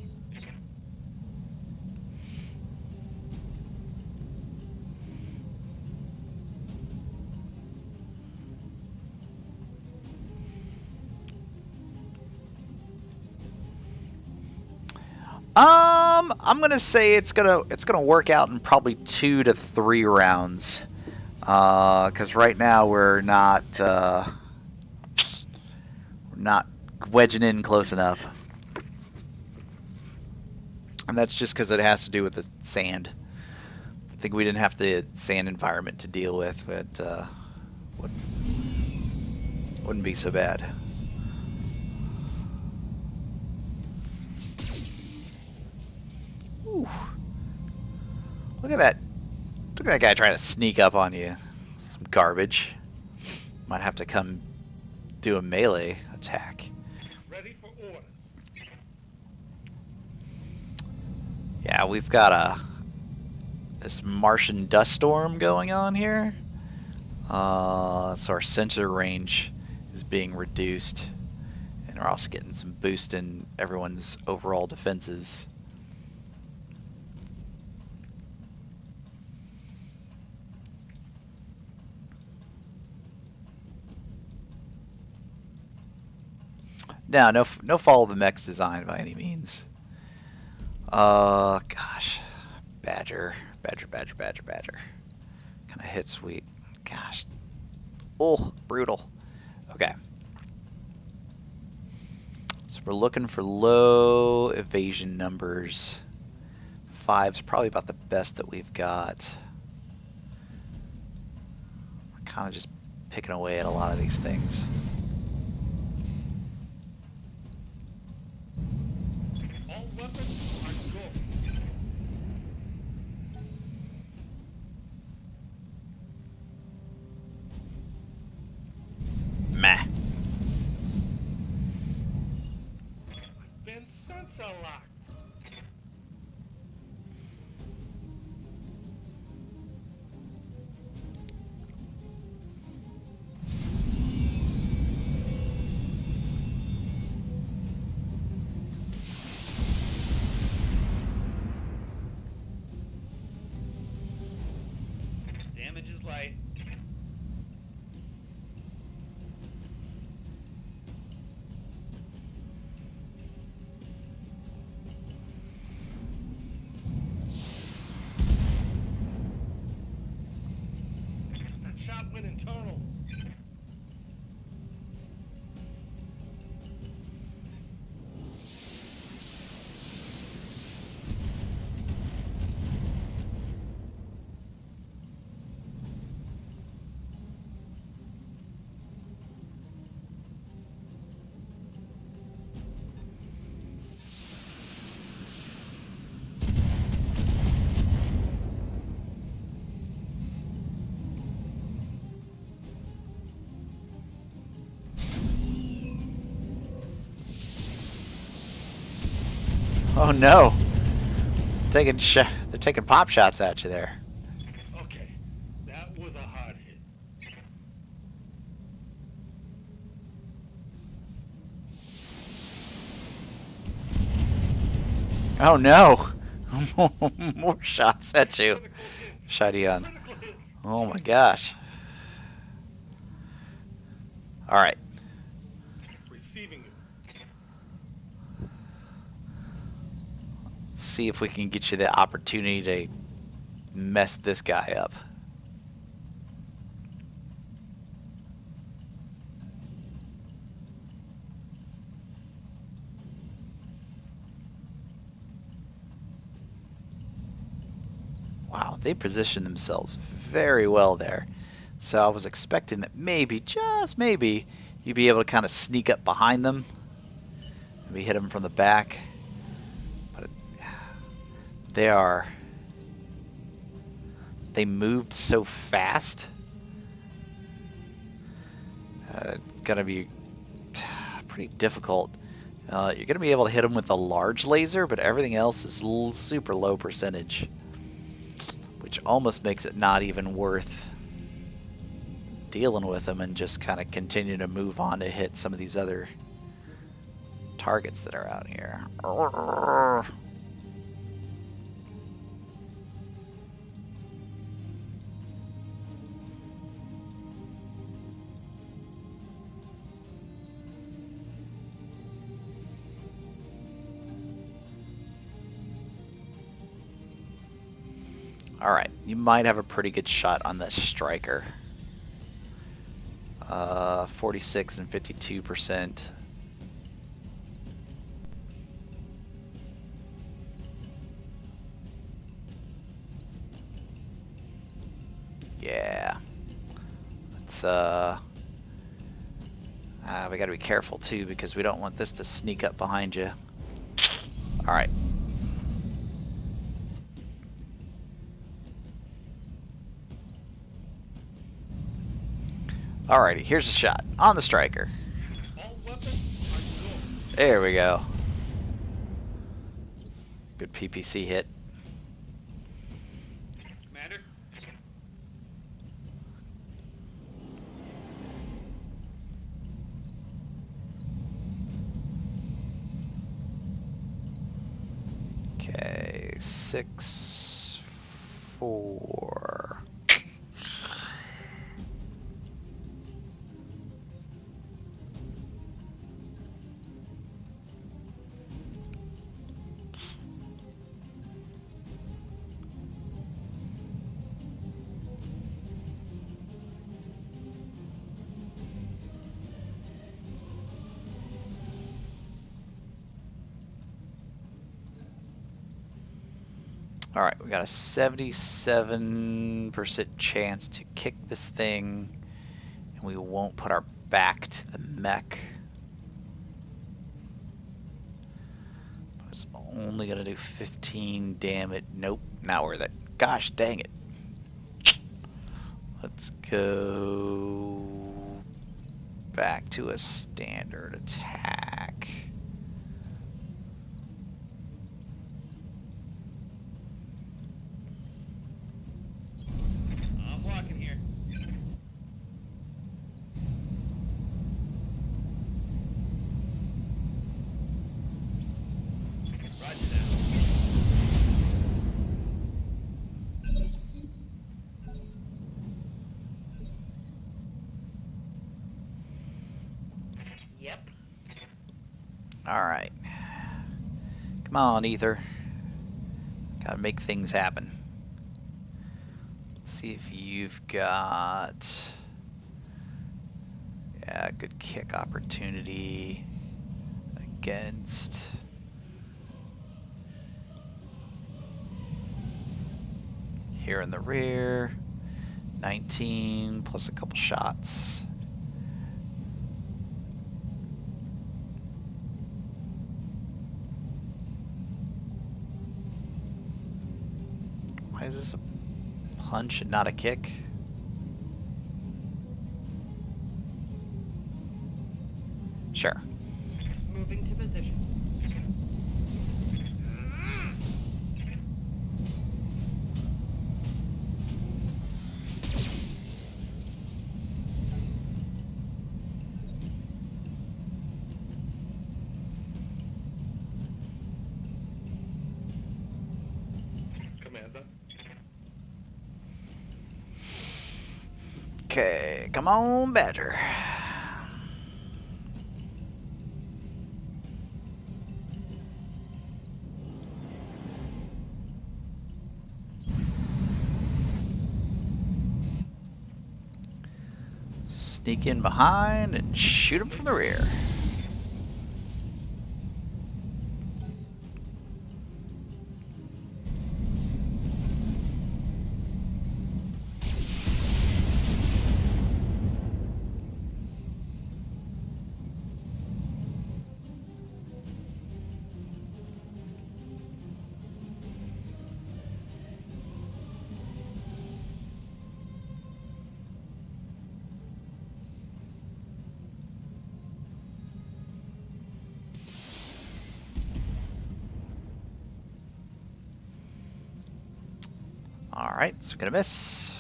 I'm gonna say it's gonna work out in probably 2 to 3 rounds. Because right now we're not wedging in close enough, and that's just because it has to do with the sand. I think we didn't have the sand environment to deal with, but wouldn't be so bad. Ooh. Look at that. Look at that guy trying to sneak up on you. Some garbage. Might have to come do a melee attack. Ready for order. Yeah, we've got this Martian dust storm going on here. So our sensor range is being reduced, and we're also getting some boost in everyone's overall defenses. No follow the mech's design by any means. Gosh, Badger. Kind of hit sweet. Gosh, oh, brutal. Okay, so we're looking for low evasion numbers. 5's probably about the best that we've got. We're kind of just picking away at a lot of these things. weapons are go. Meh. Been sensor locked. Damage is light. That shot went internal. Oh no! They're taking pop shots at you there. Okay, that was a hard hit. Oh no! More shots at you, Critical hit. Shadian. Critical hit. Oh my gosh. Alright. Receiving you. Let's see if we can get you the opportunity to mess this guy up. Wow, they positioned themselves very well there. So I was expecting that maybe, just maybe, you'd be able to kind of sneak up behind them. Maybe hit them from the back. But they moved so fast. It's going to be pretty difficult. You're going to be able to hit them with a large laser, but everything else is super low percentage, which almost makes it not even worth dealing with them and just kind of continue to move on to hit some of these other targets that are out here. Alright, you might have a pretty good shot on this striker. 46 and 52%. Yeah. Let's, we gotta be careful too, because we don't want this to sneak up behind you. Alright. Alrighty, here's a shot on the striker. All weapons are go. There we go. Good PPC hit. Commander. Okay, 6, 4. Alright, we got a 77% chance to kick this thing, and we won't put our back to the mech. Put a small only gonna do 15 damage. Nope, now we're there. Gosh dang it. Let's go back to a standard attack. I'm walking here. Roger that. Yep. Alright. Come on, Ether. Gotta make things happen. Let's see if you've got... Yeah, good kick opportunity against... Here in the rear. 19 plus a couple shots. Why is this a punch and not a kick? Sure. Moving to position. Commander. Okay, come on, Badger. Sneak in behind and shoot him from the rear. Alright, so we're gonna miss.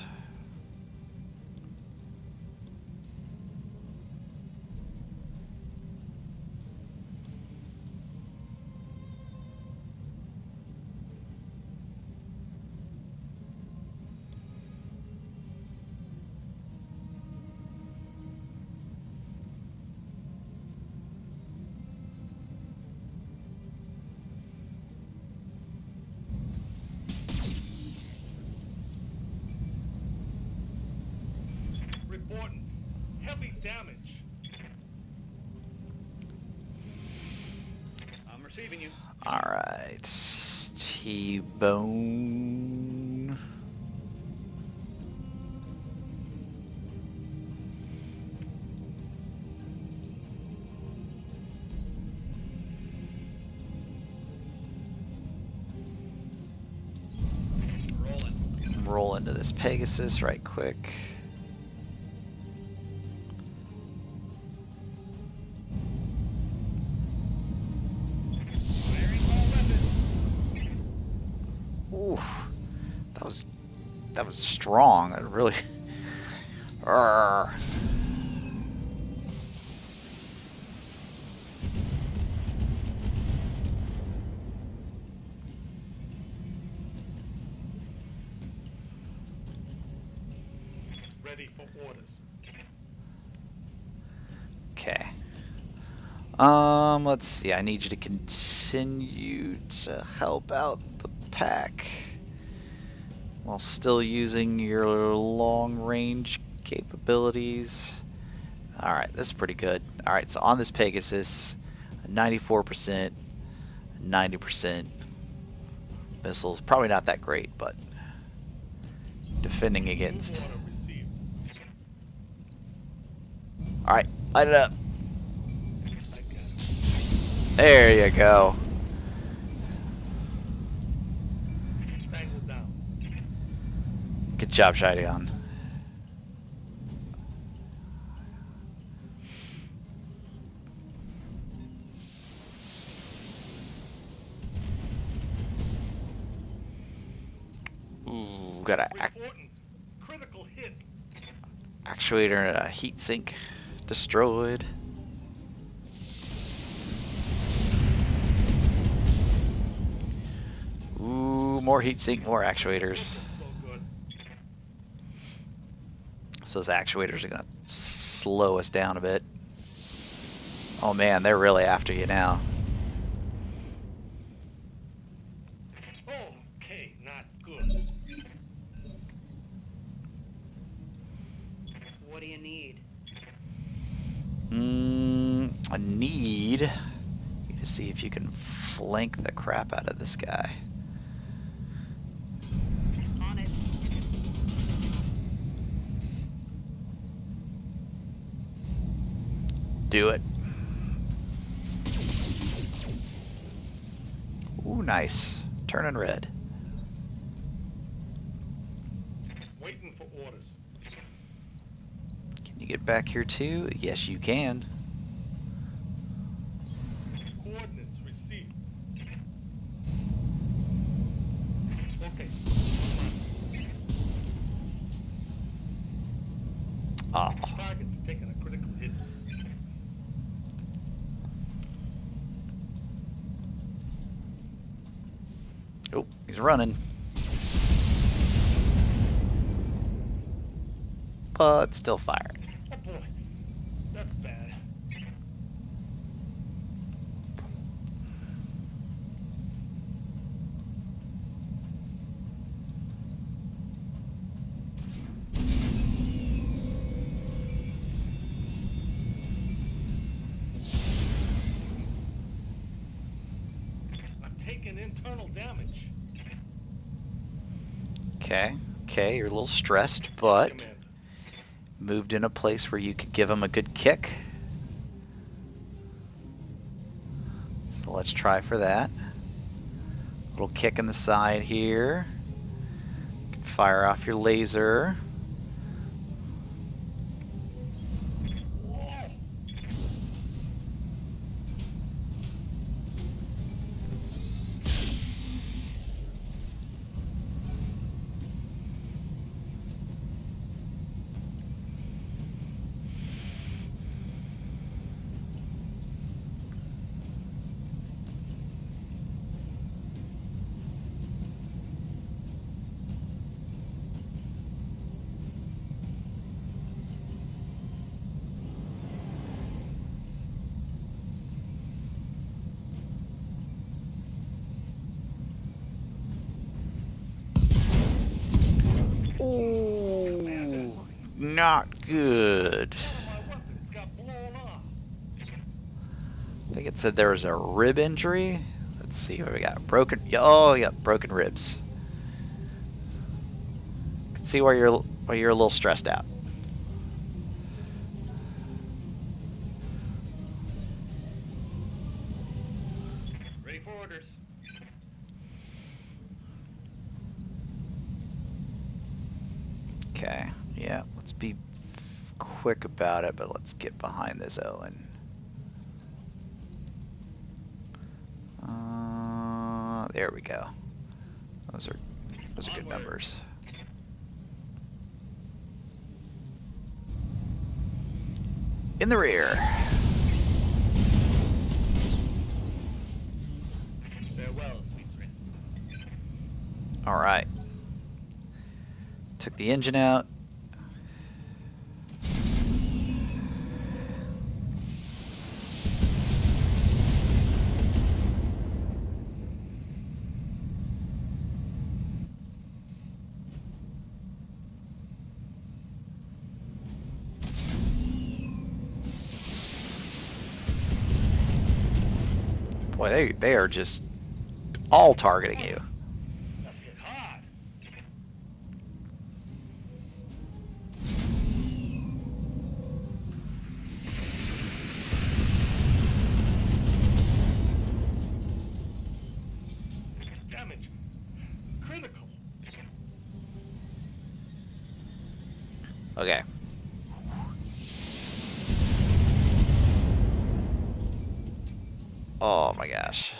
Reporting. Heavy damage. I'm receiving you. Alright, T-Bone. Rolling. Roll into this Pegasus right quick. Firing all weapons. Oof, that was strong. It really. Arrgh. Ready for orders. Okay. Let's see. I need you to continue to help out the pack while still using your long-range capabilities. Alright, this is pretty good. Alright, so on this Pegasus, 94%, 90% missiles. Probably not that great, but defending against. Move order received. Alright, light it up. I got it. There you go. Good job, Shideon. Ooh, got a Reporting. Critical hit. actuator and a heat sink destroyed. Ooh, more heat sink, more actuators. So good. So those actuators are gonna slow us down a bit. Oh man, they're really after you now. Okay, not good. What do you need? I need you to see if you can flank the crap out of this guy. On it. Do it. Ooh, nice. Turning red. Waiting for orders. Can you get back here too? Yes, you can. Coordinates received. Okay. Ah, Target's taking a critical hit. oh, he's running. But still firing. Oh boy, that's bad. I'm taking internal damage. Okay, you're a little stressed, but Commander. moved in a place where you could give him a good kick. So let's try for that. Little kick in the side here. Fire off your laser. Ooh, not good. One of my weapons got blown off. I think it said there was a rib injury. Let's see what we got. Broken. Oh, yeah, broken ribs. Can see why you're a little stressed out. Ready for orders. Okay. Yeah. Let's be quick about it, but let's get behind this Owen. There we go. Those are good Onward. numbers. In the rear. Farewell, sweet prince. All right. Took the engine out. Boy, they are just all targeting you. That's hit hard. Damage. Critical. Okay. Oh my gosh.